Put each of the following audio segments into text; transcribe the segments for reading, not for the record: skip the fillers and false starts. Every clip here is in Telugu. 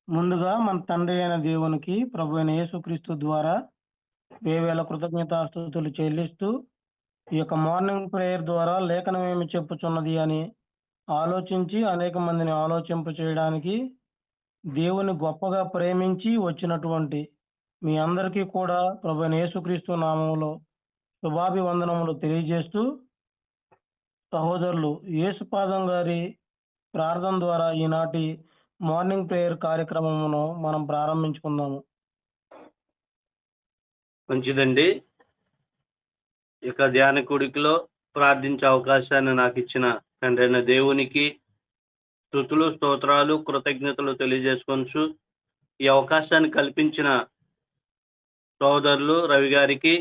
ముందుగా మన తండ్రి అయిన దేవునికి, ప్రభువైన యేసుక్రీస్తు ద్వారా వేవేల కృతజ్ఞతాస్తుతులు చెల్లిస్తూ, ఈ యొక్క మార్నింగ్ ప్రేయర్ ద్వారా లేఖనం ఏమి చెప్పుచున్నది అని ఆలోచించి, అనేక మందిని ఆలోచింపచేయడానికి దేవుని గొప్పగా ప్రేమించి వచ్చినటువంటి మీ అందరికీ కూడా ప్రభువైన యేసుక్రీస్తు నామములో శుభాభివందనములు తెలియజేస్తూ, సహోదరులు యేసుపాదం గారి ప్రార్థన ద్వారా ఈనాటి మార్నింగ్ ప్రేయర్ కార్యక్రమమును మనం ప్రారంభించుకుందాము. మంచిదండి. ఇక ధ్యాన కూడికలో ప్రార్థించే అవకాశాన్ని నాకు ఇచ్చిన తండ్రైన దేవునికి స్తుతులు, స్తోత్రాలు, కృతజ్ఞతలు తెలియజేసుకొనుచు ఈ అవకాశాన్ని కల్పించిన సోదరులు రవి గారికి,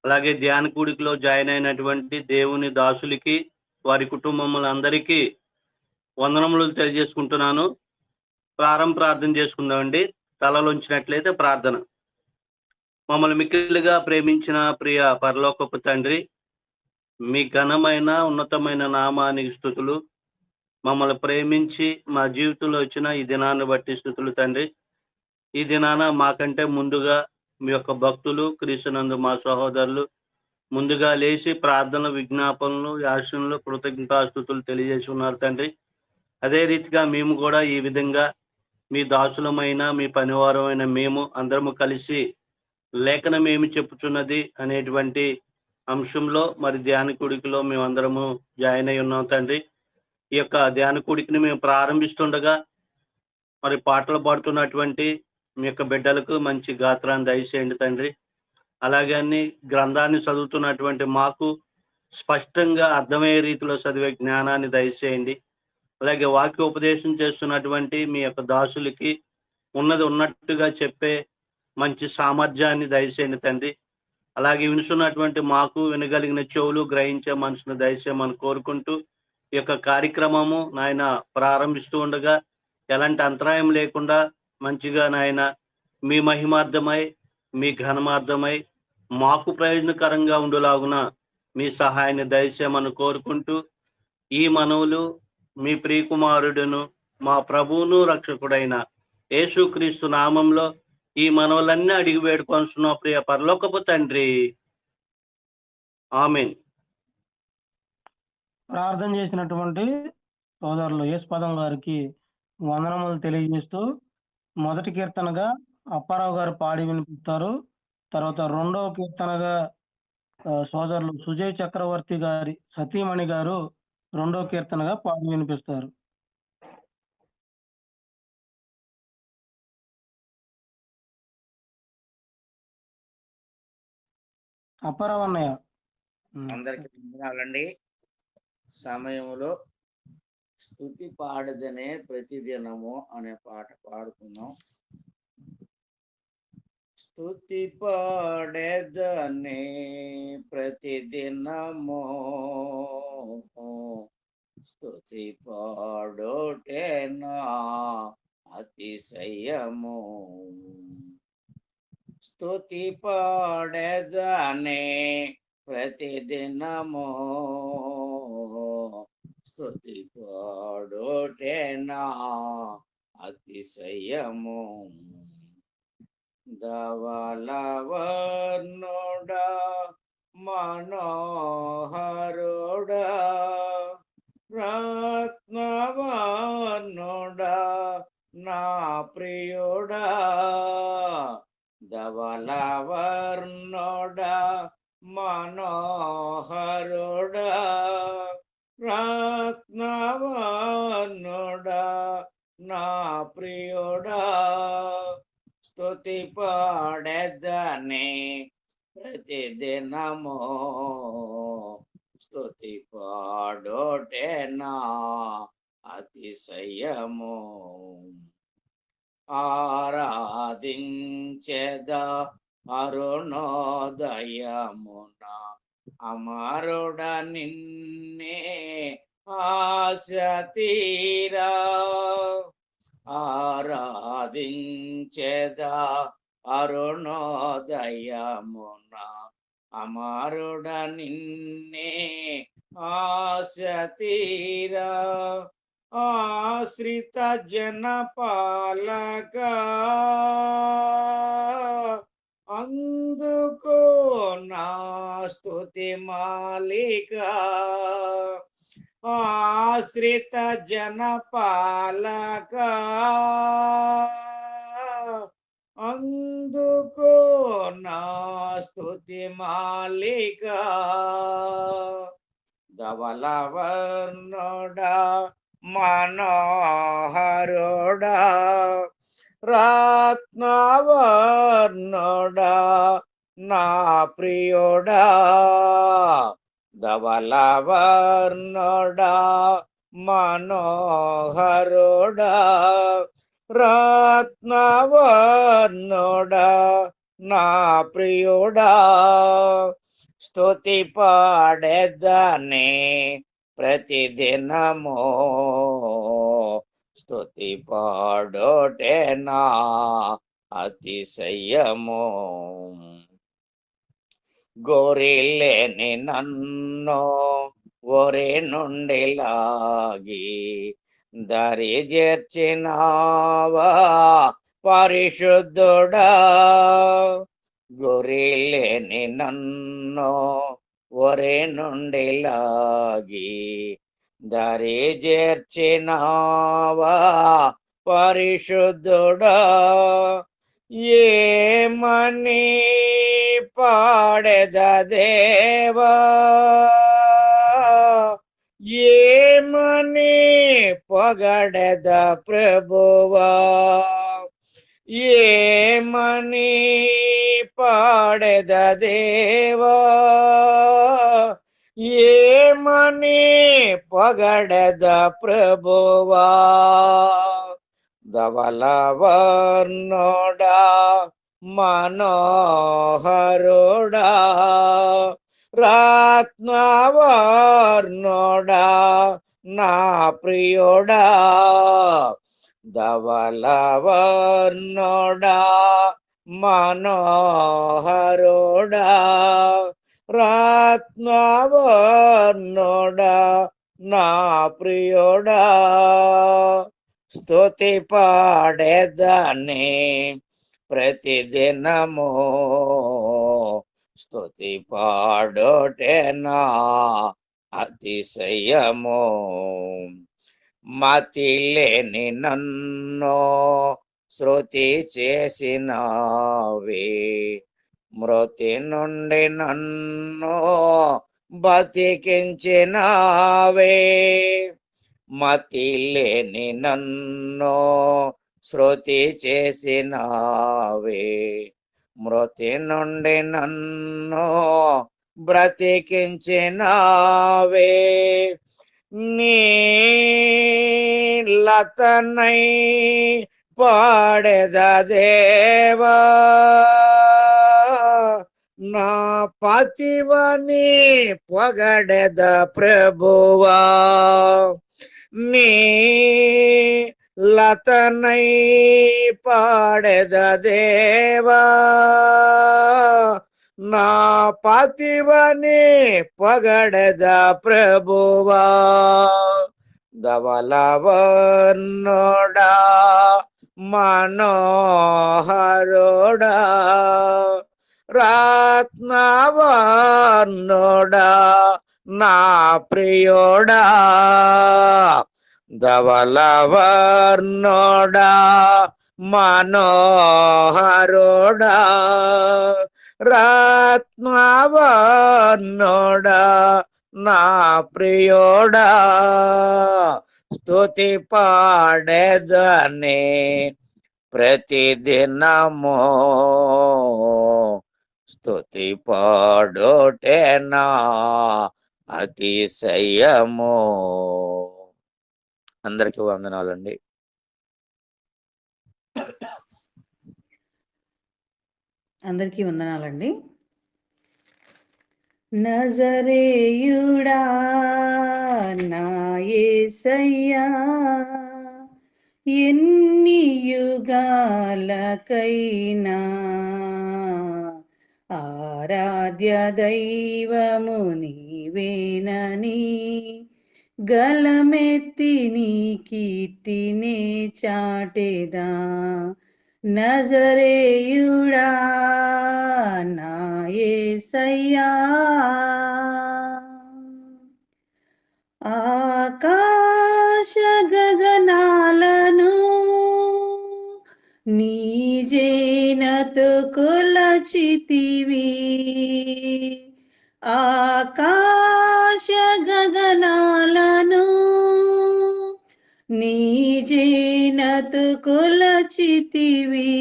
అలాగే ధ్యాన కూడికలో జాయిన్ అయినటువంటి దేవుని దాసులకి, వారి కుటుంబములందరికీ వందనములు తెలియజేసుకుంటున్నాను. ప్రార్థన చేసుకుందామండి. తలలోంచినట్లయితే ప్రార్థన. మమ్మల్ని మిక్కిలిగా ప్రేమించిన ప్రియ పరలోకపు తండ్రి, మీ ఘనమైన ఉన్నతమైన నామానికి స్తుతులు. మమ్మల్ని ప్రేమించి మా జీవితంలో వచ్చిన ఈ దినాన్ని బట్టి స్తుతులు తండ్రి. ఈ దినాన మాకంటే ముందుగా మీ యొక్క భక్తులు, క్రీస్తునందు మా సహోదరులు ముందుగా లేచి ప్రార్థనలు, విజ్ఞాపనలు, యాచనలు, కృతజ్ఞతాస్తుతులు తెలియజేసి ఉన్నారు తండ్రి. అదే రీతిగా మేము కూడా ఈ విధంగా మీ దాసులమైన, మీ పనివారమైన మేము అందరము కలిసి లేఖనం ఏమి చెప్పుచున్నది అనేటువంటి అంశంలో మరి ధ్యాన కూడికలో మేమందరము జాయిన్ అయి ఉన్నాం తండ్రి. ఈ యొక్క ధ్యాన కూడికని మేము ప్రారంభిస్తుండగా మరి పాటలు పాడుతున్నటువంటి మీ యొక్క బిడ్డలకు మంచి గాత్రాన్ని దయచేయండి తండ్రి. అలాగే అన్ని గ్రంథాన్ని చదువుతున్నటువంటి మాకు స్పష్టంగా అర్థమయ్యే రీతిలో చదివే జ్ఞానాన్ని దయచేయండి. అలాగే వాక్యోపదేశం చేస్తున్నటువంటి మీ యొక్క దాసులకి ఉన్నది ఉన్నట్టుగా చెప్పే మంచి సామర్థ్యాన్ని దయచేయండి తండ్రి. అలాగే వినుచున్నటువంటి మాకు వినగలిగిన చెవులు, గ్రహించే మనసును దయచేయమని కోరుకుంటూ ఈ యొక్క కార్యక్రమము నాయన ప్రారంభిస్తూ ఉండగా ఎలాంటి అంతరాయం లేకుండా మంచిగా నాయన మీ మహిమార్థమై, మీ ఘనమార్థమై మాకు ప్రయోజనకరంగా ఉండులాగున మీ సహాయాన్ని దయచేయమని కోరుకుంటూ ఈ మనవులు మీ ప్రియకుమారుడును మా ప్రభువును రక్షకుడైన యేసుక్రీస్తు నామంలో ఈ మనవులన్నీ అడిగి వేడుకొనుచున్న ప్రియ పరలోకపు తండ్రి, ఆమేన్. ప్రార్థన చేసినటువంటి సోదరులు యేసుపాదం గారికి వందనములు తెలియజేస్తూ, మొదటి కీర్తనగా అప్పారావు గారు పాడి వినిపిస్తారు. తర్వాత రెండవ కీర్తనగా సోదరులు సుజయ్ చక్రవర్తి గారి సతీమణి గారు రెండవ కీర్తనగా పాడి వినిపిస్తారు. అప్పారావు అన్నయ్య. అందరికి వందనాలండి. సమయంలో స్తుతి పాడదనే ప్రతిదినము అనే పాట పాడుకున్నాం. స్తుతి పాడేదనే ప్రతిదినము, స్తుతి పాడోటేనా అతిశయము. స్తుతి పాడేదనే ప్రతిదినము, స్తుతి పాడోటేనా అతిశయము. ధవలవర్ణుడా మనోహరుడా రత్నవర్ణుడా నా ప్రియుడా, ధవలవర్ణుడా మనోహరుడా రత్నవర్ణుడా నా ప్రియుడా, స్తుతి పాడేదనే ప్రతిదినము, స్తుతి పాడోటేనా అతిశయము. ఆరాధించెదా అరుణోదయమున అమరుడ నిన్నే ఆశ తీరా. ఆరాధించెదా అరుణోదయమున అమరుడ నిన్నే ఆశ తీరా. ఆశ్రిత జన పాలక అందుకో నా స్తుతి మాలిక ఆశ్రిత జన పాలక అందుకో నా స్తుతి మాలిక ధవలవర్ణుడా మనోహరుడా రత్నవర్ణుడా నా ప్రియుడా ధవలవర్ణుడా మనోహరుడా రత్నవర్ణుడా నా ప్రియుడా స్తుతి పాడెదనే ప్రతిదినము స్తుతి పాడోటే నా అతిశయము గోరిలేని నన్ను ఒరే నుండి లాగి దరి చేర్చినావా పరిశుద్ధుడా గొర్రెలేని నన్ను ఒరే నుండి లాగి దరి చేర్చినావా పరిశుద్ధుడా ఏమని పాడెద దేవా ఏమని పొగడెద ప్రభువా ఏమని పాడెద దేవా ఏమని పొగడెద ప్రభువా ధవలవర్ణుడా మనోహరుడా రత్నవర్ణుడా నా ప్రియుడా ధవలవర్ణుడా మనోహరుడా రత్నవర్ణుడా నా ప్రియుడా స్తుతి పాడేదాన్ని ప్రతిదినము స్తుతి పాడోటే నా అతిశయము మతి లేని నన్ను శృతి చేసినావే మృతి నుండి నన్ను బతికించినావే మతి లేని నన్ను శృతి చేసినావే మృతి నుండి నన్ను బ్రతికించినావే నీలతనై పాడెద దేవా నా పతివని పొగడెద ప్రభువా నీ లతనై పాడెద దేవా నా పతివని పొగడెద ప్రభువా ధవలవర్ణుడా మనోహరుడా రత్నవర్ణుడా నా ప్రియుడా ధవలవర్ణుడా మనోహరుడా రత్నవర్ణుడా నా ప్రియుడా స్తుతి పాడేదని ప్రతిదినము స్తుతి పాడోటే నా అతిశయము. అందరికీ వందనాలండి. అందరికీ వందనాలండి. నజరేయుడా నా యేసయ్యా, ఎన్ని యుగాలకైనా ఆరాధ్య దైవము నీవేనని గలమెత్తి నీ కీర్తినే చాటెదా నజరేయుడా నా యేసయ్యా ఆకాశ గగనాలను నీ జేనతు కొలచితివి ఆకాశ గగనాలను నీ జేనతు కొలచితివి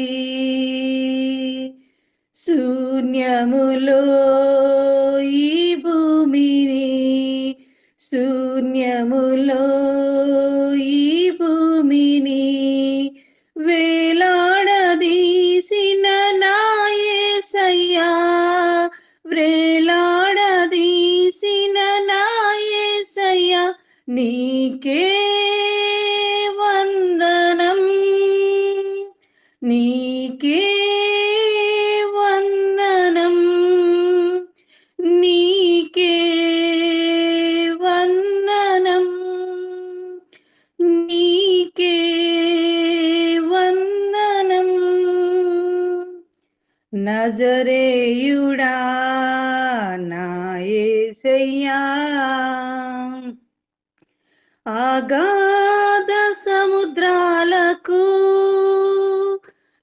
శూన్యములో ఈ భూమిని శూన్యములో ఈ భూమిని వేలాడదీసిన నా యేసయ్యా వేలాడదీసిన నా యేసయ్యా నీకే వందనం నీకే వందనం నీకే వందనం నీకే వందనం నజరేయుడా నా యేసయ్యా అగాధ సముద్రాలకు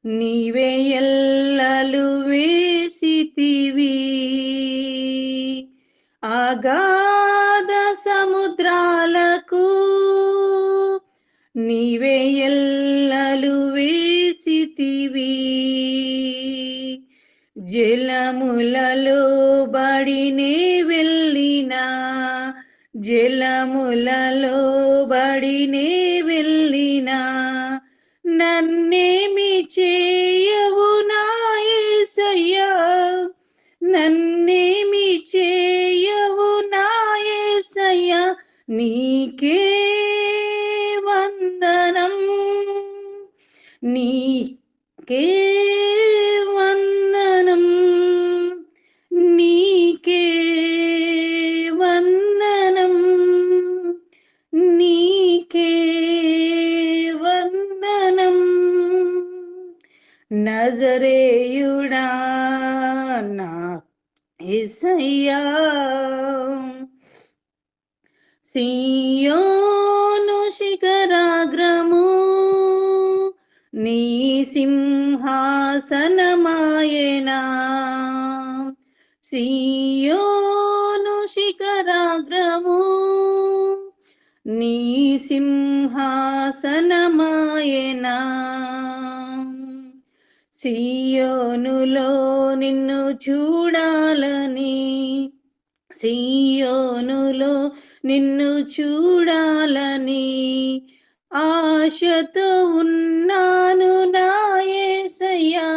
నీవే ఎల్లలు వేసితివి అగాధ సముద్రాలకు నీవే ఎల్లలు వేసితివి జలములలో బడినే వెళ్ళినా జలములలో బడినే వెళ్ళినా నన్నేమి చేయవు నా యేసయ్యా నన్నేమి చేయవు నా యేసయ్యా నీకే వందనం నీకే వందనం నీకే వందనం నీకే వందనం నజరేయుడా నా యేసయ్యా సియోను శిఖరాగ్రము నీ సింహాసనమాయనా సియోను శిఖరాగ్రము నీ సింహాసనమాయనా సియోనులో నిన్ను చూడాలని సియోనులో నిన్ను చూడాలని ఆశతో ఉన్నాను నా యేసయ్యా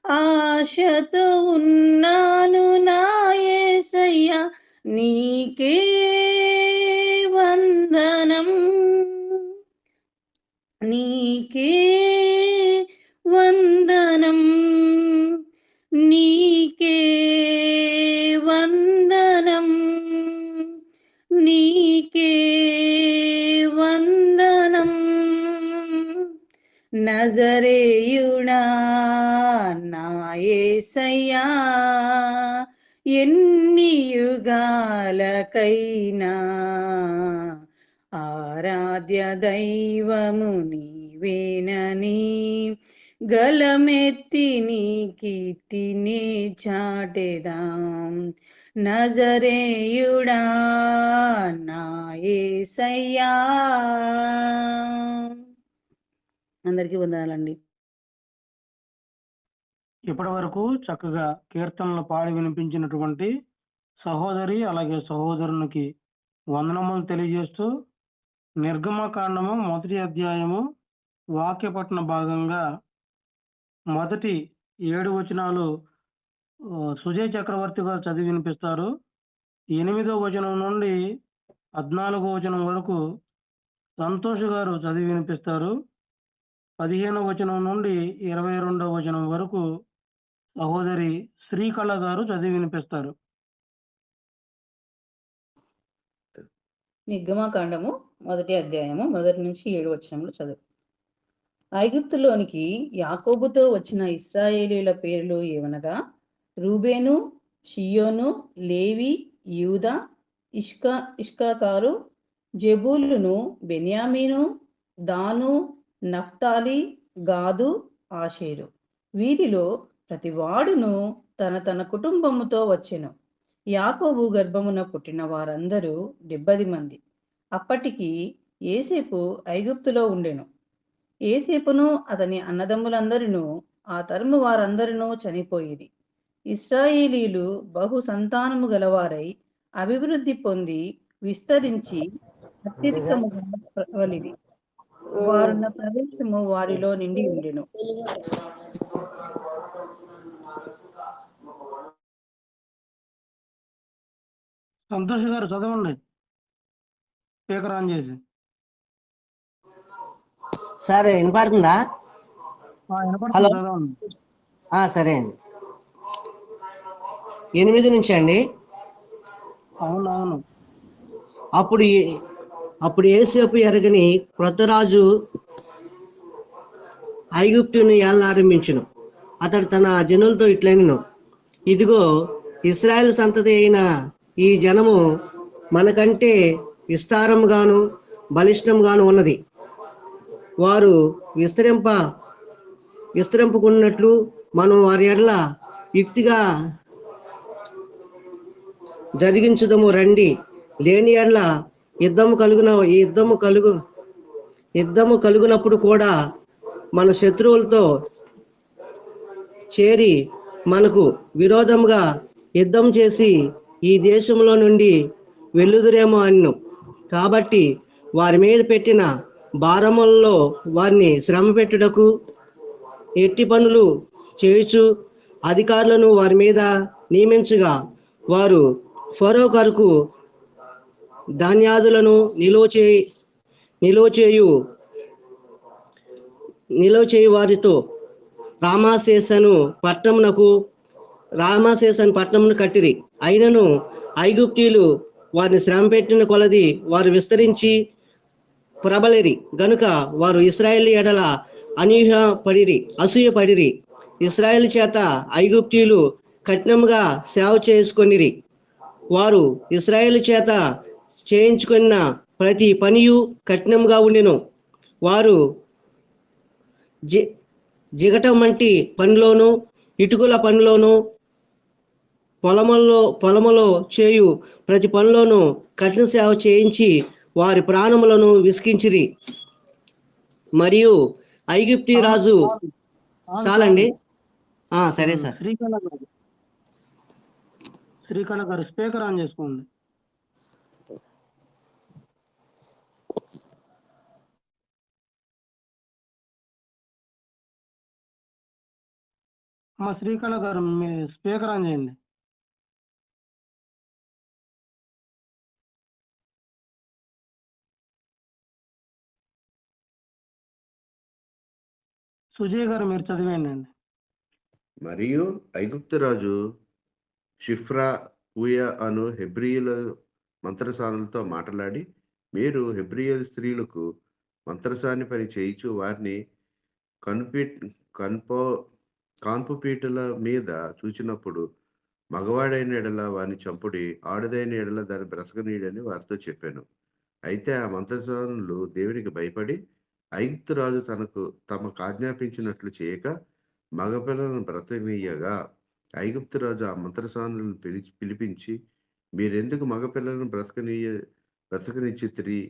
ఆశతో ఉన్నాను నా యేసయ్యా నీకే వందనం నీకే వందనం నీకే వందనం నీకే వందనం నజరేయుడా నా యేసయ్యా ఎన్ని యుగాలకైనా ఆరాధ్య దైవము నీవేనని గలమెత్తి నీ కీర్తిని చాటెదాం నజరేయుడా నా యేసయ్యా అందరికీ వందనాలండి. ఇప్పటి వరకు చక్కగా కీర్తనలు పాడి వినిపించినటువంటి సహోదరి అలాగే సహోదరునికి వందనములు తెలియజేస్తూ నిర్గమకాండము 1వ అధ్యాయము వాక్యపఠన భాగంగా మొదటి 7 వచనాలు సుజయ్ చక్రవర్తి గారు చదివి వినిపిస్తారు. 8వ వచనం నుండి 14వ వచనం వరకు సంతోష్ గారు చదివి వినిపిస్తారు. 15వ వచనం నుండి 22వ వచనం వరకు సహోదరి శ్రీకళ గారు చదివి వినిపిస్తారు. నిర్గమకాండము 1వ అధ్యాయము 1 నుంచి 7 వచనములు చదువు. ఐగుప్తులోనికి యాకోబుతో వచ్చిన ఇశ్రాయేలీల పేర్లు ఏవనగా రూబేను, షియోను, లేవి, యూదా, ఇష్కాకారు, జెబూలును, బెన్యామీను, దాను, నఫ్తాలి, గాదు, ఆషేరు. వీరిలో ప్రతివాడును తన తన కుటుంబముతో వచ్చెను. యాకోబు గర్భమున పుట్టిన వారందరూ 70 మంది. అప్పటికి యోసేపు ఐగుప్తులో ఉండెను. యోసేపును అతని అన్నదమ్ములందరినూ ఆ తరము వారందరినూ చనిపోయిరి. ఇశ్రాయేలీలు బహు సంతానము గలవారై అభివృద్ధి పొంది విస్తరించి అత్యధికముగా ప్రబలిరి. వారున్న ప్రదేశము వారిలో నిండి ఉండెను. సంతోష్ గారు చదవండి, స్పీకర్ ఆన్ చేసి. సార్ వినపడుతుందా? వినపడుతుంది, హలో. చదవండి. సరే అండి. 8 నుంచి అండి. అవునవును. అప్పుడు యోసేపు ఎరగని క్రొత్త రాజు ఐగుప్తును ఏలనారంభించును. అతడు తన జనులతో ఇట్లనెను, ఇదిగో ఇశ్రాయేలు సంతతి అయిన ఈ జనము మనకంటే విస్తారంగాను బలిష్టంగాను ఉన్నది. వారు విస్తరింపుకున్నట్లు మనం వారి ఎడల యుక్తిగా జరిగించుదము రండి. లేని ఎడల యుద్ధము కలుగునప్పుడు కూడా మన శత్రువులతో చేరి మనకు విరోధముగా యుద్ధం చేసి ఈ దేశంలో నుండి వెళ్ళుదురేమో అన్ను. కాబట్టి వారి మీద పెట్టిన భారములలో వారిని శ్రమ పెట్టుటకు ఎట్టి పనులు చేయుచు అధికారులను వారి మీద నియమించగా వారు ఫరో కొరకు ధాన్యాదులను నిలువ చేయు వారితో రామాసేసను పట్టణమును కట్టిరి. అయినను ఐగుప్తీయులు వారిని శ్రమ పెట్టిన కొలది వారు విస్తరించి ప్రబలిరి గనుక వారు ఇశ్రాయేలు ఎడల అసూయపడిరి. ఇశ్రాయేలు చేత ఐగుప్తీయులు కఠినముగా సేవ చేసుకొనిరి. వారు ఇశ్రాయేలు చేత చేయించుకున్న ప్రతి పనియు కఠినముగా ఉండెను. వారు జిగటం వంటి పనిలోను ఇటుకల పనిలోను పొలములో చేయు ప్రతి పనిలోను కఠిన సేవ చేయించి వారి ప్రాణములను విసికించిరి. మరియు ఐగుప్తి రాజు చాలండి. సరే సార్. శ్రీకళ గారు స్పీకర్ ఆన్ చేసుకోండి. శ్రీకళ గారు మీ స్పీకర్ ఆన్ చేయండి. సుజయ్ గారు మీరు చదివేయండి అండి. మరియు ఐగుప్తు రాజు షిఫ్రా పూయా అను హెబ్రీయుల మంత్రసానులతో మాట్లాడి, మీరు హెబ్రీయుల స్త్రీలకు మంత్రసాని పని చేయించు వారిని కాన్పు పీటల మీద చూచినప్పుడు మగవాడైన ఎడల వారిని చంపుడి, ఆడదైన ఎడల దాన్ని బ్రతకనీయడని వారితో చెప్పాను. అయితే ఆ మంత్రసానులు దేవునికి భయపడి ఐగుప్తు రాజు తమకు ఆజ్ఞాపించినట్లు చేయక మగపిల్లలను బ్రతకనీయగా ఐగుప్తు రాజు ఆ మంత్రసానులను పిలిపించి, మీరెందుకు మగపిల్లలను బ్రతకనిచ్చితిరి?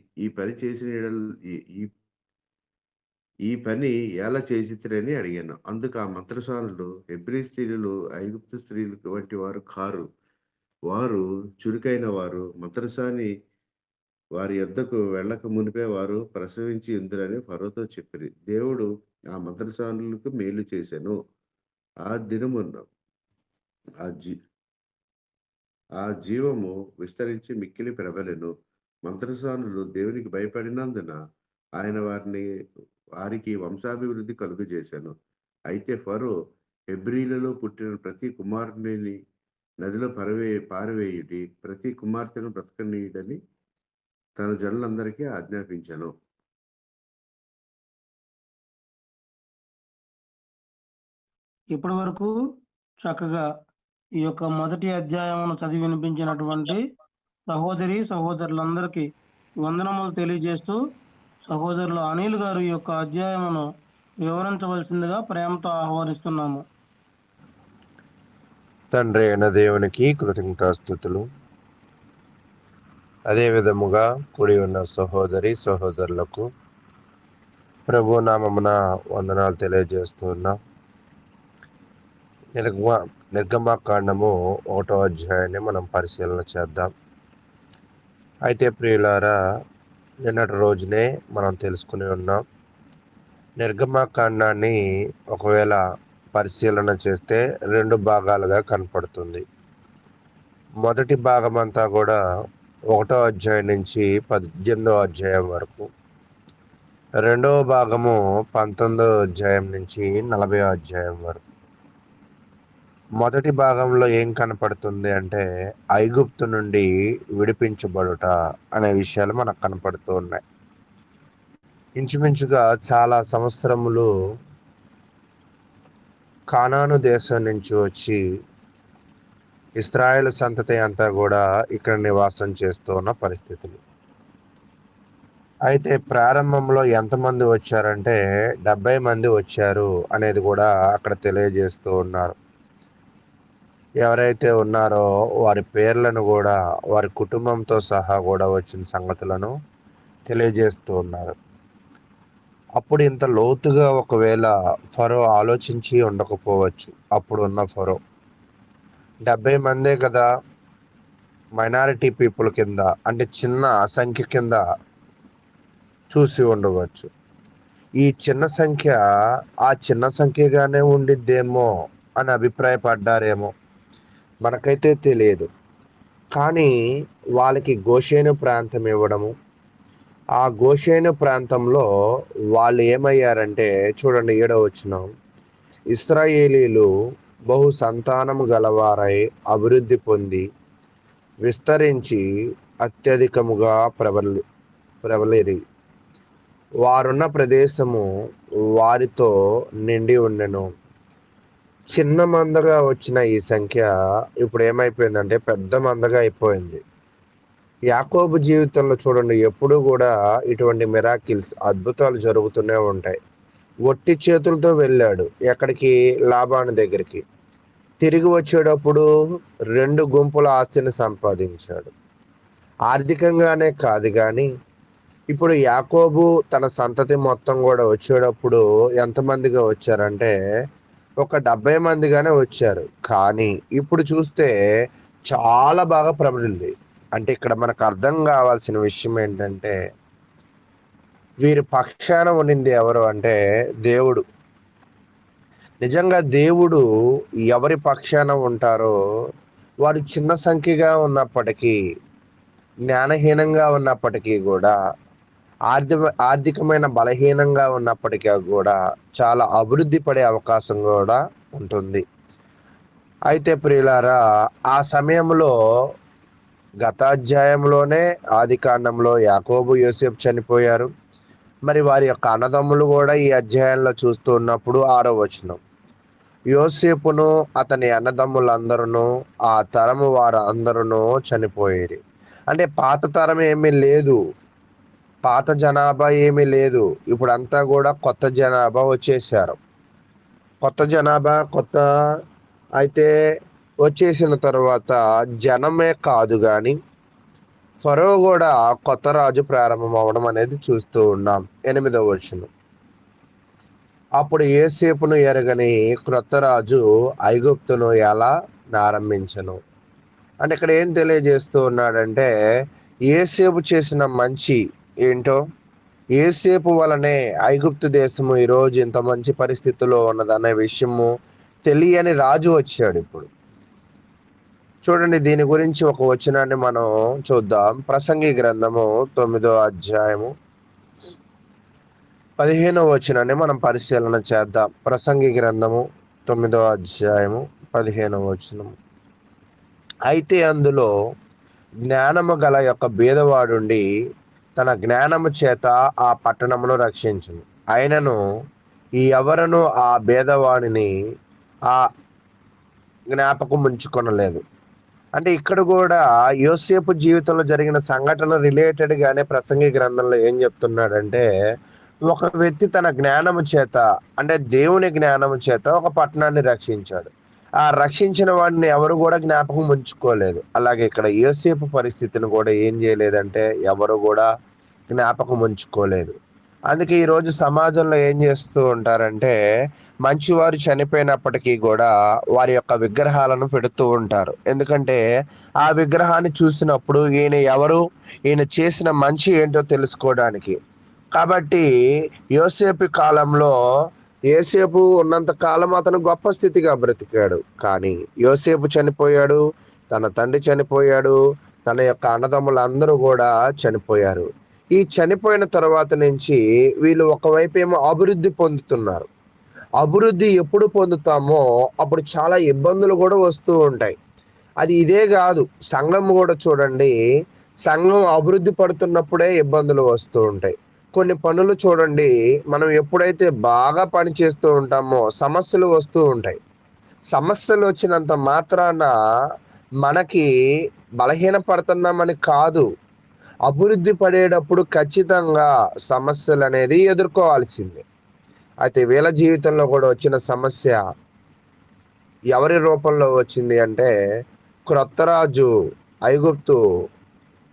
ఈ పని ఎలా చేసితిరని అడిగాను. అందుకు ఆ మంత్రసానులు, హెబ్రీ స్త్రీలు ఐగుప్తు స్త్రీలు వంటి వారు కారు, వారు చురుకైన వారు. మంత్రసాని వారి యొద్దకు వెళ్ళక మునిపే వారు ప్రసవించి ఉందిరని ఫరోతో చెప్పిరి. దేవుడు ఆ మంత్రసానులకు మేలు చేశాను. ఆ దినమున ఆ జీవము విస్తరించి మిక్కిలి ప్రబలెను. మంత్రసానులు దేవునికి భయపడినందున ఆయన వారికి వంశాభివృద్ధి కలుగజేశాను. అయితే ఫరో, హెబ్రీలలో పుట్టిన ప్రతి కుమారుని నదిలో పారవేయుడి, ప్రతి కుమార్తెను బ్రతకనీయుడని తన జనులందరికీ ఆజ్ఞాపించెను. ఇప్పటి వరకు చక్కగా ఈ యొక్క మొదటి అధ్యాయమును చదివి వినిపించినటువంటి సహోదరి సహోదరులందరికీ వందనములు తెలియజేస్తూ సహోదరులు అనిల్ గారు ఈ యొక్క అధ్యాయమును వివరించవలసిందిగా ప్రేమతో ఆహ్వానిస్తున్నాము. తండ్రి అయిన దేవునికి కృతజ్ఞతాస్తుతులు. అదే విధముగా కూడి ఉన్న సహోదరి సహోదరులకు ప్రభు నామమున వందనాలు తెలియజేస్తున్నాం. నిర్గమాకాండము 1వ అధ్యాయాన్ని మనం పరిశీలన చేద్దాం. అయితే ప్రియులారా, నిన్నటి రోజునే మనం తెలుసుకుని ఉన్నాం. నిర్గమాకాండాన్ని ఒకవేళ పరిశీలన చేస్తే 2 భాగాలుగా కనపడుతుంది. మొదటి భాగం అంతా కూడా 1వ అధ్యాయం నుంచి 18వ అధ్యాయం వరకు, 2వ భాగము 19వ అధ్యాయం నుంచి 40వ అధ్యాయం వరకు. మొదటి భాగంలో ఏం కనపడుతుంది అంటే ఐగుప్తు నుండి విడిపించబడుట అనే విషయాలు మనకు కనపడుతూ ఉన్నాయి. ఇంచుమించుగా చాలా సంవత్సరములు కానాను దేశం నుంచి వచ్చి ఇశ్రాయేలు సంతతి అంతా కూడా ఇక్కడ నివాసం చేస్తూ ఉన్న పరిస్థితులు. అయితే ప్రారంభంలో ఎంతమంది వచ్చారంటే 70 మంది వచ్చారు అనేది కూడా అక్కడ తెలియజేస్తూ ఉన్నారు. ఎవరైతే ఉన్నారో వారి పేర్లను కూడా వారి కుటుంబంతో సహా కూడా వచ్చిన సంగతులను తెలియజేస్తూ ఉన్నారు. అప్పుడు ఇంత లోతుగా ఒకవేళ ఫరో ఆలోచించి ఉండకపోవచ్చు. అప్పుడు ఉన్న ఫరో 70 మందే కదా, మైనారిటీ పీపుల్ కింద, అంటే చిన్న సంఖ్య కింద చూసి ఉండవచ్చు. ఈ చిన్న సంఖ్య ఆ చిన్న సంఖ్యగానే ఉండిద్దేమో అని అభిప్రాయపడ్డారేమో, మనకైతే తెలియదు. కానీ వాళ్ళకి గోషేను ప్రాంతం ఇవ్వడము, ఆ గోషేను ప్రాంతంలో వాళ్ళు ఏమయ్యారంటే చూడండి 7వ వచనం, ఇశ్రాయేలీలు బహు సంతానము గలవారై అభివృద్ధి పొంది విస్తరించి అత్యధికముగా ప్రబలిరి. వారున్న ప్రదేశము వారితో నిండి ఉండెను. చిన్న మందగా వచ్చిన ఈ సంఖ్య ఇప్పుడు ఏమైపోయిందంటే పెద్ద మందగా అయిపోయింది. యాకోబు జీవితంలో చూడండి, ఎప్పుడు కూడా ఇటువంటి మిరాకిల్స్, అద్భుతాలు జరుగుతూనే ఉంటాయి. ఒట్టి చేతులతో వెళ్ళాడు ఎక్కడికి? లాబాను దగ్గరికి. తిరిగి వచ్చేటప్పుడు 2 గుంపుల ఆస్తిని సంపాదించాడు. ఆర్థికంగానే కాదు కానీ ఇప్పుడు యాకోబు తన సంతతి మొత్తం కూడా వచ్చేటప్పుడు ఎంతమందిగా వచ్చారంటే ఒక 70 మందిగానే వచ్చారు. కానీ ఇప్పుడు చూస్తే చాలా బాగా ప్రబలింది. అంటే ఇక్కడ మనకు అర్థం కావాల్సిన విషయం ఏంటంటే వీరి పక్షాన ఉండింది ఎవరు అంటే దేవుడు. నిజంగా దేవుడు ఎవరి పక్షాన ఉంటారో వారు చిన్న సంఖ్యగా ఉన్నప్పటికీ, జ్ఞానహీనంగా ఉన్నప్పటికీ కూడా, ఆర్థికమైన బలహీనంగా ఉన్నప్పటికీ కూడా చాలా అభివృద్ధి పడే అవకాశం కూడా ఉంటుంది. అయితే ప్రియులారా, ఆ సమయంలో గత అధ్యాయంలోనే ఆదికాండంలో యాకోబు యోసేపు చనిపోయారు. మరి వారి యొక్క అన్నదమ్ములు కూడా ఈ అధ్యాయంలో చూస్తూ ఉన్నప్పుడు 6వ వచనం, యోసేపును అతని అన్నదమ్ములందరూ ఆ తరము వారు అందరూ చనిపోయేది. అంటే పాత తరం ఏమీ లేదు, పాత జనాభా ఏమీ లేదు. ఇప్పుడంతా కూడా కొత్త జనాభా వచ్చేసారు. కొత్త జనాభా అయితే వచ్చేసిన తర్వాత జనమే కాదు కానీ ఫరో కూడా కొత్త రాజు ప్రారంభం అవడం అనేది చూస్తూ ఉన్నాం. 8వ వచనం, అప్పుడు యోసేపును ఎరగని క్రొత్త రాజు ఐగుప్తును ఎలా ఆరంభించను. అంటే ఇక్కడ ఏం తెలియజేస్తూ ఉన్నాడంటే యోసేపు చేసిన మంచి ఏంటో, యోసేపు వలనే ఐగుప్తు దేశము ఈరోజు ఇంత మంచి పరిస్థితిలో ఉన్నదనే విషయము తెలియని రాజు వచ్చాడు. ఇప్పుడు చూడండి, దీని గురించి ఒక వచనాన్ని మనం చూద్దాం. ప్రసంగి గ్రంథము 9వ అధ్యాయము 15వ వచనాన్ని మనం పరిశీలన చేద్దాం. ప్రసంగి గ్రంథము 9వ అధ్యాయము 15వ వచనము, అయితే అందులో జ్ఞానము గల యొక్క భేదవాడుండి తన జ్ఞానము చేత ఆ పట్టణమును రక్షించును. ఆయనను ఈ ఎవరను ఆ భేదవాణిని ఆ జ్ఞాపకం ఉంచుకొనలేదు. అంటే ఇక్కడ కూడా యోసేపు జీవితంలో జరిగిన సంఘటన రిలేటెడ్ గానే ప్రసంగి గ్రంథంలో ఏం చెప్తున్నాడంటే, ఒక వ్యక్తి తన జ్ఞానము చేత, అంటే దేవుని జ్ఞానము చేత ఒక పట్టణాన్ని రక్షించాడు. ఆ రక్షించిన వాడిని ఎవరు కూడా జ్ఞాపకం ఉంచుకోలేదు. అలాగే ఇక్కడ యోసేపు పరిస్థితిని కూడా ఏం చేయలేదంటే ఎవరు కూడా జ్ఞాపకం ఉంచుకోలేదు. అందుకే ఈరోజు సమాజంలో ఏం చేస్తూ ఉంటారంటే, మంచివారు చనిపోయినప్పటికీ కూడా వారి యొక్క విగ్రహాలను పెడుతూ ఉంటారు. ఎందుకంటే ఆ విగ్రహాన్ని చూసినప్పుడు ఈయన ఎవరు, ఈయన చేసిన మంచి ఏంటో తెలుసుకోవడానికి. కాబట్టి యోసేపు కాలంలో యోసేపు ఉన్నంత కాలం అతను గొప్ప స్థితిగా బ్రతికాడు. కానీ యోసేపు చనిపోయాడు, తన తండ్రి చనిపోయాడు, తన యొక్క అన్నదమ్ములందరూ కూడా చనిపోయారు. ఈ చనిపోయిన తర్వాత నుంచి వీళ్ళు ఒకవైపు ఏమో అభివృద్ధి పొందుతున్నారు. అభివృద్ధి ఎప్పుడు పొందుతామో అప్పుడు చాలా ఇబ్బందులు కూడా వస్తూ ఉంటాయి. అది ఇదే కాదు, సంఘం కూడా చూడండి, సంఘం అభివృద్ధి పడుతున్నప్పుడే ఇబ్బందులు వస్తూ ఉంటాయి. కొన్ని పనులు చూడండి, మనం ఎప్పుడైతే బాగా పని చేస్తూ ఉంటామో సమస్యలు వస్తూ ఉంటాయి. సమస్యలు వచ్చినంత మాత్రాన మనకి బలహీన పడుతున్నామని కాదు, అభివృద్ధి పడేటప్పుడు ఖచ్చితంగా సమస్యలు అనేది ఎదుర్కోవాల్సిందే. అయితే వీళ్ళ జీవితంలో కూడా వచ్చిన సమస్య ఎవరి రూపంలో వచ్చింది అంటే, క్రొత్త రాజు ఐగుప్తు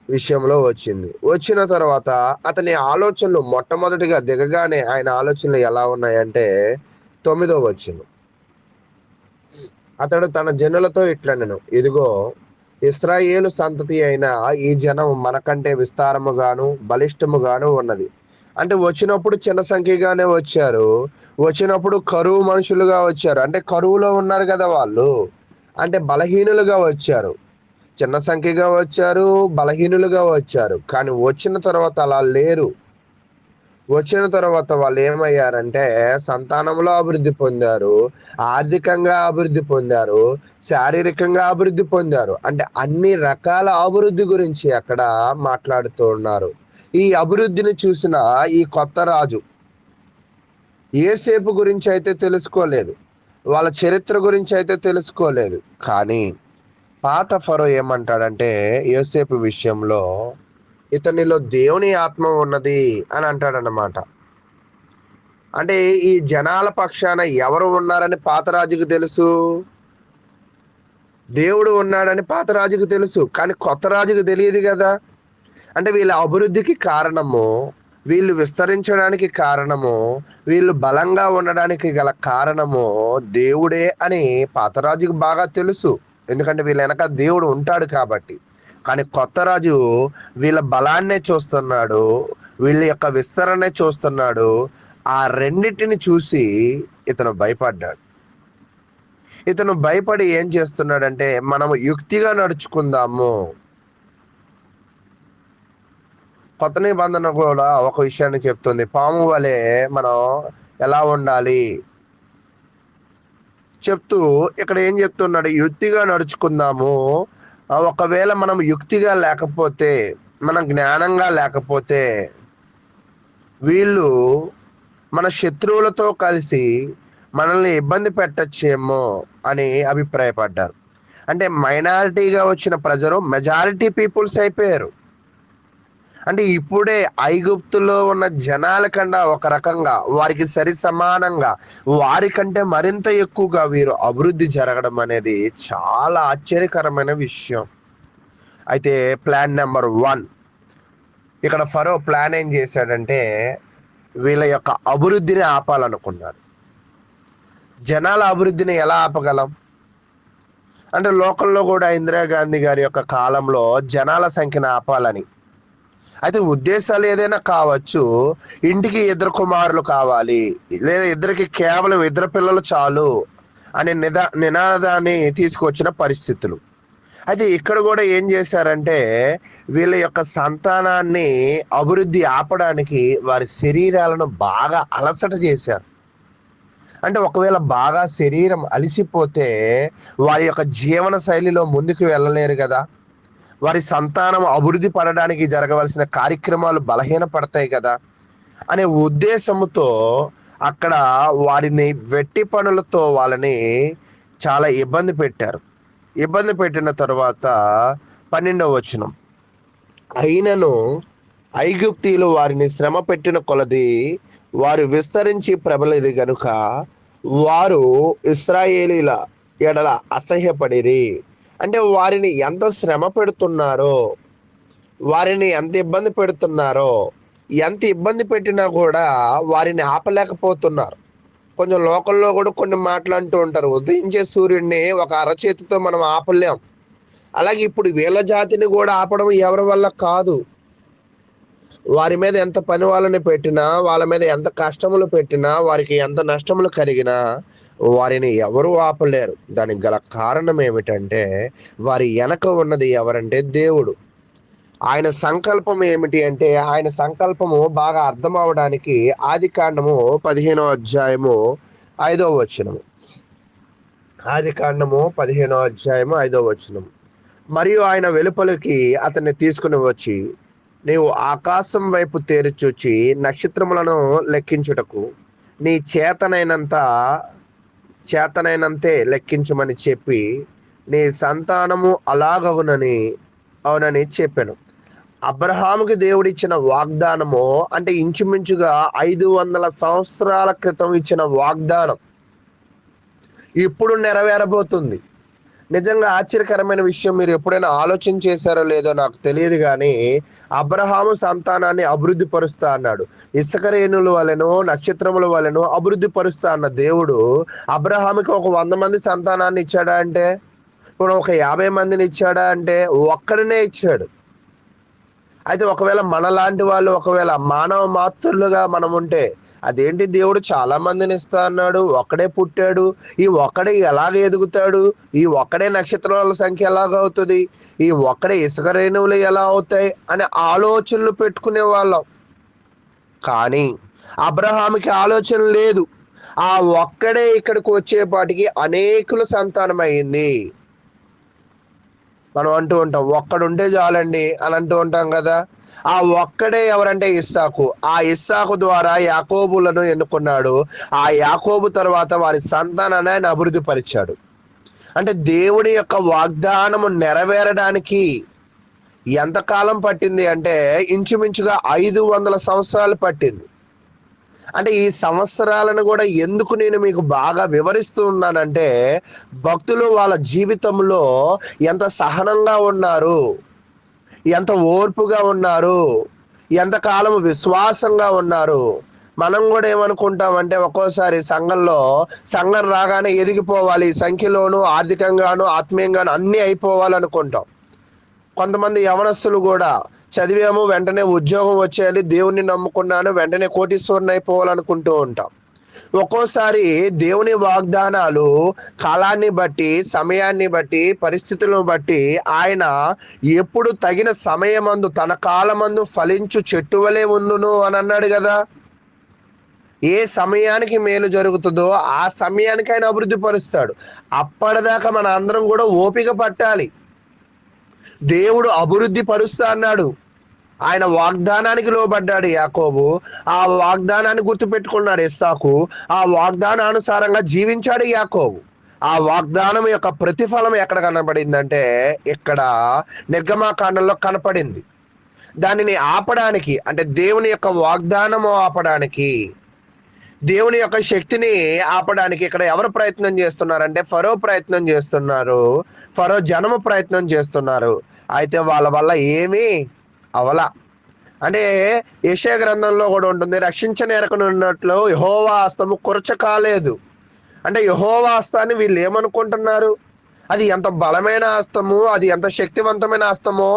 విషయంలో వచ్చింది. వచ్చిన తర్వాత అతని ఆలోచనలు మొట్టమొదటిగా దిగగానే ఆయన ఆలోచనలు ఎలా ఉన్నాయంటే 9వ వచనం, అతడు తన జనులతో ఇట్లనెను, ఇదిగో ఇశ్రాయేలు సంతతి అయిన ఈ జనం మనకంటే విస్తారముగాను బలిష్టముగాను ఉన్నది. అంటే వచ్చినప్పుడు చిన్న సంఖ్యగానే వచ్చారు, వచ్చినప్పుడు కరువు మనుషులుగా వచ్చారు. అంటే కరువులో ఉన్నారు కదా వాళ్ళు, అంటే బలహీనులుగా వచ్చారు. చిన్న సంఖ్యగా వచ్చారు, బలహీనులుగా వచ్చారు. కానీ వచ్చిన తర్వాత అలా లేరు. వచ్చిన తర్వాత వాళ్ళు ఏమయ్యారంటే సంతానంలో అభివృద్ధి పొందారు, ఆర్థికంగా అభివృద్ధి పొందారు, శారీరకంగా అభివృద్ధి పొందారు. అంటే అన్ని రకాల అభివృద్ధి గురించి అక్కడ మాట్లాడుతూ ఉన్నారు. ఈ అభివృద్ధిని చూసిన ఈ కొత్త రాజు యోసేపు గురించి అయితే తెలుసుకోలేదు, వాళ్ళ చరిత్ర గురించి అయితే తెలుసుకోలేదు. కానీ పాత ఫరో ఏమంటాడంటే యోసేపు విషయంలో, ఇతనిలో దేవుని ఆత్మ ఉన్నది అని అంటాడన్నమాట. అంటే ఈ జనాల పక్షాన ఎవరు ఉన్నారని పాత రాజుకు తెలుసు, దేవుడు ఉన్నాడని పాత రాజుకు తెలుసు, కానీ కొత్త రాజుకు తెలియదు కదా. అంటే వీళ్ళ అభివృద్ధికి కారణము, వీళ్ళు విస్తరించడానికి కారణము, వీళ్ళు బలంగా ఉండడానికి గల కారణము దేవుడే అని పాత రాజుకు బాగా తెలుసు. ఎందుకంటే వీళ్ళ వెనక దేవుడు ఉంటాడు కాబట్టి. కానీ కొత్త రాజు వీళ్ళ బలాన్నే చూస్తున్నాడు, వీళ్ళ యొక్క విస్తరణనే చూస్తున్నాడు. ఆ రెండింటిని చూసి ఇతను భయపడ్డాడు. ఇతను భయపడి ఏం చేస్తున్నాడంటే, మనము యుక్తిగా నడుచుకుందాము. కొత్త నిబంధన కూడా ఒక విషయాన్ని చెప్తుంది, పాము వలె మనం ఎలా ఉండాలి చెప్తూ ఇక్కడ ఏం చెప్తున్నాడు, యుక్తిగా నడుచుకుందాము. ఒకవేళ మనం యుక్తిగా లేకపోతే, మనం జ్ఞానంగా లేకపోతే వీళ్ళు మన శత్రువులతో కలిసి మనల్ని ఇబ్బంది పెట్టచ్చేమో అని అభిప్రాయపడ్డారు. అంటే మైనారిటీగా వచ్చిన ప్రజలు మెజారిటీ పీపుల్స్ అయిపోయారు. అంటే ఇప్పుడే ఐగుప్తులో ఉన్న జనాల కన్నా ఒక రకంగా వారికి సరి సమానంగా వారికంటే మరింత ఎక్కువగా వీరు అభివృద్ధి జరగడం అనేది చాలా ఆశ్చర్యకరమైన విషయం. అయితే ప్లాన్ నెంబర్ 1, ఇక్కడ ఫరో ప్లాన్ ఏం చేశాడంటే వీళ్ళ యొక్క అభివృద్ధిని ఆపాలనుకున్నాడు. జనాల అభివృద్ధిని ఎలా ఆపగలం అంటే, లోకల్లో కూడా ఇందిరాగాంధీ గారి యొక్క కాలంలో జనాల సంఖ్యను ఆపాలని. అయితే ఉద్దేశాలు ఏదైనా కావచ్చు, ఇంటికి 2 కుమారులు కావాలి, లేదా ఇద్దరికి కేవలం 2 పిల్లలు చాలు అనే నినాదాన్ని తీసుకొచ్చిన పరిస్థితులు. అయితే ఇక్కడ కూడా ఏం చేశారంటే వీళ్ళ యొక్క సంతానాన్ని అభివృద్ధి ఆపడానికి వారి శరీరాలను బాగా అలసట చేశారు. అంటే ఒకవేళ బాగా శరీరం అలసిపోతే వారి యొక్క జీవన శైలిలో ముందుకు వెళ్ళలేరు కదా. వారి సంతానం అభివృద్ధి పడడానికి జరగవలసిన కార్యక్రమాలు బలహీనపడతాయి కదా అనే ఉద్దేశంతో అక్కడ వారిని వెట్టి పనులతో వాళ్ళని చాలా ఇబ్బంది పెట్టారు. ఇబ్బంది పెట్టిన తర్వాత 12వ వచనం, అయినను ఐగుప్తీయులు వారిని శ్రమ పెట్టిన కొలది వారు విస్తరించి ప్రబలిరి గనుక వారు ఇశ్రాయేలీల ఎడల అసహ్యపడిరి. అంటే వారిని ఎంత శ్రమ పెడుతున్నారో, వారిని ఎంత ఇబ్బంది పెడుతున్నారో, ఎంత ఇబ్బంది పెట్టినా కూడా వారిని ఆపలేకపోతున్నారు. కొంచెం లోకల్లో కూడా కొన్ని మాటలు అంటూ ఉంటారు, ఉదయించే సూర్యుడిని ఒక అరచేతితో మనం ఆపలేం. అలాగే ఇప్పుడు వీళ్ళ జాతిని కూడా ఆపడం ఎవరి వల్ల కాదు. వారి మీద ఎంత పని వాళ్ళని పెట్టినా, వాళ్ళ మీద ఎంత కష్టములు పెట్టినా, వారికి ఎంత నష్టములు కలిగినా వారిని ఎవరు ఆపలేరు. దానికి గల కారణం ఏమిటంటే వారి వెనక ఉన్నది ఎవరంటే దేవుడు. ఆయన సంకల్పం ఏమిటి అంటే, ఆయన సంకల్పము బాగా అర్థం అవడానికి ఆదికాండము 15వ అధ్యాయము 5వ వచనము. ఆదికాండము 15వ అధ్యాయము 5వ వచనము. మరియు ఆయన వెలుపలికి అతన్ని తీసుకుని వచ్చి, నీవు ఆకాశం వైపు తేరి చూచి నక్షత్రములను లెక్కించుటకు నీ చేతనైనంతే లెక్కించమని చెప్పి, నీ సంతానము అవునని చెప్పాను. అబ్రహాముకి దేవుడిచ్చిన వాగ్దానము అంటే ఇంచుమించుగా 500 సంవత్సరాల క్రితం ఇచ్చిన వాగ్దానం ఇప్పుడు నెరవేరబోతుంది. నిజంగా ఆశ్చర్యకరమైన విషయం, మీరు ఎప్పుడైనా ఆలోచన చేశారో లేదో నాకు తెలియదు, కానీ అబ్రహాము సంతానాన్ని అభివృద్ధి పరుస్తా అన్నాడు. ఇసుక రేణుల వలెను నక్షత్రముల వలెను అభివృద్ధి పరుస్తా అన్న దేవుడు అబ్రహాముకి ఒక 100 మంది సంతానాన్ని ఇచ్చాడా అంటే, ఒక 50 మందిని ఇచ్చాడా అంటే ఒక్కడినే ఇచ్చాడు. అయితే ఒకవేళ మనలాంటి వాళ్ళు, ఒకవేళ మానవ మాతృలుగా మనం ఉంటే, అదేంటి దేవుడు చాలా మందిని ఇస్తా అన్నాడు, ఒక్కడే పుట్టాడు, ఈ ఒక్కడే ఎలాగ ఎదుగుతాడు, ఈ ఒక్కడే నక్షత్రాల సంఖ్య ఎలాగవుతుంది, ఈ ఒక్కడే ఇసుక రేణువులు ఎలా అవుతాయి అనే ఆలోచనలు పెట్టుకునే వాళ్ళం. కానీ అబ్రహాముకి ఆలోచన లేదు. ఆ ఒక్కడే ఇక్కడికి వచ్చేపాటికి అనేకుల సంతానం అయింది. మనం అంటూ ఉంటాం, ఒక్కడుంటే చాలండి అని అంటూ ఉంటాం కదా. ఆ ఒక్కడే ఎవరంటే ఇస్సాకు. ఆ ఇస్సాకు ద్వారా యాకోబులను ఎన్నుకున్నాడు. ఆ యాకోబు తర్వాత వారి సంతానాన్ని ఆయన అభివృద్ధి పరిచాడు. అంటే దేవుడి యొక్క వాగ్దానము నెరవేరడానికి ఎంతకాలం పట్టింది అంటే ఇంచుమించుగా 500 సంవత్సరాలు పట్టింది. అంటే ఈ సంవత్సరాలను కూడా ఎందుకు నేను మీకు బాగా వివరిస్తూ ఉన్నానంటే, భక్తులు వాళ్ళ జీవితంలో ఎంత సహనంగా ఉన్నారు, ఎంత ఓర్పుగా ఉన్నారు, ఎంతకాలం విశ్వాసంగా ఉన్నారు. మనం కూడా ఏమనుకుంటామంటే, ఒక్కోసారి సంఘం రాగానే ఎదిగిపోవాలి, సంఖ్యలోను ఆర్థికంగాను ఆత్మీయంగాను అన్నీ అయిపోవాలనుకుంటాం. కొంతమంది యవనస్తులు కూడా చదివాము, వెంటనే ఉద్యోగం వచ్చేయాలి, దేవుణ్ణి నమ్ముకున్నాను, వెంటనే కోటీశ్వరుని అయిపోవాలనుకుంటూ ఉంటాం. ఒక్కోసారి దేవుని వాగ్దానాలు కాలాన్ని బట్టి, సమయాన్ని బట్టి, పరిస్థితులను బట్టి ఆయన ఎప్పుడు తగిన సమయమందు తన కాలమందు ఫలించు చెట్టు వలె ఉండును అని అన్నాడు కదా. ఏ సమయానికి మేలు జరుగుతుందో ఆ సమయానికి ఆయన అభివృద్ధి పరుస్తాడు. అప్పటిదాకా మన అందరం కూడా ఓపిక పట్టాలి. దేవుడు అభివృద్ధి పరుస్తా అన్నాడు. ఆయన వాగ్దానానికి లోబడ్డాడు యాకోబు. ఆ వాగ్దానాన్ని గుర్తుపెట్టుకున్నాడు ఇస్సాకు. ఆ వాగ్దానానుసారంగా జీవించాడు యాకోబు. ఆ వాగ్దానం యొక్క ప్రతిఫలం ఎక్కడ కనపడిందంటే ఇక్కడ నిర్గమాకాండంలో కనపడింది. దానిని ఆపడానికి, అంటే దేవుని యొక్క వాగ్దానము ఆపడానికి, దేవుని యొక్క శక్తిని ఆపడానికి ఇక్కడ ఎవరు ప్రయత్నం చేస్తున్నారంటే ఫరో ప్రయత్నం చేస్తున్నారు, ఫరో జనము ప్రయత్నం చేస్తున్నారు. అయితే వాళ్ళ వల్ల ఏమీ అవలా. అంటే యెషయా గ్రంథంలో కూడా ఉంటుంది, రక్షించనేరకనున్నట్లు యెహోవా హస్తము కొరచ కాలేదు. అంటే యెహోవా హస్తాన్ని వీళ్ళు ఏమనుకుంటున్నారు, అది ఎంత బలమైన హస్తము, అది ఎంత శక్తివంతమైన హస్తమో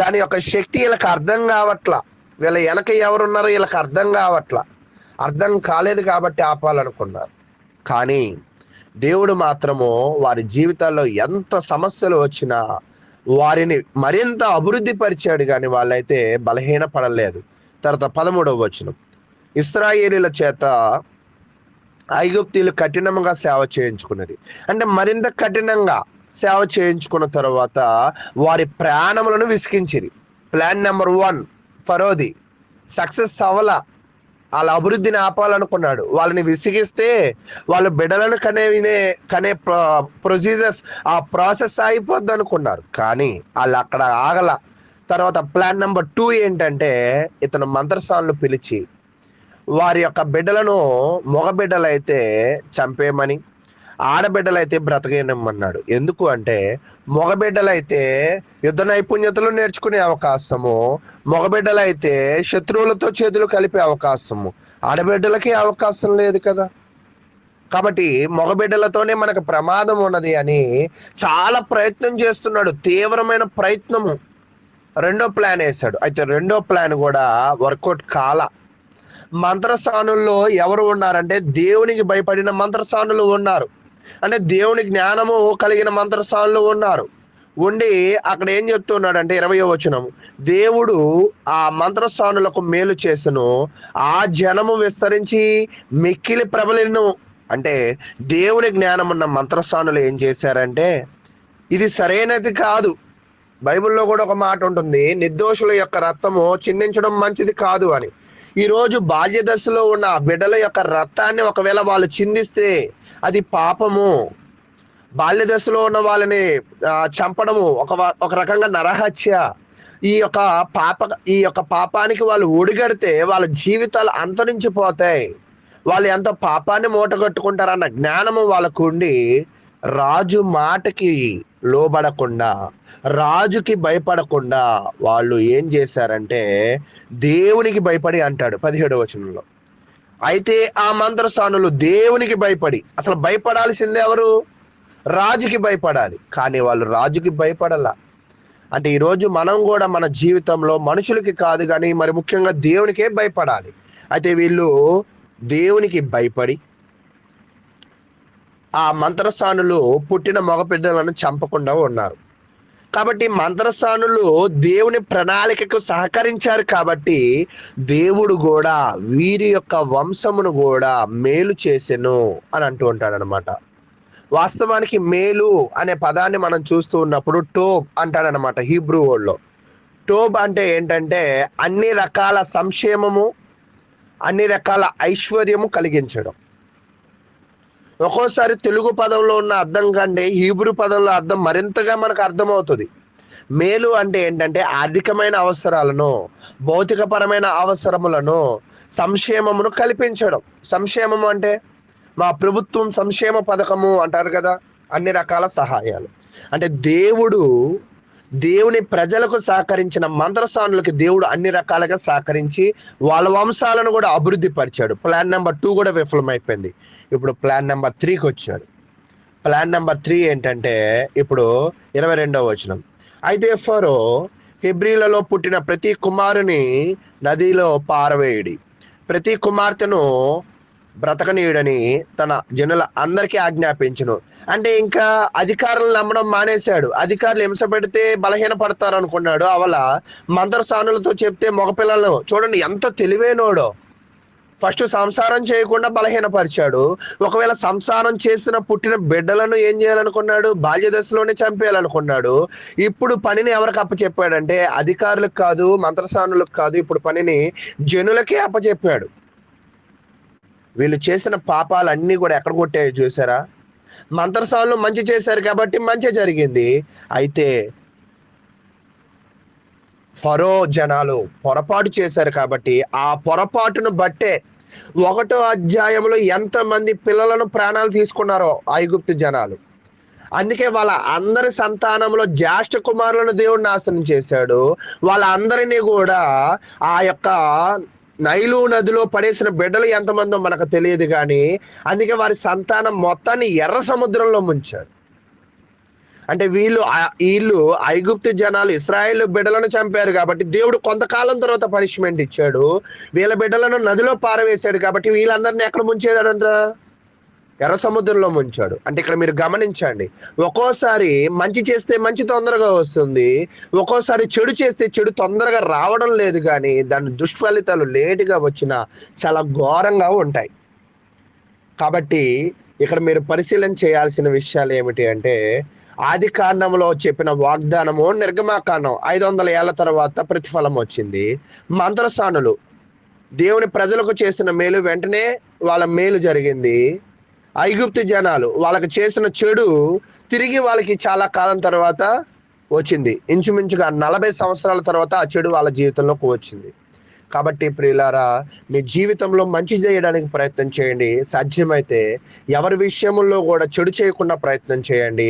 దాని యొక్క శక్తి వీళ్ళకి అర్థం కావట్లా. వీళ్ళ వెనక ఎవరున్నారో వీళ్ళకి అర్థం కావట్లా. అర్థం కాలేదు కాబట్టి ఆపాలనుకున్నారు. కానీ దేవుడు మాత్రము వారి జీవితాల్లో ఎంత సమస్యలు వచ్చినా వారిని మరింత అభివృద్ధి పరిచాడు, కానీ వాళ్ళైతే బలహీన పడలేదు. తర్వాత 13వ వచనం, ఇశ్రాయేలీల చేత ఐగుప్తీయులు కఠినంగా సేవ చేయించుకున్నది. అంటే మరింత కఠినంగా సేవ చేయించుకున్న తర్వాత వారి ప్రాణములను విసికించిరి. ప్లాన్ నెంబర్ 1 ఫరోది సక్సెస్ అవ్వాల. వాళ్ళ అభివృద్ధిని ఆపాలనుకున్నాడు. వాళ్ళని విసిగిస్తే వాళ్ళ బిడ్డలను కనే ప్రొసీజర్స్ ఆ ప్రాసెస్ అయిపోద్ది అనుకున్నారు. కానీ వాళ్ళు అక్కడ ఆగల. తర్వాత ప్లాన్ నెంబర్ 2 ఏంటంటే ఇతను మంత్రసానులు పిలిచి వారి యొక్క బిడ్డలను, మగ బిడ్డలైతే చంపేయమని, ఆడబిడ్డలైతే బ్రతకేయమన్నాడు. ఎందుకు అంటే మగబిడ్డలైతే యుద్ధ నైపుణ్యతలు నేర్చుకునే అవకాశము, మగబిడ్డలైతే శత్రువులతో చేతులు కలిపే అవకాశము, ఆడబిడ్డలకి అవకాశం లేదు కదా. కాబట్టి మగబిడ్డలతోనే మనకు ప్రమాదం ఉన్నది అని చాలా ప్రయత్నం చేస్తున్నాడు, తీవ్రమైన ప్రయత్నము. రెండో ప్లాన్ వేశాడు. అయితే రెండో ప్లాన్ కూడా వర్కౌట్ కాల. మంత్రసానుల్లో ఎవరు ఉన్నారంటే దేవునికి భయపడిన మంత్రసానులు ఉన్నారు. అంటే దేవుని జ్ఞానము కలిగిన మంత్రసానులు ఉన్నారు. ఉండి అక్కడ ఏం చెప్తున్నాడంటే 20వ వచనం, దేవుడు ఆ మంత్రసానులకు మేలు చేసెను, ఆ జనము విస్తరించి మిక్కిలి ప్రబలిను. అంటే దేవుని జ్ఞానం ఉన్న మంత్రసానులు ఏం చేశారంటే ఇది సరైనది కాదు. బైబిల్లో కూడా ఒక మాట ఉంటుంది, నిర్దోషుల యొక్క రక్తము చిందించడం మంచిది కాదు అని. ఈరోజు బాల్య దశలో ఉన్న బిడ్డల యొక్క రక్తాన్ని ఒకవేళ వాళ్ళు చిందిస్తే అది పాపము. బాల్య దశలో ఉన్న వాళ్ళని చంపడము ఒక రకంగా నరహత్య. ఈ యొక్క పాపానికి వాళ్ళు ఒడిగడితే వాళ్ళ జీవితాలు అంతరించిపోతాయి. వాళ్ళు ఎంత పాపాన్ని మూటగట్టుకుంటారన్న జ్ఞానము వాళ్ళకు ఉండి రాజు మాటకి లోబడకుండా, రాజుకి భయపడకుండా వాళ్ళు ఏం చేశారంటే దేవునికి భయపడి అంటాడు 17వ వచనంలో. అయితే ఆ మంత్రసానులు దేవునికి భయపడి, అసలు భయపడాల్సిందే ఎవరు? రాజుకి భయపడాలి. కానీ వాళ్ళు రాజుకి భయపడాల. అంటే ఈరోజు మనం కూడా మన జీవితంలో మనుషులకి కాదు కానీ మరి ముఖ్యంగా దేవునికే భయపడాలి. అయితే వీళ్ళు దేవునికి భయపడి ఆ మంత్రసానులు పుట్టిన మగపిల్లలను చంపకుండా ఉన్నారు. కాబట్టి మంత్రసానులు దేవుని ప్రణాళికకు సహకరించారు. కాబట్టి దేవుడు కూడా వీరి యొక్క వంశమును కూడా మేలు చేసెను అని అంటూ ఉంటాడు అనమాట. వాస్తవానికి మేలు అనే పదాన్ని మనం చూస్తూ ఉన్నప్పుడు టోబ్ అంటాడనమాట హీబ్రూ వర్డ్లో. టోబ్ అంటే ఏంటంటే అన్ని రకాల సంక్షేమము, అన్ని రకాల ఐశ్వర్యము కలిగించడం. ఒక్కోసారి తెలుగు పదంలో ఉన్న అర్థం కంటే హీబ్రూ పదంలో అర్థం మరింతగా మనకు అర్థమవుతుంది. మేలు అంటే ఏంటంటే ఆర్థికమైన అవసరాలను, భౌతికపరమైన అవసరములను, సంక్షేమమును కల్పించడం. సంక్షేమము అంటే మా ప్రభుత్వం సంక్షేమ పథకము అంటారు కదా, అన్ని రకాల సహాయాలు. అంటే దేవుని ప్రజలకు సహకరించిన మంత్రసానులకి దేవుడు అన్ని రకాలుగా సహకరించి వాళ్ళ వంశాలను కూడా అభివృద్ధి పరిచాడు. ప్లాన్ నెంబర్ 2 కూడా విఫలమైపోయింది. ఇప్పుడు ప్లాన్ నెంబర్ 3కి వచ్చాడు. ప్లాన్ నెంబర్ 3 ఏంటంటే ఇప్పుడు 22వ వచనం, అయితే ఫరో హెబ్రీలలో పుట్టిన ప్రతి కుమారుని నదిలో పారవేయుడి, ప్రతి కుమార్తెను బ్రతకనీయుడని తన జనుల అందరికీ ఆజ్ఞాపించును. అంటే ఇంకా అధికారులను నమ్మడం మానేశాడు. అధికారులు హింస పెడితే బలహీన పడతారు అనుకున్నాడు. అవల మంత్రసానులతో చెప్తే మగపిల్లలను చూడండి ఎంత తెలివైనోడో. ఫస్ట్ సంసారం చేయకుండా బలహీనపరిచాడు. ఒకవేళ సంసారం చేసిన పుట్టిన బిడ్డలను ఏం చేయాలనుకున్నాడు? బాల్య దశలోనే చంపేయాలనుకున్నాడు. ఇప్పుడు పనిని ఎవరికి అప్పచెప్పాడంటే అధికారులకు కాదు, మంత్రసానులకు కాదు, ఇప్పుడు పనిని జనులకే అప్పచెప్పాడు. వీళ్ళు చేసిన పాపాలన్నీ కూడా ఎక్కడ కొట్టాయో చూసారా? మంత్రసానులు మంచి చేశారు కాబట్టి మంచి జరిగింది. అయితే ఫరో జనాలు పొరపాటు చేశారు కాబట్టి ఆ పొరపాటును బట్టే 1వ అధ్యాయంలో ఎంతమంది పిల్లలను ప్రాణాలు తీసుకున్నారో ఐగుప్తు జనాలు. అందుకే వాళ్ళ అందరి సంతానంలో జ్యేష్ఠ కుమారులను దేవుడు నాశనం చేశాడు. వాళ్ళందరినీ కూడా ఆ యొక్క నైలు నదిలో పడేసిన బిడ్డలు ఎంతమందో మనకు తెలియదు కానీ అందుకే వారి సంతానం మొత్తాన్ని ఎర్ర సముద్రంలో ముంచాడు. అంటే వీళ్ళు ఐగుప్తు జనాలు ఇశ్రాయేల్ బిడ్డలను చంపారు కాబట్టి దేవుడు కొంతకాలం తర్వాత పనిష్మెంట్ ఇచ్చాడు. వీళ్ళ బిడ్డలను నదిలో పారవేశాడు కాబట్టి వీళ్ళందరినీ ఎక్కడ ముంచేదాడంట? ఎర్ర సముద్రంలో ముంచాడు. అంటే ఇక్కడ మీరు గమనించండి, ఒక్కోసారి మంచి చేస్తే మంచి తొందరగా వస్తుంది, ఒక్కోసారి చెడు చేస్తే చెడు తొందరగా రావడం లేదు, కానీ దాని దుష్ఫలితాలు లేటుగా వచ్చినా చాలా ఘోరంగా ఉంటాయి. కాబట్టి ఇక్కడ మీరు పరిశీలన చేయాల్సిన విషయాలు ఏమిటి అంటే ఆది కాండంలో చెప్పిన వాగ్దానము నిర్గమాకాండం 500 ఏళ్ల తర్వాత ప్రతిఫలం వచ్చింది. మంత్రసానులు దేవుని ప్రజలకు చేసిన మేలు వెంటనే వాళ్ళ మేలు జరిగింది. ఐగుప్తు జనాలు వాళ్ళకి చేసిన చెడు తిరిగి వాళ్ళకి చాలా కాలం తర్వాత వచ్చింది. ఇంచుమించుగా 40 సంవత్సరాల తర్వాత ఆ చెడు వాళ్ళ జీవితంలోకి వచ్చింది. కాబట్టి ప్రియులారా, మీ జీవితంలో మంచి చేయడానికి ప్రయత్నం చేయండి. సాధ్యమైతే ఎవరి విషయంలో కూడా చెడు చేయకుండా ప్రయత్నం చేయండి.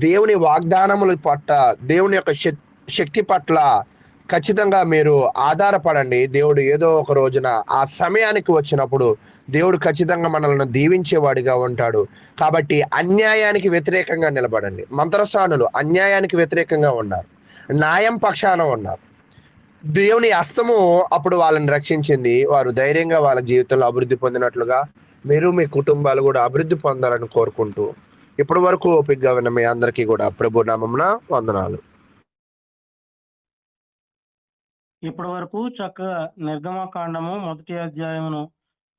దేవుని వాగ్దానముల పట్ల, దేవుని యొక్క శక్తి పట్ల ఖచ్చితంగా మీరు ఆధారపడండి. దేవుడు ఏదో ఒక రోజున ఆ సమయానికి వచ్చినప్పుడు దేవుడు ఖచ్చితంగా మనల్ని దీవించేవాడిగా ఉంటాడు. కాబట్టి అన్యాయానికి వ్యతిరేకంగా నిలబడండి. మంత్రసానులు అన్యాయానికి వ్యతిరేకంగా ఉన్నారు, న్యాయం పక్షాన ఉన్నారు. దేవుని హస్తము అప్పుడు వాళ్ళని రక్షించింది. వారు ధైర్యంగా వాళ్ళ జీవితంలో అభివృద్ధి పొందినట్లుగా మీరు మీ కుటుంబాలు కూడా అభివృద్ధి పొందాలని కోరుకుంటూ ఇప్పటి వరకు ఓపికగా ఉన్న మీ అందరికీ కూడా ప్రభు నామమున వందనాలు. ఇప్పటి వరకు చక్కగా నిర్గమకాండము 1వ అధ్యాయమును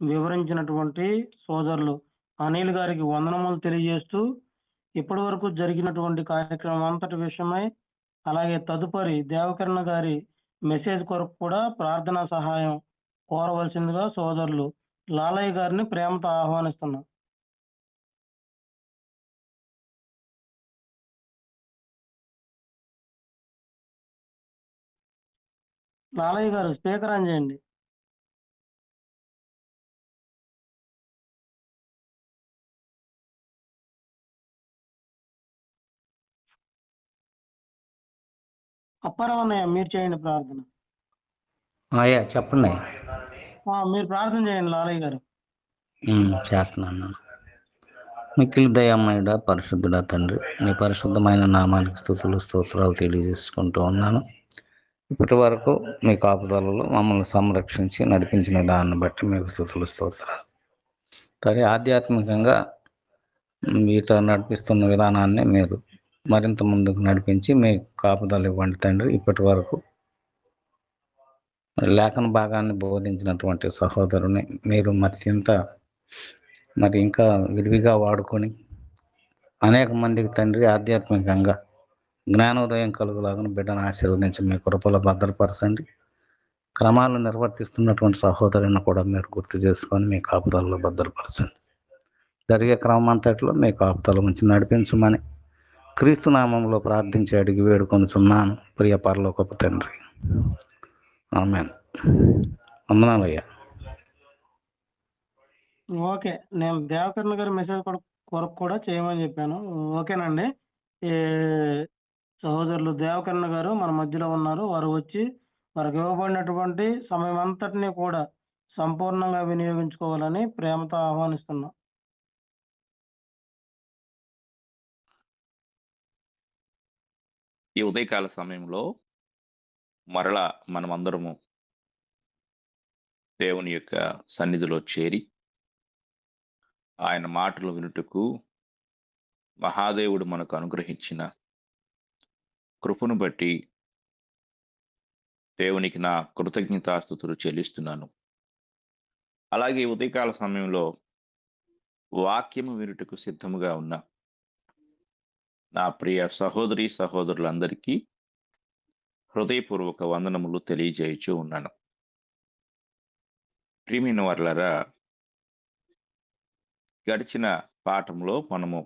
వివరించినటువంటి సోదరులు అనిల్ గారికి వందనములు తెలియజేస్తూ ఇప్పటి వరకు జరిగినటువంటి కార్యక్రమం అంతటి విషయమై, అలాగే తదుపరి దేవకరణ గారి మెసేజ్ కొరకు కూడా ప్రార్థనా సహాయం కోరవలసిందిగా సోదరులు లాలయ్య గారిని ప్రేమతో ఆహ్వానిస్తున్నాం. లాలయ్య గారు స్పీకర్ ఆన్ చేయండి. అప్పారావన్నయ్య మీరు చేయండి ప్రార్థన. అయ్యా చెప్పండి. మీరు ప్రార్థన చేయండి లాలయ్య గారు. చేస్తున్నాను. మిక్కిలి దయామయుడ, పరిశుద్ధుడ తండ్రి, నీ పరిశుద్ధమైన నామానికి స్తుతులు స్తోత్రాలు తెలియజేసుకుంటూ ఉన్నాను. ఇప్పటి వరకు మీ కాపుదలలో మమ్మల్ని సంరక్షించి నడిపించిన దాన్ని బట్టి మీకు స్తుతులు స్తోత్రాలు. సరే, ఆధ్యాత్మికంగా మీతో నడిపిస్తున్న విధానాన్ని మీరు మరింత ముందుకు నడిపించి మీ కాపుదలు ఇవ్వండి తండ్రి. ఇప్పటి వరకు లేఖన భాగాన్ని బోధించినటువంటి సహోదరుని మీరు మరి ఇంకా విరివిగా వాడుకొని అనేక మందికి తండ్రి ఆధ్యాత్మికంగా జ్ఞానోదయం కలుగులాగా బిడ్డను ఆశీర్వదించి మీ కృపలో భద్రపరచండి. క్రమాలు నిర్వర్తిస్తున్నటువంటి సహోదరుని కూడా మీరు గుర్తు చేసుకొని మీ కాపుదలలో భద్రపరచండి. జరిగే క్రమం అంతట్లో మీ కాపుదల ఉంచి నడిపించమని క్రీస్తు నామంలో ప్రార్థించి అడిగి వేడుకొనుచున్నాను ప్రియ పరలోకపు తండ్రి. ఆమేన్. వందనాలయ్యా. ఓకే, నేను దేవకరణ గారి మెసేజ్ కొరకు కూడా చేయమని చెప్పాను. ఓకేనండి. ఈ సహోదరులు దేవకరణ గారు మన మధ్యలో ఉన్నారు. వారు వచ్చి వారికి ఇవ్వబడినటువంటి సమయం అంతటినీ కూడా సంపూర్ణంగా వినియోగించుకోవాలని ప్రేమతో ఆహ్వానిస్తున్నాం. ఈ ఉదయకాల సమయంలో మరలా మనమందరము దేవుని యొక్క సన్నిధిలో చేరి ఆయన మాటలు వినుటకు మహాదేవుడు మనకు అనుగ్రహించిన కృపను బట్టి దేవునికి నా కృతజ్ఞతాస్తుతులు చెల్లిస్తున్నాను. అలాగే ఉదయకాల సమయంలో వాక్యము వినుటకు సిద్ధముగా ఉన్న నా ప్రియ సహోదరి సహోదరులందరికీ హృదయపూర్వక వందనములు తెలియజేయచ్చు ఉన్నాను. ప్రియమైన వారలారా, గడిచిన పాఠంలో మనము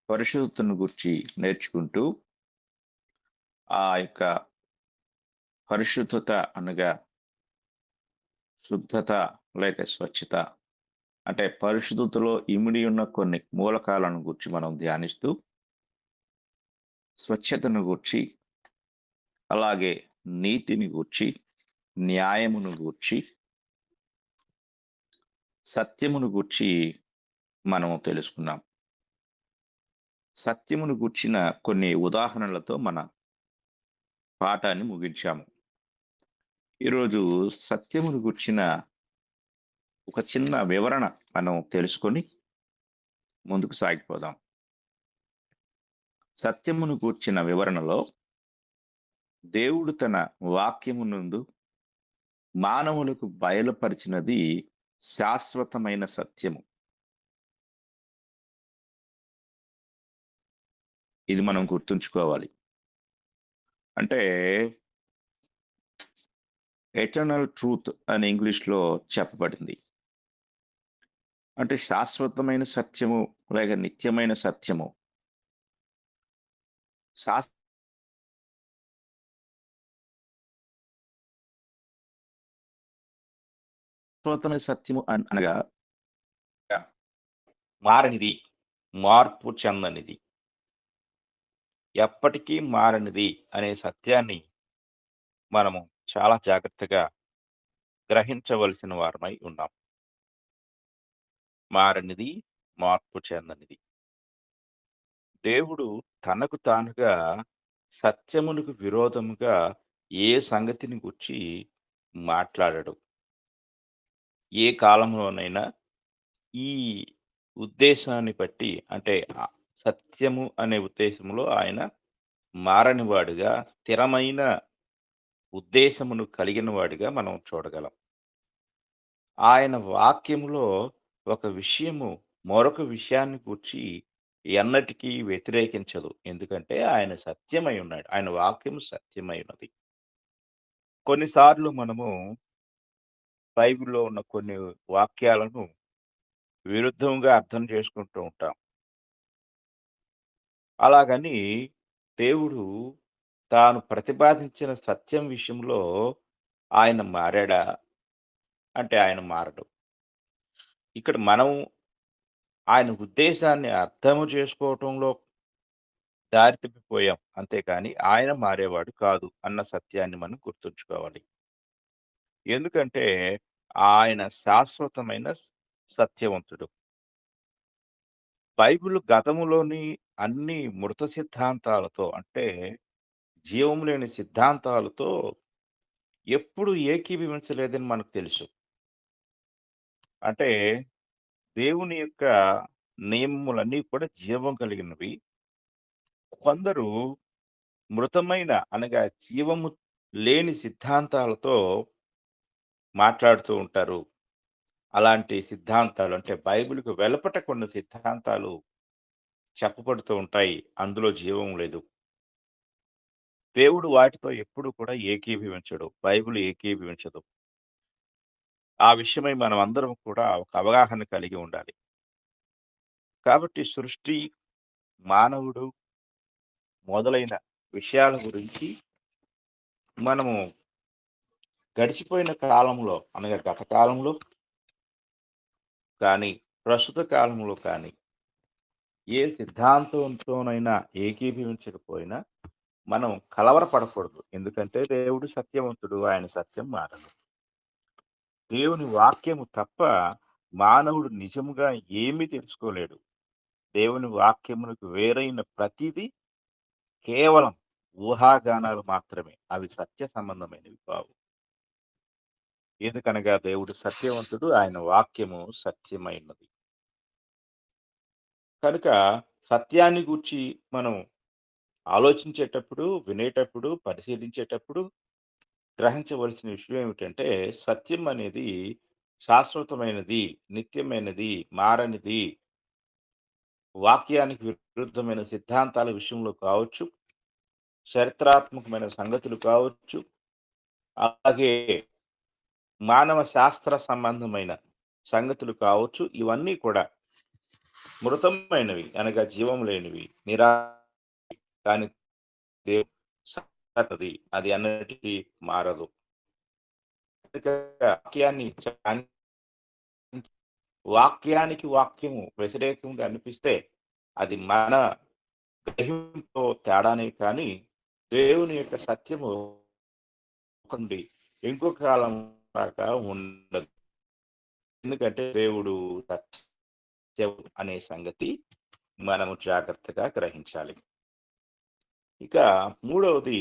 పరిశుద్ధతను గురించి నేర్చుకుంటూ ఆ యొక్క పరిశుద్ధత అనగా శుద్ధత లేక స్వచ్ఛత అంటే పరిశుద్ధతలో ఇమిడి ఉన్న కొన్ని మూలకాలను గురించి మనం ధ్యానిస్తూ స్వచ్ఛతను గూర్చి, అలాగే నీతిని గూర్చి, న్యాయమును గూర్చి, సత్యమును గూర్చి మనము తెలుసుకున్నాం. సత్యమును గూర్చిన కొన్ని ఉదాహరణలతో మన పాఠాన్ని ముగించాము. ఈరోజు సత్యమును గూర్చిన ఒక చిన్న వివరణ మనం తెలుసుకొని ముందుకు సాగిపోదాం. సత్యమును గూర్చిన వివరణలో దేవుడు తన వాక్యము నందు మానవులకు బయలుపరిచినది శాశ్వతమైన సత్యము. ఇది మనం గుర్తుంచుకోవాలి. అంటే ఎటర్నల్ ట్రూత్ అని ఇంగ్లీష్‌లో చెప్పబడింది. అంటే శాశ్వతమైన సత్యము లేక నిత్యమైన సత్యము. శాశ్వతమైన సత్యము అనగా మారనిది, మార్పు చెందనిది, ఎప్పటికీ మారనిది అనే సత్యాన్ని మనము చాలా జాగ్రత్తగా గ్రహించవలసిన వారమై ఉన్నాం. మారనిది, మార్పు చెందనిది. దేవుడు తనకు తానుగా సత్యమునకు విరోధముగా ఏ సంగతిని గూర్చి మాట్లాడడు. ఏ కాలంలోనైనా ఈ ఉద్దేశాన్ని బట్టి అంటే సత్యము అనే ఉద్దేశంలో ఆయన మారనివాడుగా, స్థిరమైన ఉద్దేశమును కలిగిన వాడిగా మనం చూడగలం. ఆయన వాక్యములో ఒక విషయము మరొక విషయాన్ని గూర్చి ఎన్నటికీ వ్యతిరేకించదు. ఎందుకంటే ఆయన సత్యమై ఉన్నాడు. ఆయన వాక్యము సత్యమై ఉన్నది. కొన్నిసార్లు మనము బైబిల్‌లో ఉన్న కొన్ని వాక్యాలను విరుద్ధంగా అర్థం చేసుకుంటూ ఉంటాం. అలాగని దేవుడు తాను ప్రతిపాదించిన సత్యం విషయంలో ఆయన మారాడా? అంటే ఆయన మారడు. ఇక్కడ మనం ఆయన ఉద్దేశాన్ని అర్థము చేసుకోవటంలో దారి తప్పిపోయాం. అంతేకాని ఆయన మారేవాడు కాదు అన్న సత్యాన్ని మనం గుర్తుంచుకోవాలి. ఎందుకంటే ఆయన శాశ్వతమైన సత్యవంతుడు. బైబిల్ గతములోని అన్ని మృత సిద్ధాంతాలతో అంటే జీవం లేని సిద్ధాంతాలతో ఎప్పుడు ఏకీభవించలేదని మనకు తెలుసు. అంటే దేవుని యొక్క నియమములన్నీ కూడా జీవం కలిగినవి. కొందరు మృతమైన అనగా జీవము లేని సిద్ధాంతాలతో మాట్లాడుతూ ఉంటారు. అలాంటి సిద్ధాంతాలు అంటే బైబిల్‌కు వెలుపట కొన్ని సిద్ధాంతాలు చెప్పబడుతూ ఉంటాయి. అందులో జీవం లేదు. దేవుడు వాటితో ఎప్పుడు కూడా ఏకీభవించడు. బైబిల్ ఏకీభవించదు. ఆ విషయమై మనమందరం కూడా ఒక అవగాహన కలిగి ఉండాలి. కాబట్టి సృష్టి, మానవుడు మొదలైన విషయాల గురించి మనము గడిచిపోయిన కాలంలో అనగా గత కాలంలో కానీ, ప్రస్తుత కాలంలో కానీ ఏ సిద్ధాంతంతోనైనా ఏకీభవించకపోయినా మనం కలవరపడకూడదు. ఎందుకంటే దేవుడు సత్యవంతుడు. ఆయన సత్యం మారదు. దేవుని వాక్యము తప్ప మానవుడు నిజముగా ఏమీ తెలుసుకోలేడు. దేవుని వాక్యమునకు వేరైన ప్రతిదీ కేవలం ఊహాగానాలు మాత్రమే. అవి సత్య సంబంధమైనవి కావు. ఎందుకనగా దేవుడు సత్యవంతుడు. ఆయన వాక్యము సత్యమైనది. కనుక సత్యాన్ని గూర్చి మనం ఆలోచించేటప్పుడు, వినేటప్పుడు, పరిశీలించేటప్పుడు గ్రహించవలసిన విషయం ఏమిటంటే సత్యం అనేది శాశ్వతమైనది, నిత్యమైనది, మారనిది. వాక్యానికి విరుద్ధమైన సిద్ధాంతాల విషయంలో కావచ్చు, చరిత్రాత్మకమైన సంగతులు కావచ్చు, అలాగే మానవ శాస్త్ర సంబంధమైన సంగతులు కావచ్చు, ఇవన్నీ కూడా మృతమైనవి అనగా జీవం లేనివి, కానీ దేవుడు సత్తది. అది అన్నిటికీ మారదు. వాక్యాన్ని వాక్యానికి వాక్యము వ్యతిరేకంగా అనిపిస్తే అది మన గ్రహింపుతో తేడానే కానీ దేవుని యొక్క సత్యము నుండి ఇంకో కాలం దాకా ఉండదు. ఎందుకంటే దేవుడు సత్యం అనే సంగతి మనము జాగ్రత్తగా గ్రహించాలి. ఇక మూడవది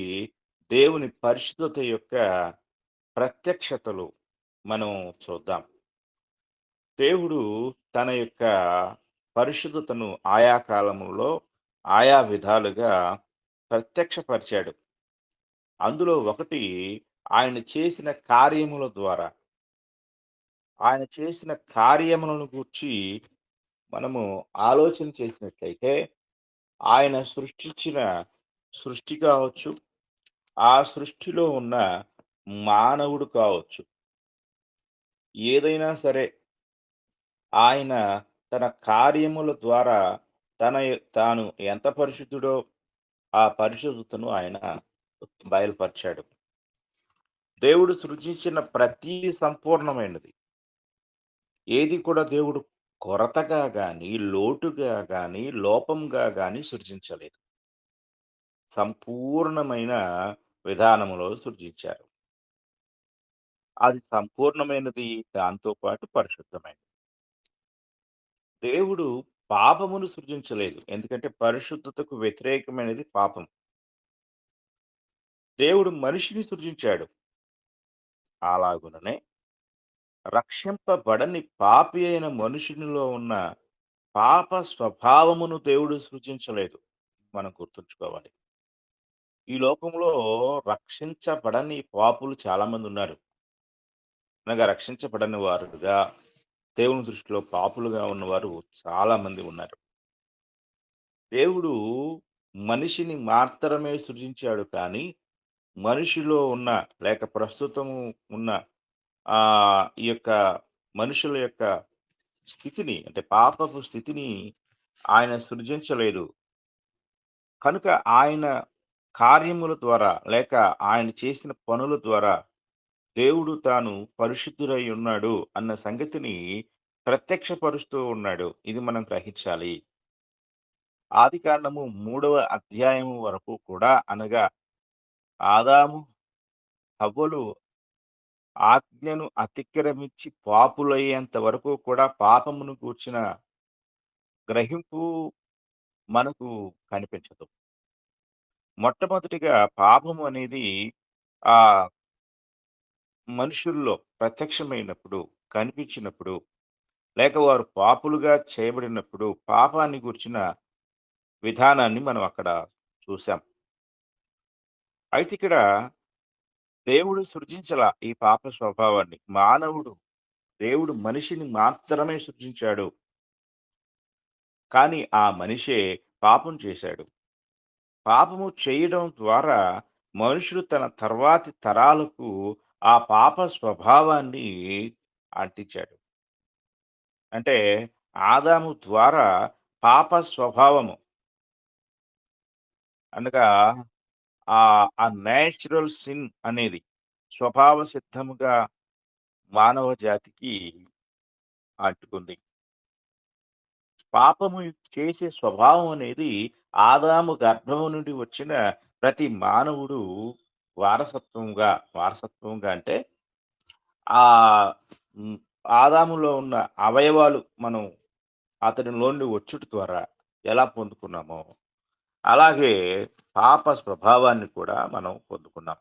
దేవుని పరిశుద్ధత యొక్క ప్రత్యక్షతలు మనం చూద్దాం. దేవుడు తన యొక్క పరిశుద్ధతను ఆయా కాలములో ఆయా విధాలుగా ప్రత్యక్షపరిచాడు. అందులో ఒకటి ఆయన చేసిన కార్యముల ద్వారా. ఆయన చేసిన కార్యములను గూర్చి మనము ఆలోచన చేసినట్లయితే ఆయన సృష్టించిన సృష్టి కావచ్చు, ఆ సృష్టిలో ఉన్న మానవుడు కావచ్చు, ఏదైనా సరే ఆయన తన కార్యముల ద్వారా తాను ఎంత పరిశుద్ధుడో ఆ పరిశుద్ధతను ఆయన బయలుపరిచాడు. దేవుడు సృజించిన ప్రతీది సంపూర్ణమైనది. ఏది కూడా దేవుడు కొరతగా గాని, లోటుగా గాని, లోపంగా గాని సృజించలేదు. సంపూర్ణమైన విధానములో సృజించారు. అది సంపూర్ణమైనది, దాంతో పాటు పరిశుద్ధమైనది. దేవుడు పాపమును సృజించలేదు. ఎందుకంటే పరిశుద్ధతకు వ్యతిరేకమైనది పాపం. దేవుడు మనిషిని సృజించాడు. అలాగుననే రక్షింపబడని పాపి అయిన మనుషునిలో ఉన్న పాప స్వభావమును దేవుడు సృజించలేదు. మనం గుర్తుంచుకోవాలి. ఈ లోకంలో రక్షించబడని పాపులు చాలా మంది ఉన్నారు. అనగా రక్షించబడని వారుగా దేవుని దృష్టిలో పాపులుగా ఉన్నవారు చాలా మంది ఉన్నారు. దేవుడు మనిషిని మాత్రమే సృజించాడు కానీ మనిషిలో ఉన్న లేక ప్రస్తుతము ఉన్న ఈ యొక్క మనుషుల యొక్క స్థితిని, అంటే పాపపు స్థితిని ఆయన సృజించలేదు. కనుక ఆయన కార్యముల ద్వారా లేక ఆయన చేసిన పనుల ద్వారా దేవుడు తాను పరిశుద్ధుడై ఉన్నాడు అన్న సంగతిని ప్రత్యక్షపరుస్తూ ఉన్నాడు. ఇది మనం గ్రహించాలి. ఆదికాండము 3వ అధ్యాయం వరకు కూడా, అనగా ఆదాము హవ్వలు ఆజ్ఞను అతిక్రమించి పాపులయ్యేంత వరకు కూడా పాపమును గూర్చిన గ్రహింపు మనకు కనిపించదు. మొట్టమొదటిగా పాపము అనేది ఆ మనుషుల్లో ప్రత్యక్షమైనప్పుడు, కనిపించినప్పుడు, లేక వారు పాపులుగా చేయబడినప్పుడు పాపాన్ని గూర్చిన విధానాన్ని మనం అక్కడ చూసాం. అయితే ఇక్కడ దేవుడు సృజించల ఈ పాప స్వభావాన్ని. దేవుడు మనిషిని మాత్రమే సృజించాడు. కానీ ఆ మనిషే పాపం చేశాడు. పాపము చేయడం ద్వారా మనుషుడు తన తర్వాతి తరాలకు ఆ పాప స్వభావాన్ని అంటించాడు. అంటే ఆదాము ద్వారా పాప స్వభావము, అనగా ఆ నేచురల్ సిన్ అనేది స్వభావ సిద్ధముగా మానవ జాతికి అంటుకుంది. పాపము చేసే స్వభావం అనేది ఆదాము గర్భము నుండి వచ్చిన ప్రతి మానవుడు వారసత్వంగా అంటే ఆ హ్మ్, ఆదాములో ఉన్న అవయవాలు మనం అతనిలోండి వచ్చుట ద్వారా ఎలా పొందుకున్నామో, అలాగే పాప స్వభావాన్ని కూడా మనం పొందుకున్నాం.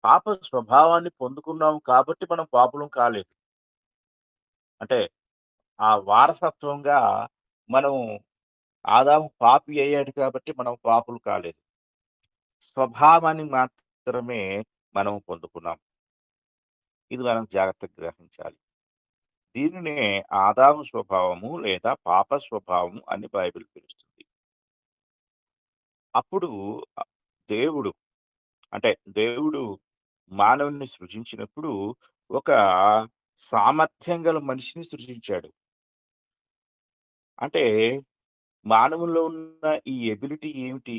పాప స్వభావాన్ని పొందుకున్నాం కాబట్టి మనం పాపులం కాలేదు. అంటే ఆ వారసత్వంగా మనం ఆదాము పాపి అయ్యాడు కాబట్టి మనం పాపులు కాలేదు. స్వభావాన్ని మాత్రమే మనం పొందుకున్నాం. ఇది మనం జాగ్రత్తగా గ్రహించాలి. దీనినే ఆదాము స్వభావము లేదా పాప స్వభావము అని బైబిల్ పిలుస్తుంది. అప్పుడు అ దేవుడు అంటే దేవుడు మానవుడిని సృజించినప్పుడు ఒక సామర్థ్యం గల మనిషిని సృజించాడు. అంటే మానవుల్లో ఉన్న ఈ ఎబిలిటీ ఏమిటి?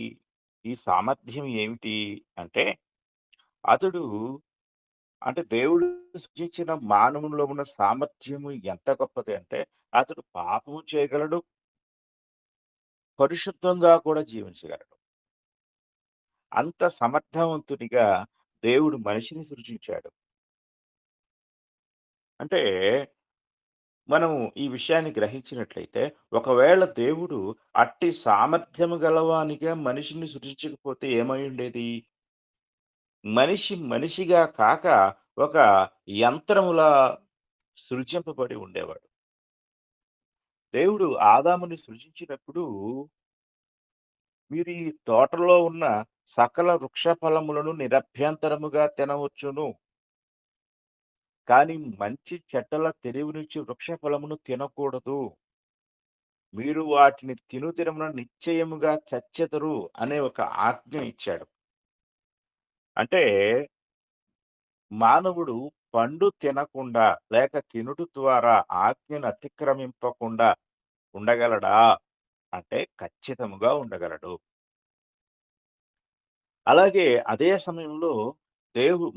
ఈ సామర్థ్యం ఏమిటి? అంటే అతడు అంటే దేవుడు సృజించిన మానవునిలో ఉన్న సామర్థ్యము ఎంత గొప్పది అంటే అతడు పాపము చేయగలడు, పరిశుద్ధంగా కూడా జీవించగలడు. అంత సమర్థవంతుడిగా దేవుడు మనిషిని సృజించాడు. అంటే మనము ఈ విషయాన్ని గ్రహించినట్లయితే ఒకవేళ దేవుడు అట్టి సామర్థ్యము గలవానిగా మనిషిని సృజించకపోతే ఏమైయుండేది? మనిషిగా కాక ఒక యంత్రములా సృజింపబడి ఉండేవాడు. దేవుడు ఆదాముని సృజించినప్పుడు మీరు ఈ తోటలో ఉన్న సకల వృక్ష ఫలములను నిరభ్యంతరముగా తినవచ్చును. కానీ మంచి చెడ్డల తెలివి నుంచి వృక్ష ఫలమును తినకూడదు మీరు వాటిని తినుదినమున నిశ్చయముగా చచ్చెదరు అనే ఒక ఆజ్ఞ ఇచ్చాడు. అంటే మానవుడు పండు తినకుండా లేక తినుట ద్వారా ఆజ్ఞను అతిక్రమింపకుండా ఉండగలడా అంటే ఖచ్చితముగా ఉండగలడు. అలాగే అదే సమయంలో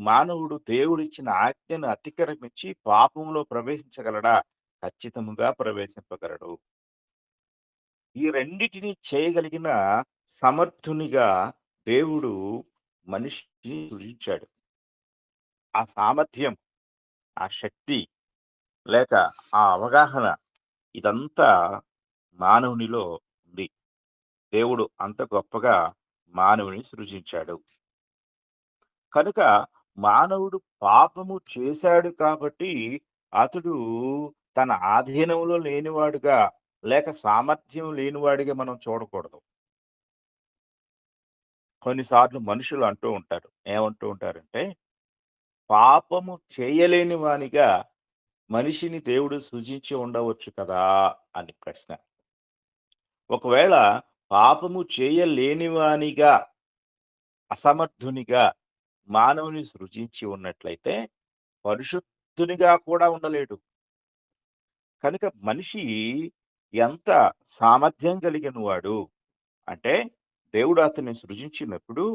మానవుడు దేవుడిచ్చిన ఆజ్ఞను అతిక్రమించి పాపంలో ప్రవేశించగలడా? ఖచ్చితముగా ప్రవేశింపగలడు. ఈ రెండిటిని చేయగలిగిన సమర్థునిగా దేవుడు మనిషిని సృజించాడు. ఆ సామర్థ్యం, ఆ శక్తి లేక ఆ అవగాహన ఇదంతా మానవునిలో ఉంది. దేవుడు అంత గొప్పగా మానవుని సృజించాడు. కనుక మానవుడు పాపము చేశాడు కాబట్టి అతడు తన ఆధీనంలో లేనివాడుగా లేక సామర్థ్యం లేనివాడిగా మనం చూడకూడదు. కొన్నిసార్లు మనుషులు అంటూ ఉంటారు. ఏమంటూ ఉంటారంటే, పాపము చేయలేని వానిగా మనిషిని దేవుడు సృజించి ఉండవచ్చు కదా అని ప్రశ్న. ఒకవేళ పాపము చేయలేని వానిగా, అసమర్థునిగా మానవుని సృజించి ఉన్నట్లయితే పరిశుద్ధునిగా కూడా ఉండలేడు. కనుక మనిషి ఎంత సామర్థ్యం కలిగిన వాడు అంటే దేవుడు అతన్ని సృజించినప్పుడు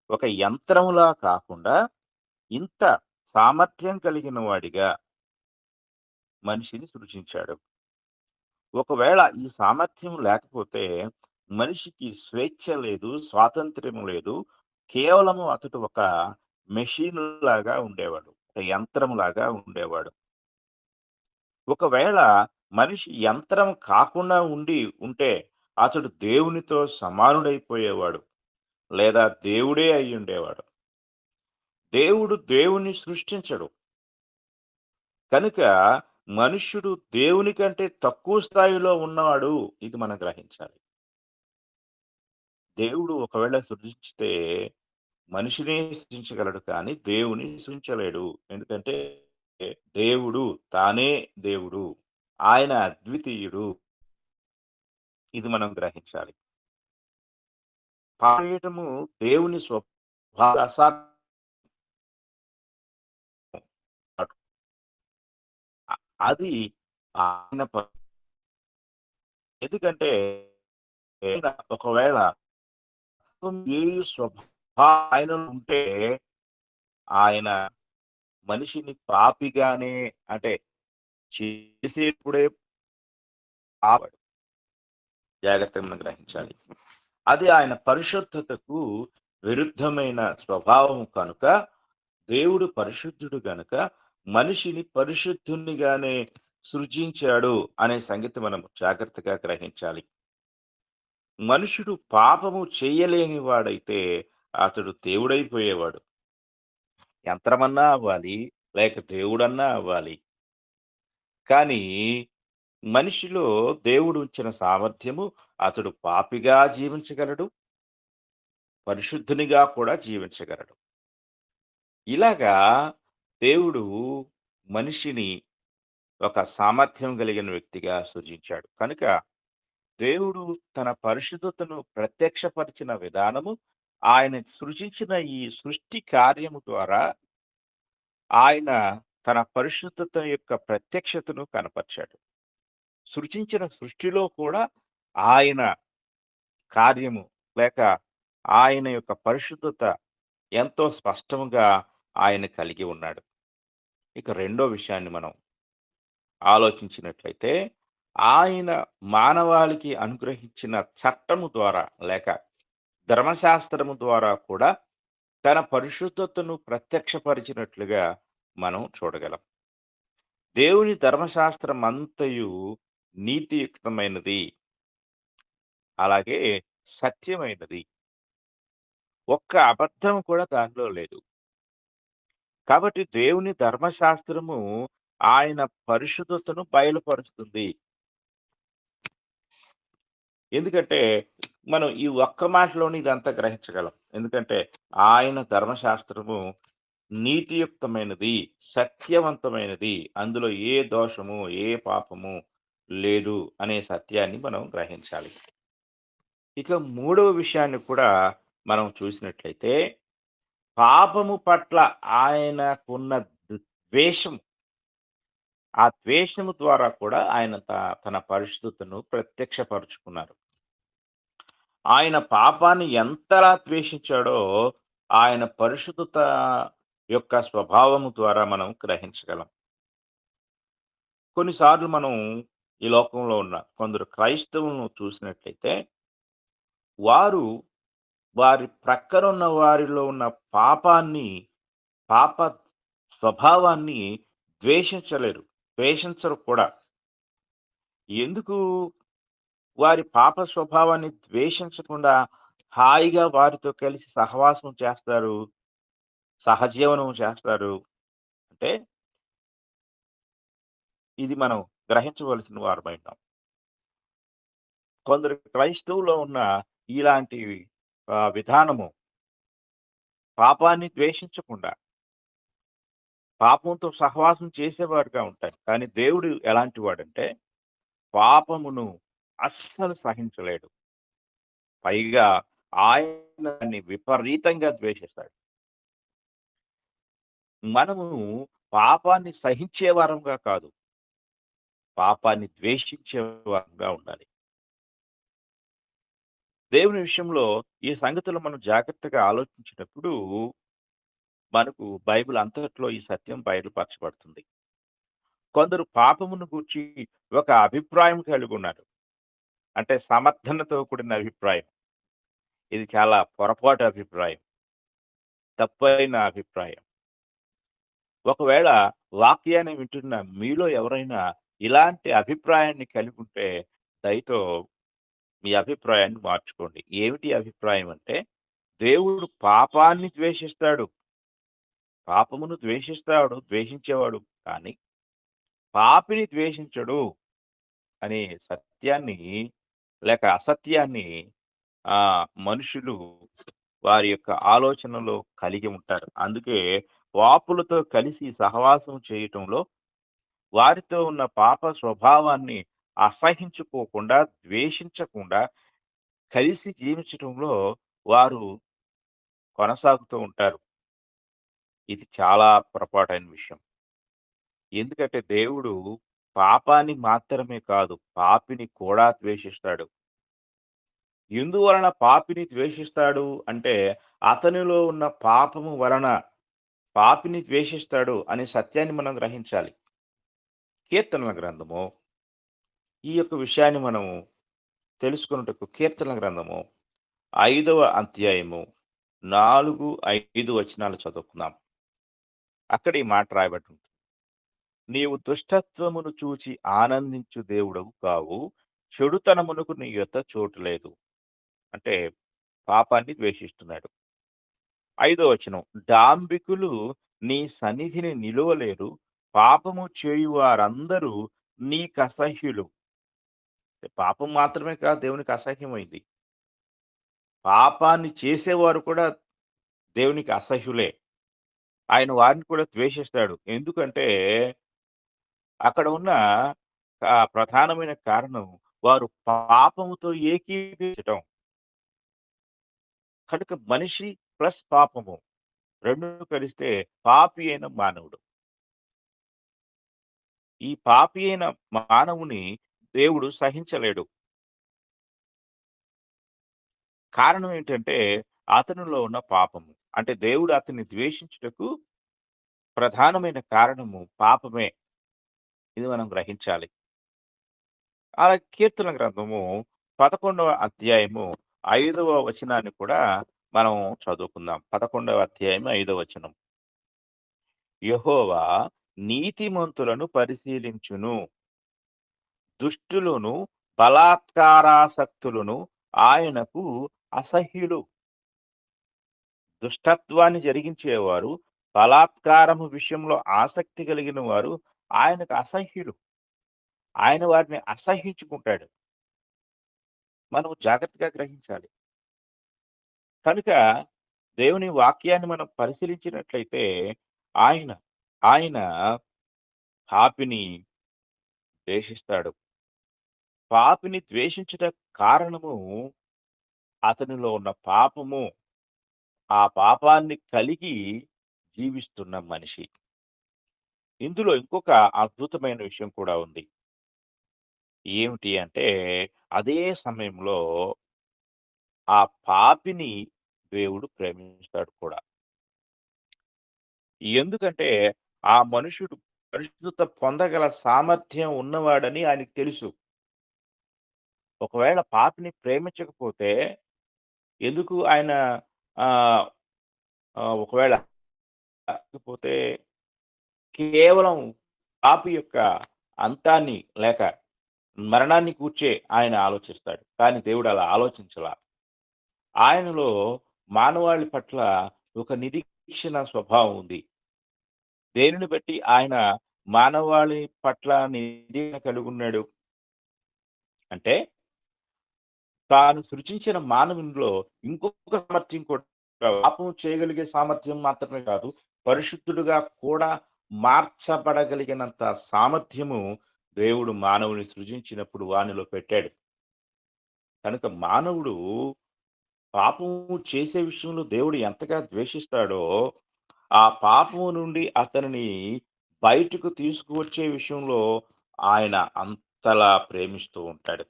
ఒక యంత్రములా కాకుండా ఇంత సామర్థ్యం కలిగిన వాడిగా మనిషిని సృజించాడు. ఒకవేళ ఈ సామర్థ్యం లేకపోతే మనిషికి స్వేచ్ఛ లేదు, స్వాతంత్ర్యం లేదు. కేవలము అతడు ఒక మెషిన్ లాగా ఉండేవాడు, ఒక యంత్రం లాగా ఉండేవాడు. ఒకవేళ మనిషి యంత్రం కాకుండా ఉంటే అతడు దేవునితో సమానుడైపోయేవాడు, లేదా దేవుడే అయి ఉండేవాడు. దేవుడు దేవుని సృష్టించడు. కనుక మనుష్యుడు దేవుని కంటే తక్కువ స్థాయిలో ఉన్నవాడు, ఇది మనం గ్రహించాలి. దేవుడు ఒకవేళ సృష్టిస్తే మనిషినే సృష్టించగలడు కానీ దేవుని సృష్టించలేడు. ఎందుకంటే దేవుడు తానే దేవుడు, ఆయన అద్వితీయుడు. ఇది మనం గ్రహించాలి. పాపము దేవుని స్వభావ అది ఆయన ఎందుకంటే ఒకవేళ ఏ స్వభావం ఆయన ఉంటే ఆయన మనిషిని పాపిగానే అంటే చేసేప్పుడే ఆవాడు. జాగ్రత్తగా మనం గ్రహించాలి. అది ఆయన పరిశుద్ధతకు విరుద్ధమైన స్వభావం కనుక దేవుడు పరిశుద్ధుడు గనుక మనిషిని పరిశుద్ధునిగానే సృజించాడు అనే సంగతి మనం జాగ్రత్తగా గ్రహించాలి. మనుషుడు పాపము చేయలేని వాడైతే అతడు దేవుడైపోయేవాడు. యంత్రమన్నా అవ్వాలి, లేక దేవుడన్నా అవ్వాలి. కానీ మనిషిలో దేవుడు ఉంచిన సామర్థ్యము అతడు పాపిగా జీవించగలడు, పరిశుద్ధునిగా కూడా జీవించగలడు. ఇలాగా దేవుడు మనిషిని ఒక సామర్థ్యం కలిగిన వ్యక్తిగా సృజించాడు. కనుక దేవుడు తన పరిశుద్ధతను ప్రత్యక్షపరిచిన విధానము ఆయన సృజించిన ఈ సృష్టి కార్యము ద్వారా ఆయన తన పరిశుద్ధత యొక్క ప్రత్యక్షతను కనపరిచాడు. సృజించిన సృష్టిలో కూడా ఆయన కార్యము లేక ఆయన యొక్క పరిశుద్ధత ఎంతో స్పష్టంగా ఆయన కలిగి ఉన్నాడు. ఇక రెండో విషయాన్ని మనం ఆలోచించినట్లయితే ఆయన మానవాళికి అనుగ్రహించిన చట్టము ద్వారా లేక ధర్మశాస్త్రము ద్వారా కూడా తన పరిశుద్ధతను ప్రత్యక్షపరిచినట్లుగా మనం చూడగలం. దేవుని ధర్మశాస్త్రం అంతయు నీతియుక్తమైనది, అలాగే సత్యమైనది. ఒక్క అబద్ధం కూడా దానిలో లేదు. కాబట్టి దేవుని ధర్మశాస్త్రము ఆయన పరిశుద్ధతను బయలుపరుస్తుంది. ఎందుకంటే మనం ఈ ఒక్క మాటలోని ఇదంతా గ్రహించగలం. ఎందుకంటే ఆయన ధర్మశాస్త్రము నీతియుక్తమైనది, సత్యవంతమైనది. అందులో ఏ దోషము, ఏ పాపము లేదు అనే సత్యాన్ని మనం గ్రహించాలి. ఇక మూడవ విషయాన్ని కూడా మనం చూసినట్లయితే, పాపము పట్ల ఆయనకున్న ద్వేషం, ఆ ద్వేషము ద్వారా కూడా ఆయన తన పరిశుద్ధతను ప్రత్యక్షపరుచుకున్నారు. ఆయన పాపాన్ని ఎంతలా ద్వేషించాడో ఆయన పరిశుద్ధత యొక్క స్వభావము ద్వారా మనం గ్రహించగలం. కొన్నిసార్లు మనం ఈ లోకంలో ఉన్న కొందరు క్రైస్తవులను చూసినట్లయితే, వారు వారి ప్రక్కనున్న వారిలో ఉన్న పాప స్వభావాన్ని ద్వేషించరు కూడా. ఎందుకు వారి పాప స్వభావాన్ని ద్వేషించకుండా హాయిగా వారితో కలిసి సహవాసం చేస్తారు, సహజీవనం చేస్తారు అంటే, ఇది మనం గ్రహించవలసిన వారమై ఉన్నాం. కొందరు క్రైస్తవులో ఉన్న ఇలాంటి విధానము, పాపాన్ని ద్వేషించకుండా పాపంతో సహవాసం చేసేవారుగా ఉంటారు. కానీ దేవుడు ఎలాంటి వాడంటే, పాపమును అస్సలు సహించలేడు. పైగా ఆయన దాన్ని విపరీతంగా ద్వేషిస్తాడు. మనము పాపాన్ని సహించే వారంగా కాదు, పాపాన్ని ద్వేషించే వారంగా ఉండాలి. దేవుని విషయంలో ఈ సంగతులు మనం జాగ్రత్తగా ఆలోచించినప్పుడు మనకు బైబిల్ అంతట్లో ఈ సత్యం బయలుపరచబడుతుంది. కొందరు పాపమును గూర్చి ఒక అభిప్రాయం కలిగి ఉన్నారు. అంటే సమర్థనతో కూడిన అభిప్రాయం. ఇది చాలా పొరపాటు అభిప్రాయం, తప్పైన అభిప్రాయం. ఒకవేళ వాక్యాన్ని వింటున్న మీలో ఎవరైనా ఇలాంటి అభిప్రాయాన్ని కలిగి ఉంటే, దయతో మీ అభిప్రాయాన్ని మార్చుకోండి. ఏమిటి అభిప్రాయం అంటే, దేవుడు పాపాన్ని ద్వేషిస్తాడు, పాపమును ద్వేషించేవాడు కానీ పాపిని ద్వేషించడు అనే సత్యాన్ని లేక అసత్యాన్ని మనుషులు వారి యొక్క ఆలోచనలో కలిగి ఉంటారు. అందుకే పాపులతో కలిసి సహవాసం చేయటంలో వారితో ఉన్న పాప స్వభావాన్ని అసహించుకోకుండా, ద్వేషించకుండా కలిసి జీవించటంలో వారు కొనసాగుతూ ఉంటారు. ఇది చాలా పొరపాటైన విషయం. ఎందుకంటే దేవుడు పాపాన్ని మాత్రమే కాదు, పాపిని కూడా ద్వేషిస్తాడు. ఎందువలన పాపిని ద్వేషిస్తాడు అంటే, అతనిలో ఉన్న పాపము వలన పాపిని ద్వేషిస్తాడు అనే సత్యాన్ని మనం గ్రహించాలి. కీర్తనల గ్రంథము ఈ యొక్క విషయాన్ని మనము తెలుసుకున్నటకు కీర్తనల గ్రంథము 5వ అధ్యాయము 4, 5 వచనాలు చదువుకుందాం. అక్కడ ఈ మాట రాయబడి ఉంటుంది. నీవు దుష్టత్వమును చూచి ఆనందించు దేవుడవు కావు, చెడుతనమునకు నీ యొద్ద చోటు లేదు. అంటే పాపాన్ని ద్వేషిస్తున్నాడు. 5వ వచనం, డాంబికులు నీ సన్నిధిని నిలువలేరు, పాపము చేయు వారందరూ నీకు అసహ్యులు. పాపం మాత్రమే కాదు దేవునికి అసహ్యమైంది, పాపాన్ని చేసేవారు కూడా దేవునికి అసహ్యులే. ఆయన వారిని కూడా ద్వేషిస్తాడు. ఎందుకంటే అక్కడ ఉన్న ప్రధానమైన కారణం వారు పాపముతో ఏకీభవించటం. కనుక మనిషి ప్లస్ పాపము రెండు కలిస్తే పాపి అయిన మానవుడు. ఈ పాపి అయిన మానవుని దేవుడు సహించలేడు. కారణం ఏంటంటే అతనిలో ఉన్న పాపము. అంటే దేవుడు అతన్ని ద్వేషించుటకు ప్రధానమైన కారణము పాపమే. ఇది మనం గ్రహించాలి. అలాగే కీర్తన గ్రంథము 11వ అధ్యాయము 5వ వచనాన్ని కూడా మనం చదువుకుందాం. 11వ అధ్యాయం 5వ వచనం, యెహోవా నీతిమంతులను పరిశీలించును, దుష్టులను బలాత్కారాసక్తులను ఆయనకు అసహ్యులు. దుష్టత్వాన్ని జరిగించేవారు, బలాత్కారము విషయంలో ఆసక్తి కలిగిన వారు ఆయనకు అసహ్యులు. ఆయన వారిని అసహ్యించుకుంటాడు. మనం జాగ్రత్తగా గ్రహించాలి. కనుక దేవుని వాక్యాన్ని మనం పరిశీలించినట్లయితే ఆయన పాపిని ద్వేషిస్తాడు. పాపిని ద్వేషించట కారణము అతనిలో ఉన్న పాపము, ఆ పాపాన్ని కలిగి జీవిస్తున్న మనిషి. ఇందులో ఇంకొక అద్భుతమైన విషయం కూడా ఉంది. ఏమిటి అంటే, అదే సమయంలో ఆ పాపిని దేవుడు ప్రేమిస్తాడు కూడా. ఎందుకంటే, ఆ మనుషుడు పరిశుద్ధత పొందగల సామర్థ్యం ఉన్నవాడని ఆయనకు తెలుసు. ఒకవేళ పాపిని ప్రేమించకపోతే ఎందుకు ఆయన ఆహ్, ఒకవేళ లేకపోతే కేవలం పాపి యొక్క అంతాన్ని లేక మరణాన్ని గూర్చే ఆయన ఆలోచిస్తాడు. కానీ దేవుడు అలా ఆలోచించలా. ఆయనలో మానవాళి పట్ల ఒక నిరీక్షణ స్వభావం ఉంది. దేనిని బట్టి ఆయన మానవాళి పట్ల నిరీక్షణ కలిగున్నాడు అంటే, తాను సృజించిన మానవునిలో ఇంకొక సామర్థ్యం కూడా, పాపం చేయగలిగే సామర్థ్యం మాత్రమే కాదు, పరిశుద్ధుడుగా కూడా మార్చబడగలిగినంత సామర్థ్యము దేవుడు మానవుని సృజించినప్పుడు వానిలో పెట్టాడు. కనుక మానవుడు పాపము చేసే విషయంలో దేవుడు ఎంతగా ద్వేషిస్తాడో, ఆ పాపము నుండి అతనిని బయటకు తీసుకువచ్చే విషయంలో ఆయన అంతలా ప్రేమిస్తూ ఉంటాడు.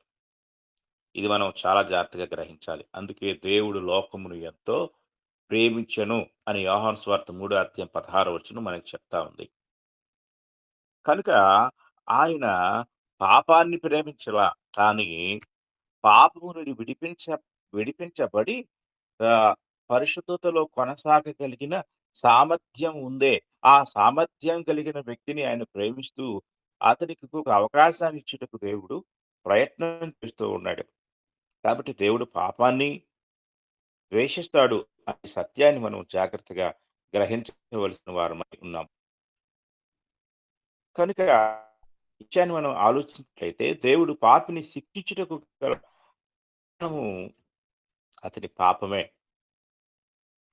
ఇది మనం చాలా జాగ్రత్తగా గ్రహించాలి. అందుకే దేవుడు లోకమును ఎంతో ప్రేమించెను అని యోహాను సువార్త 3:16 మనకి చెప్తా ఉంది. కనుక ఆయన పాపాన్ని ప్రేమించలా, కానీ పాపము నుండి విడిపించబడి పరిశుద్ధతలో కొనసాగగలిగిన సామర్థ్యం ఉందే, ఆ సామర్థ్యం కలిగిన వ్యక్తిని ఆయన ప్రేమిస్తూ అతనికి ఒక అవకాశాన్ని ఇచ్చుటకు దేవుడు ప్రయత్నం చేస్తూ ఉన్నాడు. కాబట్టి దేవుడు పాపాన్ని ద్వేషిస్తాడు అనే సత్యాన్ని మనం జాగ్రత్తగా గ్రహించవలసిన వారమై ఉన్నాం. కనుక ఈ విషయాన్ని మనం ఆలోచించినట్లయితే దేవుడు పాపిని శిక్షించుటకు గల కారణము అతని పాపమే.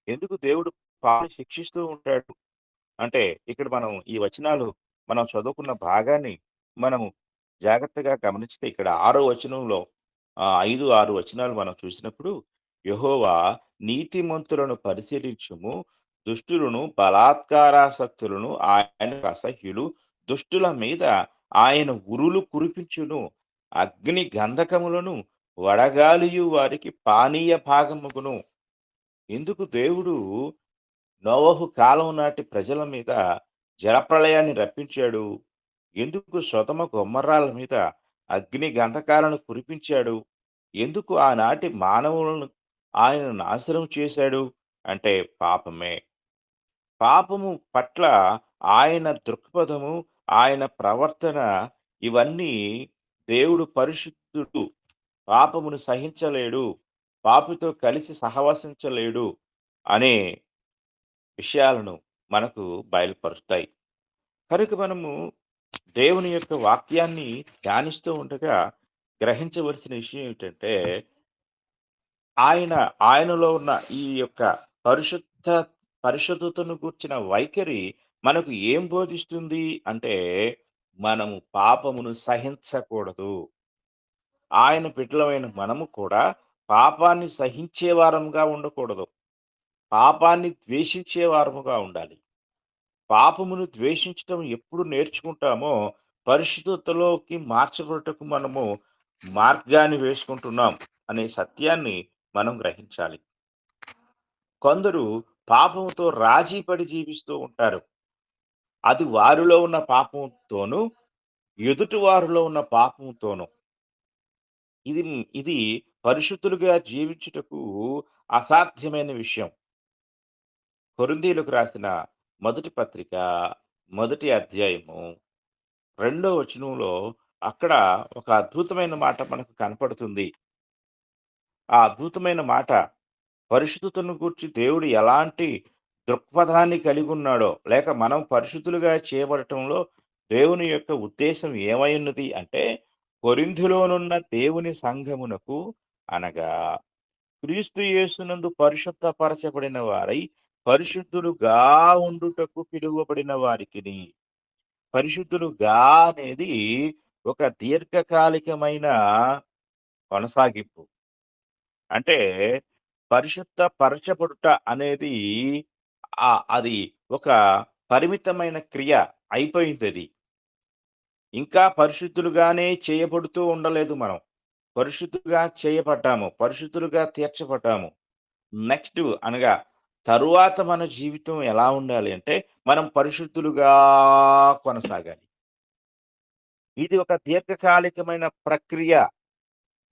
ఎందుకు దేవుడు పాపిని శిక్షిస్తూ ఉంటాడు అంటే, ఇక్కడ మనం ఈ వచనాలు మనం చదువుకున్న భాగాన్ని మనము జాగ్రత్తగా గమనిస్తే ఇక్కడ 6వ వచనంలో 5, 6 వచనాలు మనం చూసినప్పుడు, యెహోవా నీతిమంతులను పరిశీలించుము, దుష్టులను బలాత్కారాసక్తులను ఆయనకు అసహ్యులు, దుష్టుల మీద ఆయన ఉరులు కురిపించును, అగ్ని గంధకములను వడగాలియు వారికి పానీయ భాగముగును. ఎందుకు దేవుడు నోవహు కాలం నాటి ప్రజల మీద జలప్రళయాన్ని రప్పించాడు? ఎందుకు సొదొమ గొమొర్రాల మీద అగ్ని గంధకాలను కురిపించాడు? ఎందుకు ఆనాటి మానవులను ఆయన నాశనం చేశాడు? అంటే పాపమే. పాపము పట్ల ఆయన దృక్పథము, ఆయన ప్రవర్తన, ఇవన్నీ దేవుడు పరిశుద్ధుడు, పాపమును సహించలేడు, పాపితో కలిసి సహవసించలేడు అనే విషయాలను మనకు బయలుపరుస్తాయి. కనుక మనము దేవుని యొక్క వాక్యాన్ని ధ్యానిస్తూ ఉండగా గ్రహించవలసిన విషయం ఏమిటంటే, ఆయనలో ఉన్న ఈ యొక్క పరిశుద్ధతను గూర్చిన వైఖరి మనకు ఏం బోధిస్తుంది అంటే, మనము పాపమును సహించకూడదు. ఆయన బిడ్డలమైన మనము కూడా పాపాన్ని సహించే వారముగా ఉండకూడదు. పాపాన్ని ద్వేషించే వారముగా ఉండాలి. పాపమును ద్వేషించటం ఎప్పుడు నేర్చుకుంటామో, పరిశుద్ధతలోకి మార్చబడుటకు మనము మార్గాన్ని వేసుకుంటున్నాం అనే సత్యాన్ని మనం గ్రహించాలి. కొందరు పాపముతో రాజీ పడి జీవిస్తూ ఉంటారు. అది వారిలో ఉన్న పాపంతోనూ, ఎదుటి వారిలో ఉన్న పాపంతోనూ. ఇది ఇది పరిశుద్ధులుగా జీవించుటకు అసాధ్యమైన విషయం. కొరింథీయులకు రాసిన మొదటి పత్రిక, మొదటి అధ్యాయము 2వ వచనంలో అక్కడ ఒక అద్భుతమైన మాట మనకు కనపడుతుంది. ఆ అద్భుతమైన మాట, పరిశుద్ధతను గూర్చి దేవుడు ఎలాంటి దృక్పథాన్ని కలిగి ఉన్నాడో, లేక మనం పరిశుద్ధులుగా చేయబడటంలో దేవుని యొక్క ఉద్దేశం ఏమై ఉన్నది అంటే, కొరింథులోనున్న దేవుని సంఘమునకు, అనగా క్రీస్తు యేసునందు పరిశుద్ధపరచబడిన వారై పరిశుద్ధులుగా ఉండుటకు పిలువబడిన వారికిని. పరిశుద్ధులుగా అనేది ఒక దీర్ఘకాలికమైన కొనసాగింపు. అంటే పరిశుద్ధ పరచబడుట అనేది అది ఒక పరిమితమైన క్రియ అయిపోయిందది. ఇంకా పరిశుద్ధులుగానే చేయబడుతూ ఉండలేదు మనం. పరిశుద్ధులుగా చేయబడ్డాము. పరిశుద్ధులుగా తీర్చబడ్డాము. నెక్స్ట్ అనగా తరువాత మన జీవితం ఎలా ఉండాలి అంటే మనం పరిశుద్ధులుగా కొనసాగాలి. ఇది ఒక దీర్ఘకాలికమైన ప్రక్రియ.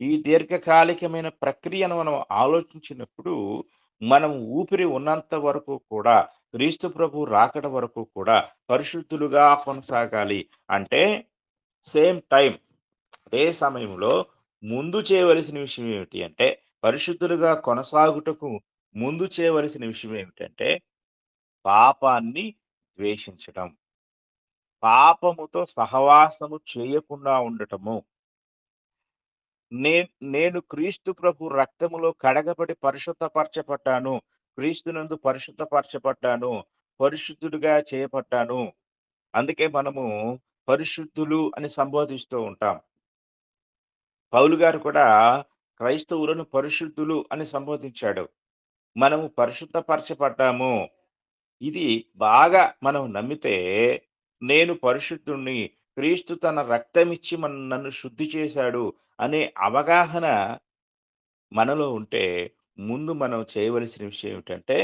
ఈ దీర్ఘకాలికమైన ప్రక్రియను మనం ఆలోచించినప్పుడు మనం ఊపిరి ఉన్నంత వరకు కూడా క్రీస్తు ప్రభు రాకడ వరకు కూడా పరిశుద్ధులుగా కొనసాగాలి. అంటే సేమ్ టైం అదే సమయంలో ముందు చేయవలసిన విషయం ఏమిటి అంటే పరిశుద్ధులుగా కొనసాగుటకు ముందు చేయవలసిన విషయం ఏమిటంటే పాపాన్ని ద్వేషించటం, పాపముతో సహవాసము చేయకుండా ఉండటము. నేను క్రీస్తు ప్రభు రక్తములో కడగబడి పరిశుద్ధపరచబడ్డాను, క్రీస్తునందు పరిశుద్ధపరచబడ్డాను, పరిశుద్ధుడిగా చేయబడ్డాను. అందుకే మనము పరిశుద్ధులు అని సంబోధిస్తూ ఉంటాం. పౌలు గారు కూడా క్రైస్తవులను పరిశుద్ధులు అని సంబోధించాడు. మనము పరిశుద్ధపరచబడ్డాము. ఇది బాగా మనం నమ్మితే నేను పరిశుద్ధుణ్ణి, క్రీస్తు తన రక్తమిచ్చి నన్ను శుద్ధి చేశాడు అనే అవగాహన మనలో ఉంటే ముందు మనం చేయవలసిన విషయం ఏమిటంటే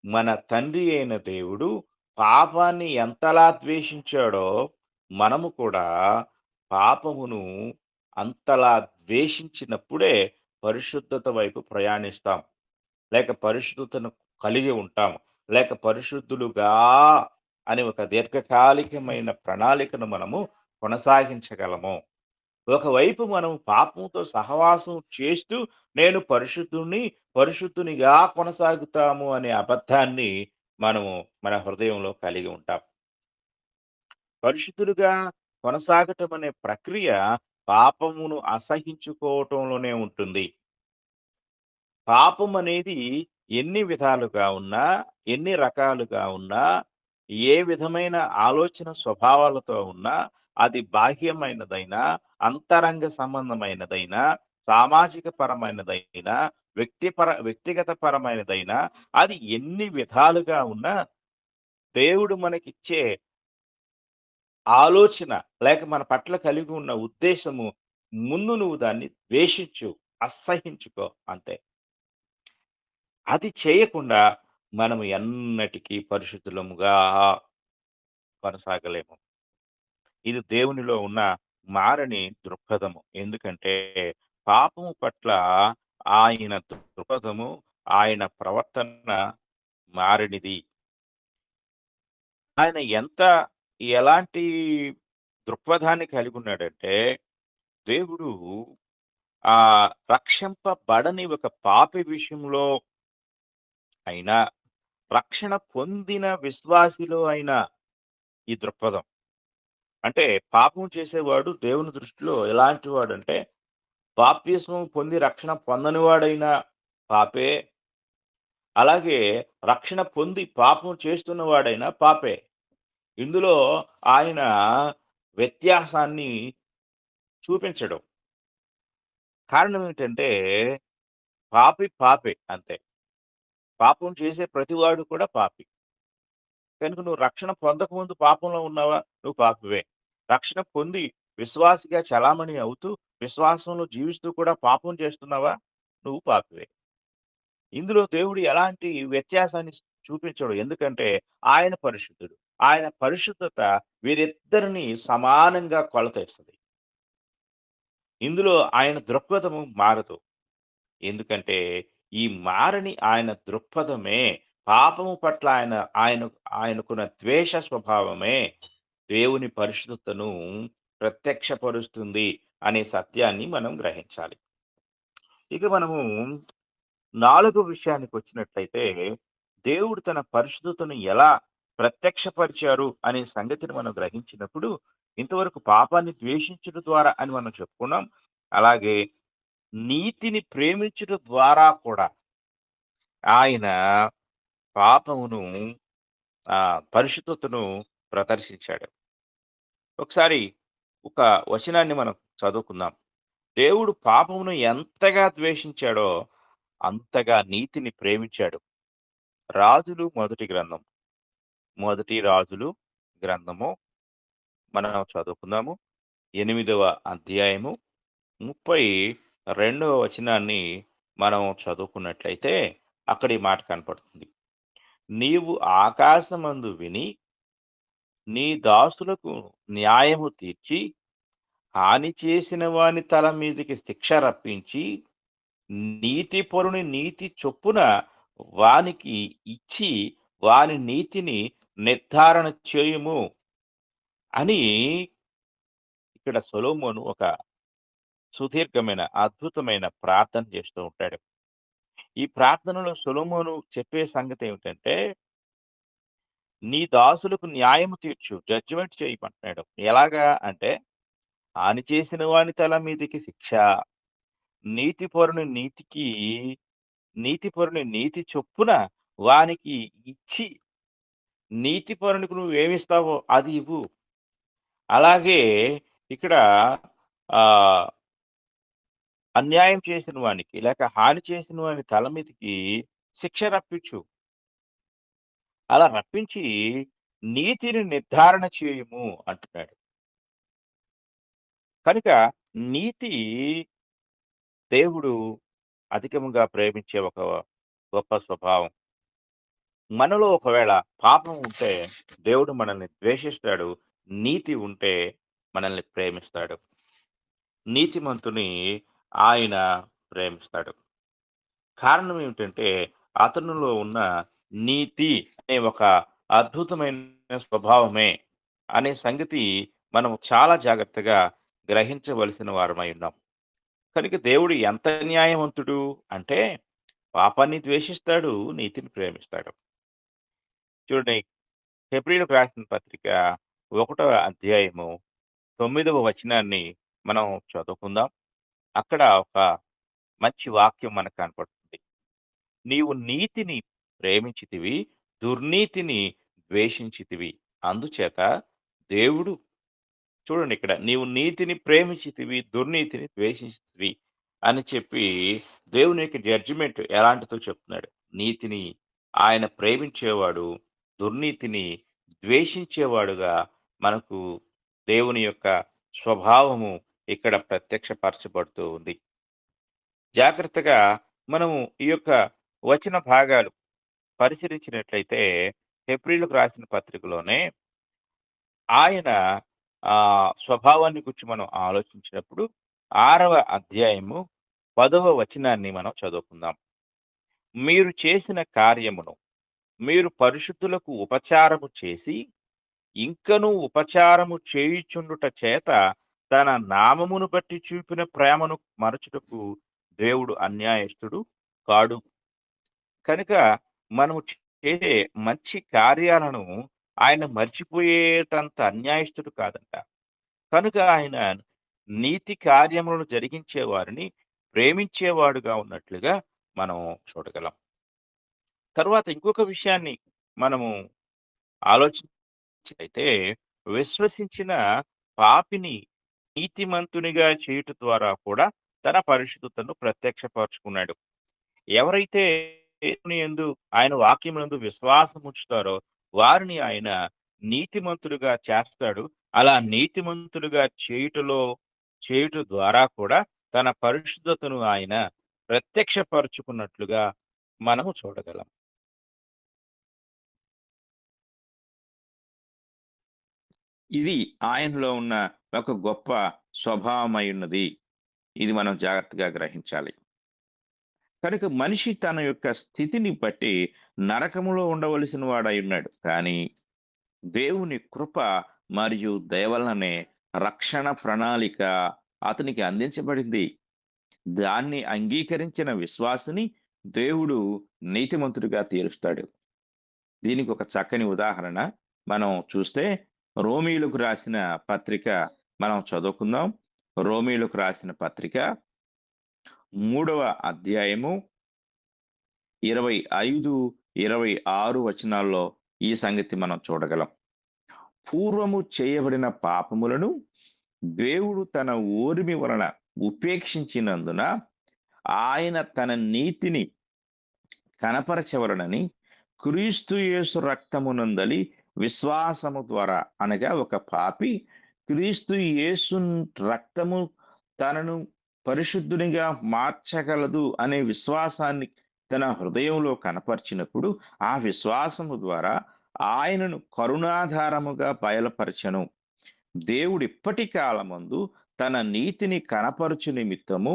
మన తండ్రి అయిన దేవుడు పాపాన్ని ఎంతలా ద్వేషించాడో మనము కూడా పాపమును అంతలా ద్వేషించినప్పుడే పరిశుద్ధత వైపు ప్రయాణిస్తాం, లేక పరిశుద్ధతను కలిగి ఉంటాం, లేక పరిశుద్ధులుగా అని ఒక దీర్ఘకాలికమైన ప్రణాళికను మనము కొనసాగించగలము. ఒకవైపు మనం పాపంతో సహవాసం చేస్తూ నేను పరిశుద్ధునిగా కొనసాగుతాము అనే అబద్ధాన్ని మనము మన హృదయంలో కలిగి ఉంటాం. పరిశుద్ధులుగా కొనసాగటం అనే ప్రక్రియ పాపమును అసహించుకోవటంలోనే ఉంటుంది. పాపం అనేది ఎన్ని విధాలుగా ఉన్నా, ఎన్ని రకాలుగా ఉన్నా, ఏ విధమైన ఆలోచన స్వభావాలతో ఉన్నా, అది బాహ్యమైనదైనా, అంతరంగ సంబంధమైనదైనా, సామాజిక పరమైనదైనా, వ్యక్తిగత పరమైనదైనా, అది ఎన్ని విధాలుగా ఉన్నా దేవుడు మనకిచ్చే ఆలోచన లేక మన పట్ల కలిగి ఉన్న ఉద్దేశము ముందు నువ్వు దాన్ని ద్వేషించు, అసహించుకో అంతే. అది చేయకుండా మనము ఎన్నటికీ పరిశుద్ధులముగా కొనసాగలేము. ఇది దేవునిలో ఉన్న మారని దృక్పథము. ఎందుకంటే పాపము పట్ల ఆయన దృక్పథము, ఆయన ప్రవర్తన మారనిది. ఆయన ఎలాంటి దృక్పథాన్ని కలిగి ఉన్నాడంటే దేవుడు రక్షింపబడని ఒక పాపి విషయంలో అయినా, రక్షణ పొందిన విశ్వాసిలో అయినా ఈ దృక్పథం. అంటే పాపం చేసేవాడు దేవుని దృష్టిలో ఎలాంటి వాడంటే బాప్తిస్మం పొంది రక్షణ పొందని వాడైనా పాపే, అలాగే రక్షణ పొంది పాపం చేస్తున్న వాడైనా పాపే. ఇందులో ఆయన వ్యత్యాసాన్ని చూపించడం. కారణం ఏంటంటే పాపే అంతే. పాపం చేసే ప్రతివాడు కూడా పాపి. కనుక నువ్వు రక్షణ పొందకముందు పాపంలో ఉన్నావా, నువ్వు పాపివే. రక్షణ పొంది విశ్వాసిగా చలామణి అవుతూ విశ్వాసంలో జీవిస్తూ కూడా పాపం చేస్తున్నావా, నువ్వు పాపివే. ఇందులో దేవుడు ఎలాంటి వ్యత్యాసాన్ని చూపించడు. ఎందుకంటే ఆయన పరిశుద్ధుడు. ఆయన పరిశుద్ధత వీరిద్దరిని సమానంగా కొలతేస్తుంది. ఇందులో ఆయన దృక్పథము మారదు. ఎందుకంటే ఈ మారని ఆయన దృక్పథమే పాపము పట్ల ఆయనకున్న ద్వేష స్వభావమే దేవుని పరిశుద్ధతను ప్రత్యక్షపరుస్తుంది అనే సత్యాన్ని మనం గ్రహించాలి. ఇక మనము 4వ విషయానికి వచ్చినట్లయితే దేవుడు తన పరిశుద్ధతను ఎలా ప్రత్యక్షపరిచారు అనే సంగతిని మనం గ్రహించినప్పుడు ఇంతవరకు పాపాన్ని ద్వేషించడం ద్వారా అని మనం చెప్పుకున్నాం. అలాగే నీతిని ప్రేమించడం ద్వారా కూడా ఆయన పాపమును పరిశుద్ధతను ప్రదర్శించాడు. ఒకసారి ఒక వచనాన్ని మనం చదువుకుందాం. దేవుడు పాపమును ఎంతగా ద్వేషించాడో అంతగా నీతిని ప్రేమించాడు. మొదటి రాజులు గ్రంథము మనం చదువుకుందాము. 8వ అధ్యాయము 32వ వచనాన్ని మనం చదువుకున్నట్లయితే అక్కడ ఈ మాట కనపడుతుంది. నీవు ఆకాశమందు విని నీ దాసులకు న్యాయము తీర్చి హాని చేసిన వాని తల మీదకి శిక్ష రప్పించి నీతిపరుని నీతి చొప్పున వానికి ఇచ్చి వాని నీతిని నిర్ధారణ చేయుము అని ఇక్కడ సొలొమోను ఒక సుదీర్ఘమైన అద్భుతమైన ప్రార్థన చేస్తూ ఉంటాడు. ఈ ప్రార్థనలో సొలొమోను చెప్పే సంగతి ఏమిటంటే, నీ దాసులకు న్యాయము తీర్చు, జడ్జిమెంట్ చేయమంటున్నాడు. ఎలాగా అంటే, హాని చేసిన వాని తల మీదికి శిక్ష, నీతిపరుని నీతి చొప్పున వానికి ఇచ్చి, నీతిపరునికి నువ్వేమిస్తావో అది ఇవ్వు. అలాగే ఇక్కడ ఆ అన్యాయం చేసిన వానికి లేక హాని చేసిన వాని తల మీదకి శిక్ష రప్పించు. అలా రప్పించి నీతిని నిర్ధారణ చేయము అంటున్నాడు. కనుక నీతి దేవుడు అధికముగా ప్రేమించే ఒక గొప్ప స్వభావం. మనలో ఒకవేళ పాపం ఉంటే దేవుడు మనల్ని ద్వేషిస్తాడు, నీతి ఉంటే మనల్ని ప్రేమిస్తాడు. నీతిమంతుని ఆయన ప్రేమిస్తాడు. కారణం ఏమిటంటే అతనిలో ఉన్న నీతి అనే ఒక అద్భుతమైన స్వభావమే అనే సంగతి మనం చాలా జాగ్రత్తగా గ్రహించవలసిన వారమై ఉన్నాం. కనుక దేవుడు ఎంత న్యాయవంతుడు అంటే పాపాన్ని ద్వేషిస్తాడు, నీతిని ప్రేమిస్తాడు. చూడండి, హెబ్రీయులకు రాసిన పత్రిక 1వ అధ్యాయము 9వ వచనాన్ని మనం చదువుకుందాం. అక్కడ ఒక మంచి వాక్యం మనకు కనపడుతుంది. నీవు నీతిని ప్రేమించితివి, దుర్నీతిని ద్వేషించితివి. అందుచేత దేవుడు, చూడండి ఇక్కడ, నీవు నీతిని ప్రేమించితివి, దుర్నీతిని ద్వేషించితివి అని చెప్పి దేవుని యొక్క జడ్జిమెంట్ ఎలాంటిదో చెప్తున్నాడు. నీతిని ఆయన ప్రేమించేవాడు, దుర్నీతిని ద్వేషించేవాడుగా మనకు దేవుని యొక్క స్వభావము ఇక్కడ ప్రత్యక్షపరచబడుతూ ఉంది. జాగ్రత్తగా మనము ఈ యొక్క వచన భాగాలు పరిశీలించినట్లయితే హెబ్రీయులకు రాసిన పత్రికలోనే ఆయన స్వభావాన్ని గురించి మనం ఆలోచించినప్పుడు 6వ అధ్యాయము 10వ వచనాన్ని మనం చదువుకుందాం. మీరు చేసిన కార్యమును మీరు పరిశుద్ధులకు ఉపచారము చేసి ఇంకనూ ఉపచారము చేయుచుండుట చేత తన నామమును బట్టి చూపిన ప్రేమను మరచుటకు దేవుడు అన్యాయస్తుడు కాడు. కనుక మనము చేసే మంచి కార్యాలను ఆయన మర్చిపోయేటంత అన్యాయస్తుడు కాదంట. కనుక ఆయన నీతి కార్యములను జరిగించే వారిని ప్రేమించేవాడుగా ఉన్నట్లుగా మనం చూడగలం. తర్వాత ఇంకొక విషయాన్ని మనము ఆలోచించినట్లయితే, విశ్వసించిన పాపిని నీతిమంతునిగా చేయుట ద్వారా కూడా తన పరిశుద్ధతను ప్రత్యక్షపరుచుకున్నాడు. ఎవరైతే ఆయన వాక్యమునందు విశ్వాసం ఉంచుతారో వారిని ఆయన నీతిమంతులుగా చేస్తాడు. అలా నీతిమంతులుగా చేయుట ద్వారా కూడా తన పరిశుద్ధతను ఆయన ప్రత్యక్షపరుచుకున్నట్లుగా మనము చూడగలం. ఇది ఆయనలో ఉన్న ఒక గొప్ప స్వభావమై ఉన్నది. ఇది మనం జాగ్రత్తగా గ్రహించాలి. కనుక మనిషి తన యొక్క స్థితిని బట్టి నరకములో ఉండవలసిన వాడై ఉన్నాడు. కానీ దేవుని కృప మరియు దయ వలననే రక్షణ ప్రణాళిక అతనికి అందించబడింది. దాన్ని అంగీకరించిన విశ్వాసిని దేవుడు నీతిమంతుడిగా తీరుస్తాడు. దీనికి ఒక చక్కని ఉదాహరణ మనం చూస్తే రోమీయులకు రాసిన పత్రిక మనం చదువుకుందాం. రోమీయులకు రాసిన పత్రిక 3వ అధ్యాయము 25, 26 వచనాల్లో ఈ సంగతి మనం చూడగలం. పూర్వము చేయబడిన పాపములను దేవుడు తన ఓర్మి వలన ఉపేక్షించినందున ఆయన తన నీతిని కనపరచవలనని క్రీస్తు యేసు రక్తమునందలి విశ్వాసము ద్వారా, అనగా ఒక పాపి క్రీస్తు యేసు రక్తము తనను పరిశుద్ధునిగా మార్చగలదు అనే విశ్వాసాన్ని తన హృదయంలో కనపరిచినప్పుడు ఆ విశ్వాసము ద్వారా ఆయనను కరుణాధారముగా బయలుపరచను. దేవుడు ఇప్పటి కాలమందు తన నీతిని కనపరచు నిమిత్తము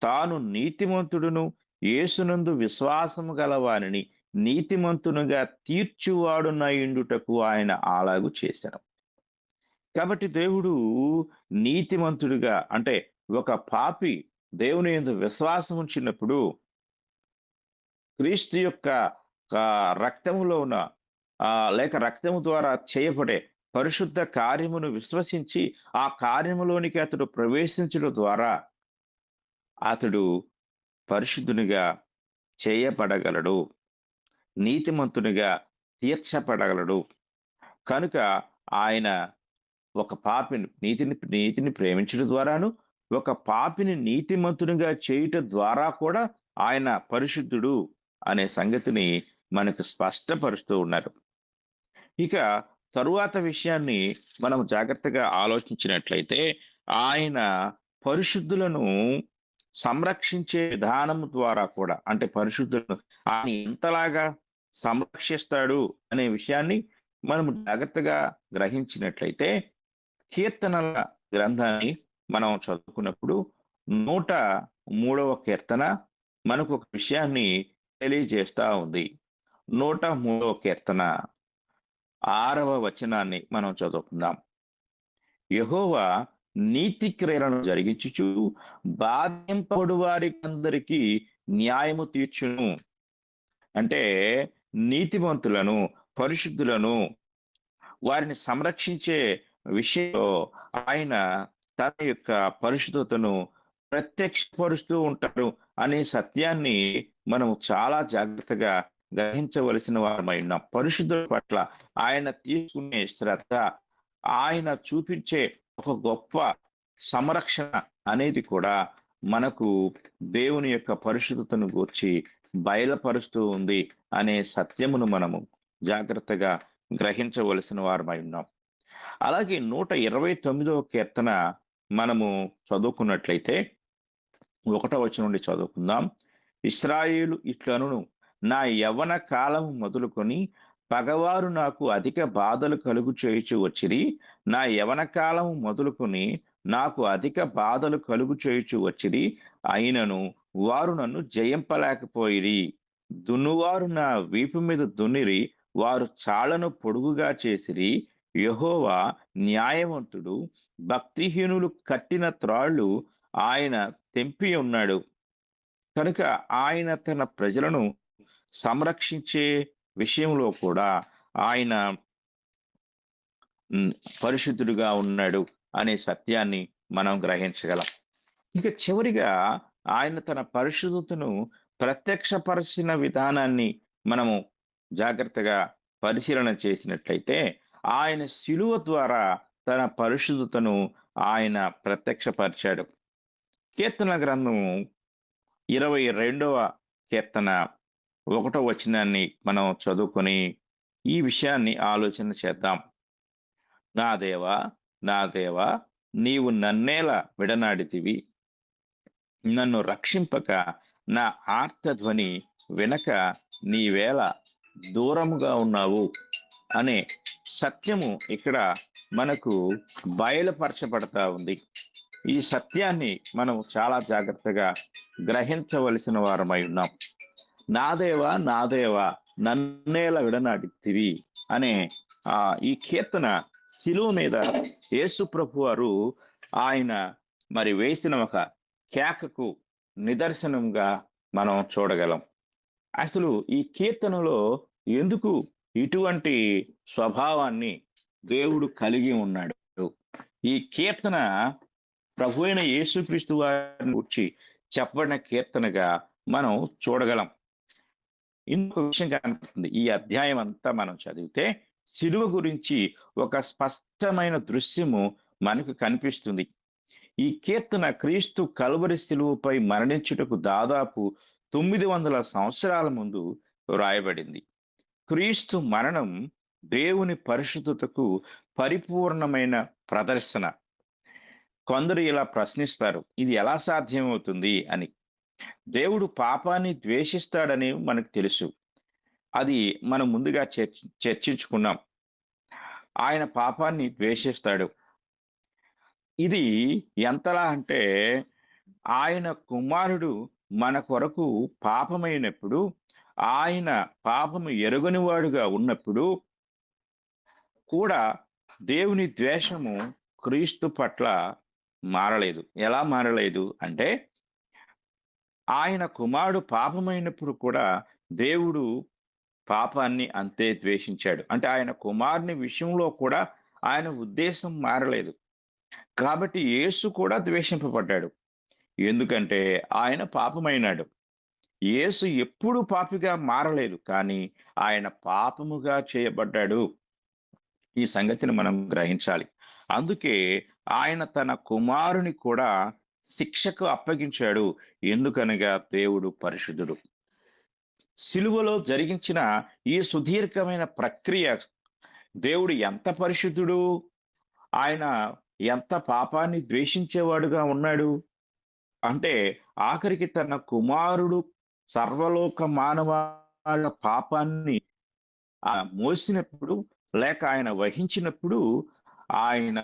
తాను నీతిమంతుడును యేసునందు విశ్వాసము గలవారిని నీతిమంతునుగా తీర్చువాడునయుండుటకు ఆయన అలాగు చేశాను. కాబట్టి దేవుడు నీతిమంతుడిగా, అంటే ఒక పాపి దేవుని యందు విశ్వాసం ఉంచినప్పుడు క్రీస్తు యొక్క రక్తములో ఉన్న లేక రక్తము ద్వారా చేయబడే పరిశుద్ధ కార్యమును విశ్వసించి ఆ కార్యములోనికి అతడు ప్రవేశించడం ద్వారా అతడు పరిశుద్ధునిగా చేయబడగలడు, నీతిమంతునిగా తీర్చబడగలడు. కనుక ఆయన ఒక పాపిని నీతిని ప్రేమించడం ద్వారాను, ఒక పాపిని నీతిమంతునిగా చేయుట ద్వారా కూడా ఆయన పరిశుద్ధుడు అనే సంగతిని మనకు స్పష్టపరుస్తూ ఉన్నారు. ఇక తరువాత విషయాన్ని మనం జాగ్రత్తగా ఆలోచించినట్లయితే, ఆయన పరిశుద్ధులను సంరక్షించే విధానం ద్వారా కూడా, అంటే పరిశుద్ధులను ఆయన ఎంతలాగా సంరక్షిస్తాడు అనే విషయాన్ని మనం జాగ్రత్తగా గ్రహించినట్లయితే, కీర్తనల గ్రంథాన్ని మనం చదువుకున్నప్పుడు 103వ కీర్తన మనకు ఒక విషయాన్ని తెలియజేస్తా ఉంది. 103వ కీర్తన 6వ వచనాన్ని మనం చదువుకుందాం. యెహోవా నీతి క్రియలను జరిగించుచు బాధింపబడు వారికందరికీ న్యాయము తీర్చును. అంటే నీతిమంతులను, పరిశుద్ధులను, వారిని సంరక్షించే విషయంలో ఆయన తన యొక్క పరిశుద్ధతను ప్రత్యక్షపరుస్తూ ఉంటారు అనే సత్యాన్ని మనం చాలా జాగ్రత్తగా గ్రహించవలసిన వారమై ఉన్నాం. పరిశుద్ధుల పట్ల ఆయన తీసుకునే శ్రద్ధ, ఆయన చూపించే ఒక గొప్ప సంరక్షణ అనేది కూడా మనకు దేవుని యొక్క పరిశుద్ధతను గూర్చి బయలుపరుస్తూ ఉంది అనే సత్యమును మనము జాగ్రత్తగా గ్రహించవలసిన వారమై ఉన్నాం. అలాగే 129వ కీర్తన మనము చదువుకున్నట్లయితే 1వ వచనం నుండి చదువుకుందాం. ఇశ్రాయేలు ఇట్లనును, నా యవ్వన కాలము మొదలుకొని పగవారు నాకు అధిక బాధలు కలుగు చేయుచు వచ్చిరి. నా యవ్వన కాలము మొదలుకొని నాకు అధిక బాధలు కలుగు చేయుచు వచ్చిరి, అయినను వారు నన్ను జయింపలేకపోయిరి. దున్నువారు నా వీపు మీద దున్నిరి, వారు చాళ్లను పొడుగుగా చేసిరి. యెహోవా న్యాయవంతుడు, భక్తిహీనులు కట్టిన త్రాళ్ళు ఆయన తెంపి ఉన్నాడు. కనుక ఆయన తన ప్రజలను సంరక్షించే విషయంలో కూడా ఆయన పరిశుద్ధుడుగా ఉన్నాడు అనే సత్యాన్ని మనం గ్రహించగలం. ఇంకా చివరిగా ఆయన తన పరిశుద్ధతను ప్రత్యక్షపరిచిన విధానాన్ని మనము జాగ్రత్తగా పరిశీలన చేసినట్లయితే, ఆయన శిలువ ద్వారా తన పరిశుద్ధతను ఆయన ప్రత్యక్షపరిచాడు. కీర్తన గ్రంథం 22వ కీర్తన 1వ వచనాన్ని మనం చదువుకొని ఈ విషయాన్ని ఆలోచన చేద్దాం. నా దేవా, నా దేవా, నీవు నన్నేలా విడనాడితివి, నన్ను రక్షింపక నా ఆర్తధ్వని వినక నీవేళ దూరముగా ఉన్నావు అనే సత్యము ఇక్కడ మనకు బయలుపరచబడతా ఉంది. ఈ సత్యాన్ని మనం చాలా జాగ్రత్తగా గ్రహించవలసిన వారమై ఉన్నాం. నా దేవా, నా దేవా, నన్నేలా విడనాడితివి అనే ఈ కీర్తన శిలువ మీద యేసు ప్రభు వారు ఆయన మరి వేసిన ఒక కేకకు నిదర్శనంగా మనం చూడగలం. అసలు ఈ కీర్తనలో ఎందుకు ఇటువంటి స్వభావాన్ని దేవుడు కలిగి ఉన్నాడు? ఈ కీర్తన ప్రభు అయిన యేసుక్రీస్తు వారిని గురించి చెప్పబడిన కీర్తనగా మనం చూడగలం. ఇంకొక విషయం కనిపిస్తుంది. ఈ అధ్యాయం అంతా మనం చదివితే శిలువ గురించి ఒక స్పష్టమైన దృశ్యము మనకు కనిపిస్తుంది. ఈ కీర్తన క్రీస్తు కల్వరి శిలువపై మరణించుటకు దాదాపు 900 సంవత్సరాల ముందు వ్రాయబడింది. క్రీస్తు మరణం దేవుని పరిశుద్ధతకు పరిపూర్ణమైన ప్రదర్శన. కొందరు ఇలా ప్రశ్నిస్తారు, ఇది ఎలా సాధ్యమవుతుంది అని. దేవుడు పాపాన్ని ద్వేషిస్తాడని మనకు తెలుసు. అది మనం ముందుగా చర్చించుకున్నాం. ఆయన పాపాన్ని ద్వేషిస్తాడు. ఇది ఎంతలా అంటే, ఆయన కుమారుడు మన కొరకు పాపమైనప్పుడు, ఆయన పాపము ఎరుగని వాడుగా ఉన్నప్పుడు కూడా దేవుని ద్వేషము క్రీస్తు పట్ల మారలేదు. ఎలా మారలేదు అంటే, ఆయన కుమారుడు పాపమైనప్పుడు కూడా దేవుడు పాపాన్ని అంతే ద్వేషించాడు. అంటే ఆయన కుమారుని విషయంలో కూడా ఆయన ఉద్దేశం మారలేదు. కాబట్టి యేసు కూడా ద్వేషింపబడ్డాడు. ఎందుకంటే ఆయన పాపమైనాడు. యేసు ఎప్పుడు పాపిగా మారలేదు, కానీ ఆయన పాపముగా చేయబడ్డాడు. ఈ సంగతిని మనం గ్రహించాలి. అందుకే ఆయన తన కుమారుని కూడా శిక్షకు అప్పగించాడు. ఎందుకనగా దేవుడు పరిశుద్ధుడు. సిలువలో జరిగించిన ఈ సుదీర్ఘమైన ప్రక్రియ, దేవుడు ఎంత పరిశుద్ధుడు, ఆయన ఎంత పాపాన్ని ద్వేషించేవాడుగా ఉన్నాడు అంటే, ఆఖరికి తన కుమారుడు సర్వలోక మానవాళ పాపాన్ని మోసినప్పుడు, లేక ఆయన వహించినప్పుడు, ఆయన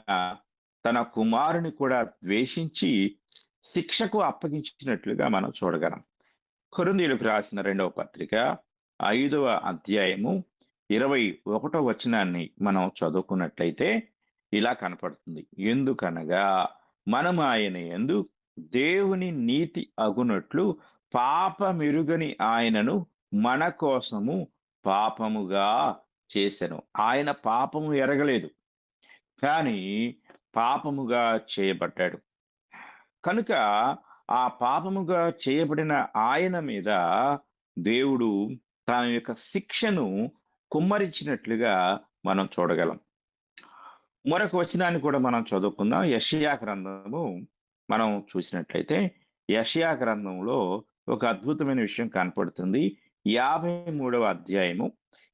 తన కుమారుని కూడా ద్వేషించి శిక్షకు అప్పగించినట్లుగా మనం చూడగలం. కొరింథీయులకు రాసిన 2వ పత్రిక 5వ అధ్యాయము 21వ వచనాన్ని మనం చదువుకున్నట్లయితే ఇలా కనపడుతుంది. ఎందుకనగా మనం ఆయన యందు దేవుని నీతి అగునట్లు పాపమెరుగని ఆయనను మన కోసము పాపముగా చేసెను. ఆయన పాపము ఎరగలేదు, కానీ పాపముగా చేయబడ్డాడు. కనుక ఆ పాపముగా చేయబడిన ఆయన మీద దేవుడు తన యొక్క శిక్షను కుమ్మరించినట్లుగా మనం చూడగలం. మరొక వచనాన్ని కూడా మనం చదువుకుందాం. యెషయా గ్రంథము మనం చూసినట్లయితే, యెషయా గ్రంథంలో ఒక అద్భుతమైన విషయం కనపడుతుంది. 53వ అధ్యాయము.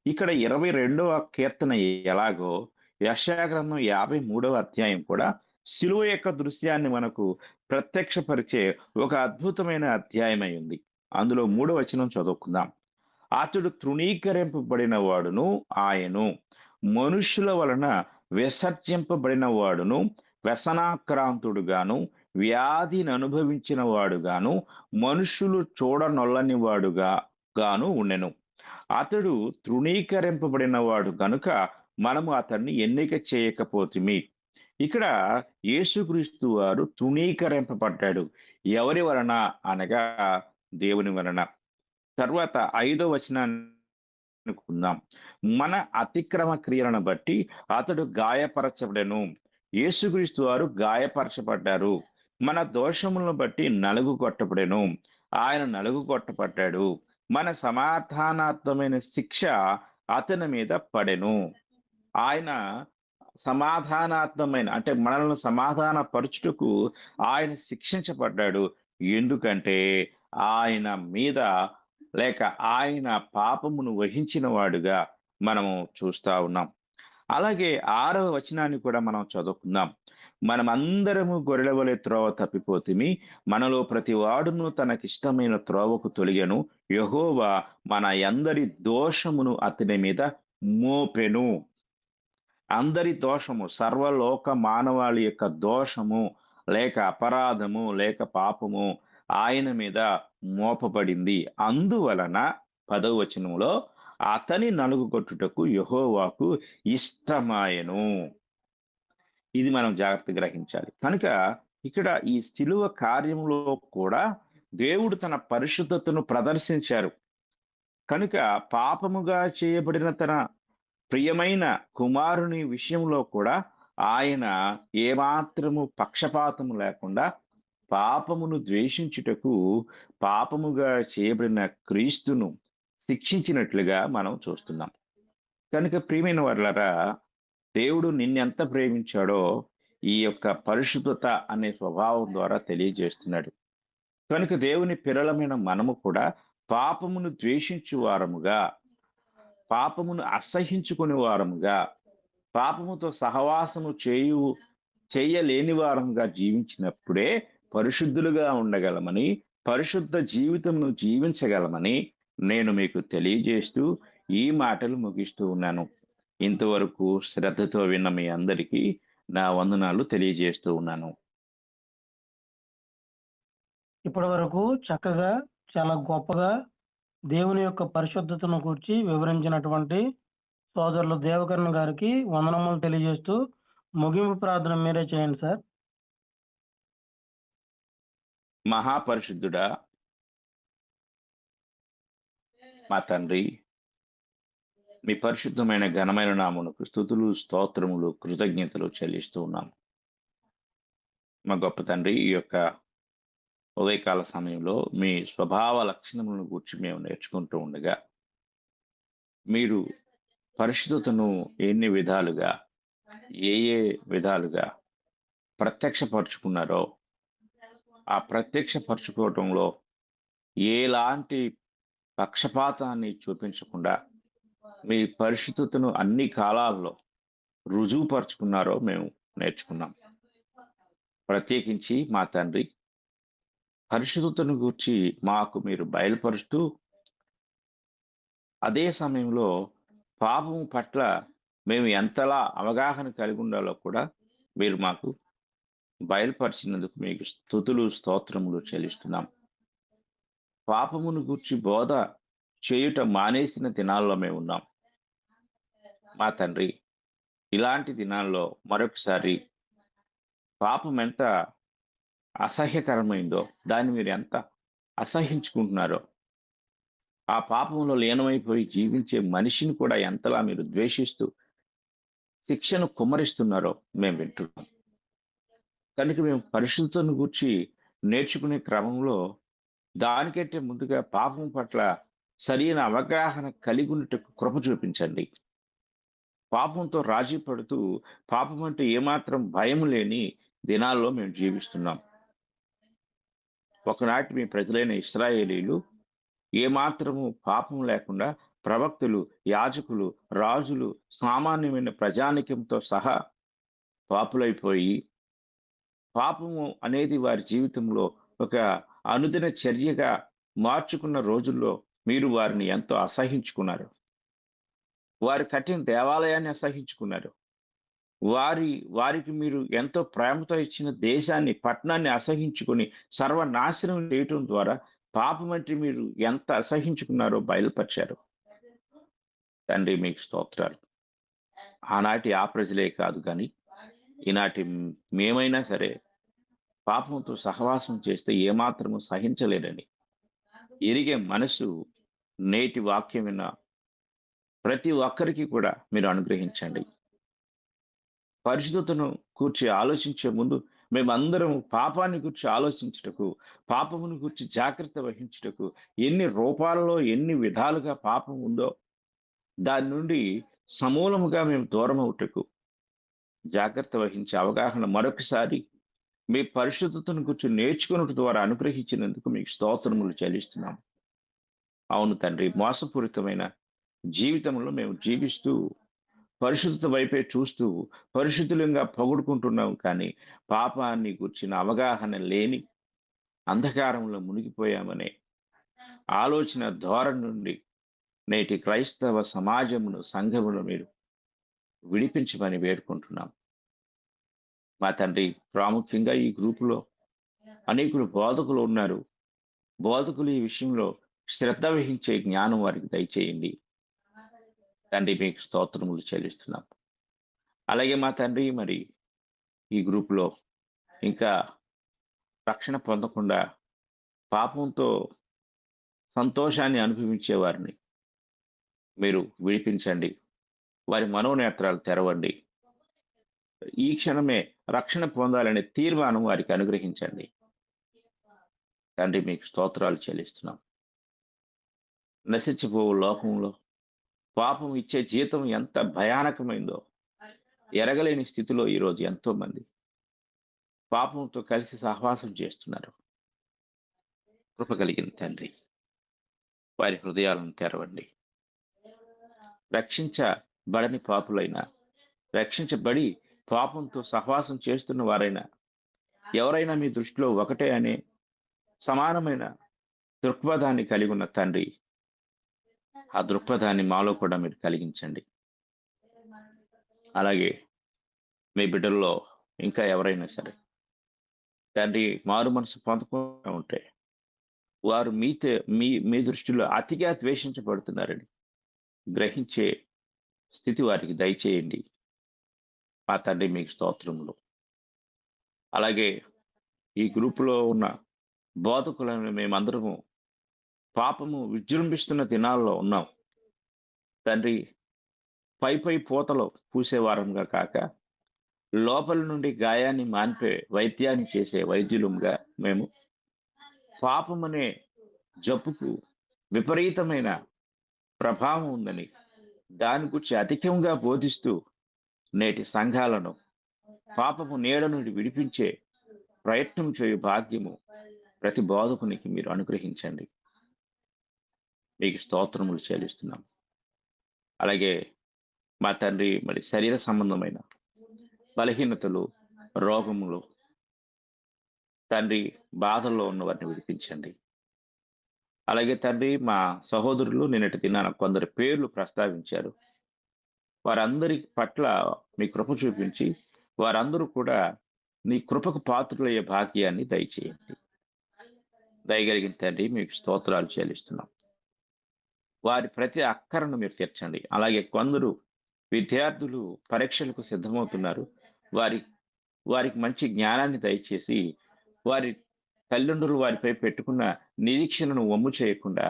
ఇక్కడ 22వ కీర్తన ఎలాగో, యెషయా గ్రంథం 53వ అధ్యాయం కూడా సిలువ యొక్క దృశ్యాన్ని మనకు ప్రత్యక్షపరిచే ఒక అద్భుతమైన అధ్యాయమై ఉంది. అందులో 3వ వచనం చదువుకుందాం. అతడు తృణీకరింపబడిన వాడును, ఆయను మనుషుల వలన విసర్జింపబడిన వాడును, వ్యసనాక్రాంతుడుగాను, వ్యాధిని అనుభవించిన వాడుగాను, మనుషులు చూడనొల్లని గాను ఉండెను. అతడు తృణీకరింపబడిన వాడు గనుక మనము అతన్ని ఎన్నిక చేయకపోతిమి. ఇక్కడ యేసుక్రీస్తు వారు తృణీకరింపబడ్డాడు. ఎవరి వలన అనగా దేవుని వలన. తర్వాత 5వ వచనాన్ని కుందాం. మన అతిక్రమ క్రియలను బట్టి అతడు గాయపరచబడెను. యేసుక్రీస్తు వారు గాయపరచబడ్డారు. మన దోషములను బట్టి నలుగు కొట్టబడెను. ఆయన నలుగు కొట్టబడ్డాడు. మన సమాధానార్థమైన శిక్ష అతని మీద పడెను. ఆయన సమాధానార్థమైన, అంటే మనల్ని సమాధాన పరుచుటకు ఆయన శిక్షించబడ్డాడు. ఎందుకంటే ఆయన మీద, లేక ఆయన పాపమును వహించిన వాడుగా మనము చూస్తా ఉన్నాం. అలాగే 6వ వచనాన్ని కూడా మనం చదువుకుందాం. మనమందరము గొర్రెల వలె త్రోవ తప్పిపోతిమి, మనలో ప్రతి వాడును తనకిష్టమైన త్రోవకు తొలిగెను, యెహోవా మన అందరి దోషమును అతని మీద మోపెను. అందరి దోషము, సర్వలోక మానవాళి యొక్క దోషము, లేక అపరాధము, లేక పాపము ఆయన మీద మోపబడింది. అందువలన 10వ వచనంలో అతని నలుగు కొట్టుటకు యెహోవాకు ఇష్టమాయెను. ఇది మనం జాగ్రత్తగా గ్రహించాలి. కనుక ఇక్కడ ఈ శిలువ కార్యంలో కూడా దేవుడు తన పరిశుద్ధతను ప్రదర్శించారు. కనుక పాపముగా చేయబడిన తన ప్రియమైన కుమారుని విషయంలో కూడా ఆయన ఏమాత్రము పక్షపాతము లేకుండా పాపమును ద్వేషించుటకు పాపముగా చేయబడిన క్రీస్తును శిక్షించినట్లుగా మనం చూస్తున్నాం. కనుక ప్రియమైన వారలారా, దేవుడు నిన్నెంత ప్రేమించాడో ఈ యొక్క పరిశుద్ధత అనే స్వభావం ద్వారా తెలియజేస్తున్నాడు. కనుక దేవుని పిల్లలమైన మనము కూడా పాపమును ద్వేషించు వారముగా, పాపమును అసహించుకునే వారముగా, పాపముతో సహవాసము చేయలేని వారంగా జీవించినప్పుడే పరిశుద్ధులుగా ఉండగలమని, పరిశుద్ధ జీవితమును జీవించగలమని నేను మీకు తెలియజేస్తూ ఈ మాటలు ముగిస్తూ ఉన్నాను. ఇంతవరకు శ్రద్ధతో విన్న మీ అందరికీ నా వందనాలు తెలియజేస్తూ ఉన్నాను. ఇప్పటి వరకు చక్కగా చాలా గొప్పగా దేవుని యొక్క పరిశుద్ధతను గురించి వివరించినటువంటి సోదరులు దేవకరణ్ గారికి వందనములు తెలియజేస్తూ ముగింపు ప్రార్థన మీరే చేయండి సార్. మహాపరిశుద్ధుడా మా తండ్రి, మీ పరిశుద్ధమైన ఘనమైన నామమునకు స్తుతులు, స్తోత్రములు, కృతజ్ఞతలు చెల్లిస్తూ ఉన్నాము. మా గొప్ప తండ్రి, ఈ యొక్క ఉదయకాల సమయంలో మీ స్వభావ లక్షణములను గురించి మేము నేర్చుకుంటూ ఉండగా, మీరు పరిశుద్ధతను ఎన్ని విధాలుగా, ఏ విధాలుగా ప్రత్యక్షపరుచుకున్నారో, ఆ ప్రత్యక్షపరచుకోవటంలో ఎలాంటి పక్షపాతాన్ని చూపించకుండా మీ పరిశుద్ధతను అన్ని కాలాల్లో రుజువుపరుచుకున్నారో మేము నేర్చుకున్నాం. ప్రత్యేకించి మా తండ్రి, పరిశుద్ధతను గూర్చి మాకు మీరు బయలుపరుస్తూ, అదే సమయంలో పాపము పట్ల మేము ఎంతలా అవగాహన కలిగి ఉండాలో కూడా మీరు మాకు బయలుపరిచినందుకు మీకు స్తుతులు, స్తోత్రములు చెల్లిస్తున్నాం. పాపమును గూర్చి బోధ చేయుట మానేసిన దినాల్లో మేము ఉన్నాం. మా తండ్రి, ఇలాంటి దినాల్లో మరొకసారి పాపం ఎంత అసహ్యకరమైందో, దాన్ని మీరు ఎంత అసహించుకుంటున్నారో, ఆ పాపంలో లీనమైపోయి జీవించే మనిషిని కూడా ఎంతలా మీరు ద్వేషిస్తూ శిక్షను కుమ్మరిస్తున్నారో మేము వింటున్నాం. కనుక మేము పరిశుద్ధతను గూర్చి నేర్చుకునే క్రమంలో దానికంటే ముందుగా పాపం పట్ల సరైన అవగాహన కలిగి ఉన్నట్టుకు కృప చూపించండి. పాపంతో రాజీ పడుతూ పాపం అంటే ఏమాత్రం భయం లేని దినాల్లో మేము జీవిస్తున్నాం. ఒకనాటి మీ ప్రజలైన ఇశ్రాయేలీలు ఏమాత్రము పాపం లేకుండా ప్రవక్తలు, యాజకులు, రాజులు, సామాన్యమైన ప్రజానికంతో సహా పాపులైపోయి, పాపము అనేది వారి జీవితంలో ఒక అనుదిన చర్యగా మార్చుకున్న రోజుల్లో మీరు వారిని ఎంతో అసహించుకున్నారు. వారి కట్టిన దేవాలయాన్ని అసహించుకున్నారు. వారికి మీరు ఎంతో ప్రేమతో ఇచ్చిన దేశాన్ని, పట్టణాన్ని అసహించుకొని సర్వనాశనం చేయటం ద్వారా పాపం అంటే మీరు ఎంత అసహించుకున్నారో బయలుపరిచారు. తండ్రి, మీకు స్తోత్రాలు. ఆనాటి ఆ ప్రజలే కాదు కానీ ఈనాటి మేమైనా సరే పాపంతో సహవాసం చేస్తే ఏమాత్రము సహించలేదని ఎరిగే మనసు నేటి వాక్యం విన్న ప్రతి ఒక్కరికి కూడా మీరు అనుగ్రహించండి. పరిశుద్ధతను కూర్చి ఆలోచించే ముందు మేమందరం పాపాన్ని గురించి ఆలోచించుటకు, పాపమును గురించి జాగ్రత్త వహించుటకు, ఎన్ని రూపాలలో ఎన్ని విధాలుగా పాపం ఉందో దాని నుండి సమూలముగా మేము దూరం అవుటకు జాగ్రత్త వహించే అవగాహన మరొకసారి మీ పరిశుద్ధతను గురించి నేర్చుకున్నట్టు ద్వారా అనుగ్రహించినందుకు మీకు స్తోత్రములు చెల్లిస్తున్నాం. అవును తండ్రి, మోసపూరితమైన జీవితంలో మేము జీవిస్తూ పరిశుద్ధత వైపే చూస్తూ పరిశుద్ధులంగా పొగుడుకుంటున్నాం, కానీ పాపాన్ని గుర్చిన అవగాహన లేని అంధకారంలో మునిగిపోయామనే ఆలోచన ధోరణి నుండి నేటి క్రైస్తవ సమాజమును, సంఘమును మీరు విడిపించమని వేడుకుంటున్నాం. మా తండ్రి, ప్రాముఖ్యంగా ఈ గ్రూపులో అనేకులు బోధకులు ఉన్నారు. బోధకులు ఈ విషయంలో శ్రద్ధ వహించే జ్ఞానం వారికి దయచేయండి. తండ్రి, మీకు స్తోత్రములు చెల్లిస్తున్నాం. అలాగే మా తండ్రి, మరి ఈ గ్రూపులో ఇంకా రక్షణ పొందకుండా పాపంతో సంతోషాన్ని అనుభవించే వారిని మీరు విడిపించండి. వారి మనోనేత్రాలు తెరవండి. ఈ క్షణమే రక్షణ పొందాలనే తీర్మానం వారికి అనుగ్రహించండి. తండ్రి, మీకు స్తోత్రాలు చెల్లిస్తున్నాం. నశించిపోవు లోకంలో పాపం ఇచ్చే జీతం ఎంత భయానకమైందో ఎరగలేని స్థితిలో ఈరోజు ఎంతో మంది పాపంతో కలిసి సహవాసం చేస్తున్నారు. కృప కలిగిన తండ్రి, వారి హృదయాలను తెరవండి. రక్షించబడని పాపులైనా, రక్షించబడి పాపంతో సహవాసం చేస్తున్న వారైనా, ఎవరైనా మీ దృష్టిలో ఒకటే అనే సమానమైన దృక్పథాన్ని కలిగి ఉన్న తండ్రి, ఆ దృక్పథాన్ని మాలో కూడా మీరు కలిగించండి. అలాగే మీ బిడ్డల్లో ఇంకా ఎవరైనా సరే తండ్రి మారు మనసు పొందకుండా ఉంటే, వారు మీ దృష్టిలో అతిగా ద్వేషించబడుతున్నారని గ్రహించే స్థితి వారికి దయచేయండి మా తండ్రి, మీకు స్తోత్రములు. అలాగే ఈ గ్రూపులో ఉన్న బోధకులను మేమందరము పాపము విజృంభిస్తున్న దినాల్లో ఉన్నాం తండ్రి. పై పూతలు పూసేవారంగా కాక, లోపల నుండి గాయాన్ని మాన్పే వైద్యాన్ని చేసే వైద్యులుగా మేము పాపం అనే జబ్బుకు విపరీతమైన ప్రభావం ఉందని దాని గురించి అధికంగా బోధిస్తూ నేటి సంఘాలను పాపము నీడ నుండి విడిపించే ప్రయత్నం చేయు భాగ్యము ప్రతి బోధకునికి మీరు అనుగ్రహించండి. మీకు స్తోత్రములు చెల్లిస్తున్నాం. అలాగే మా తండ్రి, మరి శరీర సంబంధమైన బలహీనతలు, రోగములు తండ్రి, బాధల్లో ఉన్న వారిని విడిపించండి. అలాగే తండ్రి, మా సహోదరులు నిన్నటి దినాన కొందరు పేర్లు ప్రస్తావించారు. వారందరి పట్ల మీ కృప చూపించి వారందరూ కూడా నీ కృపకు పాత్రులయ్యే భాగ్యాన్ని దయచేయండి. దయగలిగిన తండ్రి, మీకు స్తోత్రాలు చెల్లిస్తున్నాం. వారి ప్రతి అక్కరను మీరు తీర్చండి. అలాగే కొందరు విద్యార్థులు పరీక్షలకు సిద్ధమవుతున్నారు. వారికి మంచి జ్ఞానాన్ని దయచేసి, వారి తల్లిదండ్రులు వారిపై పెట్టుకున్న నిరీక్షణను వమ్ము చేయకుండా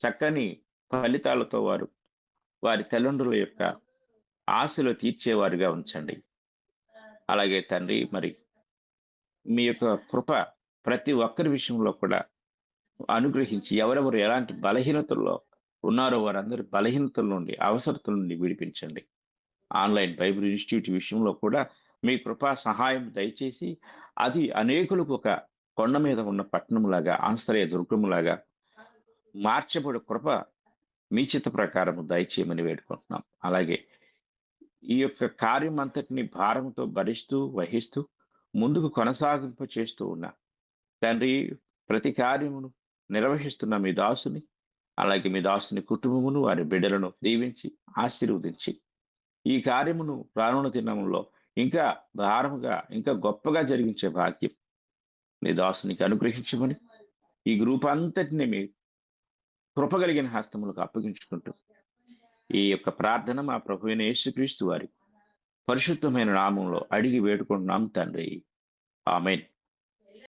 చక్కని ఫలితాలతో వారి తల్లిదండ్రుల యొక్క ఆశలు తీర్చేవారుగా ఉంచండి. అలాగే తండ్రి, మరి మీ యొక్క కృప ప్రతి ఒక్కరి విషయంలో కూడా అనుగ్రహించి, ఎవరెవరు ఎలాంటి బలహీనతల్లో ఉన్నారో వారందరి బలహీనతల నుండి, అవసరతల నుండి విడిపించండి. ఆన్లైన్ బైబిల్ ఇన్స్టిట్యూట్ విషయంలో కూడా మీ కృపా సహాయం దయచేసి, అది అనేకులకు ఒక కొండ మీద ఉన్న పట్టణంలాగా, ఆశ్రయ దుర్గములాగా మార్చబడి కృప మీ చిత్త ప్రకారము దయచేయమని వేడుకుంటున్నాం. అలాగే ఈ యొక్క కార్యం అంతటిని భారంతో భరిస్తూ వహిస్తూ ముందుకు కొనసాగింప చేస్తూ ఉన్న తండ్రి, ప్రతి కార్యమును నిర్వహిస్తున్న మీ దాసుని, అలాగే మీ దాసుని కుటుంబమును, వారి బిడ్డలను దీవించి ఆశీర్వదించి, ఈ కార్యమును రానున్న దినంలో ఇంకా భారముగా, ఇంకా గొప్పగా జరిగించే భాగ్యం మీ దాసునికి అనుగ్రహించమని ఈ గ్రూప్ అంతటిని మీ కృపగలిగిన హస్తములకు అప్పగించుకుంటూ ఈ యొక్క ప్రార్థన మా ప్రభువైన యేసుక్రీస్తు వారి పరిశుద్ధమైన నామంలో అడిగి వేడుకుంటున్నాం తండ్రి. ఆమేన్.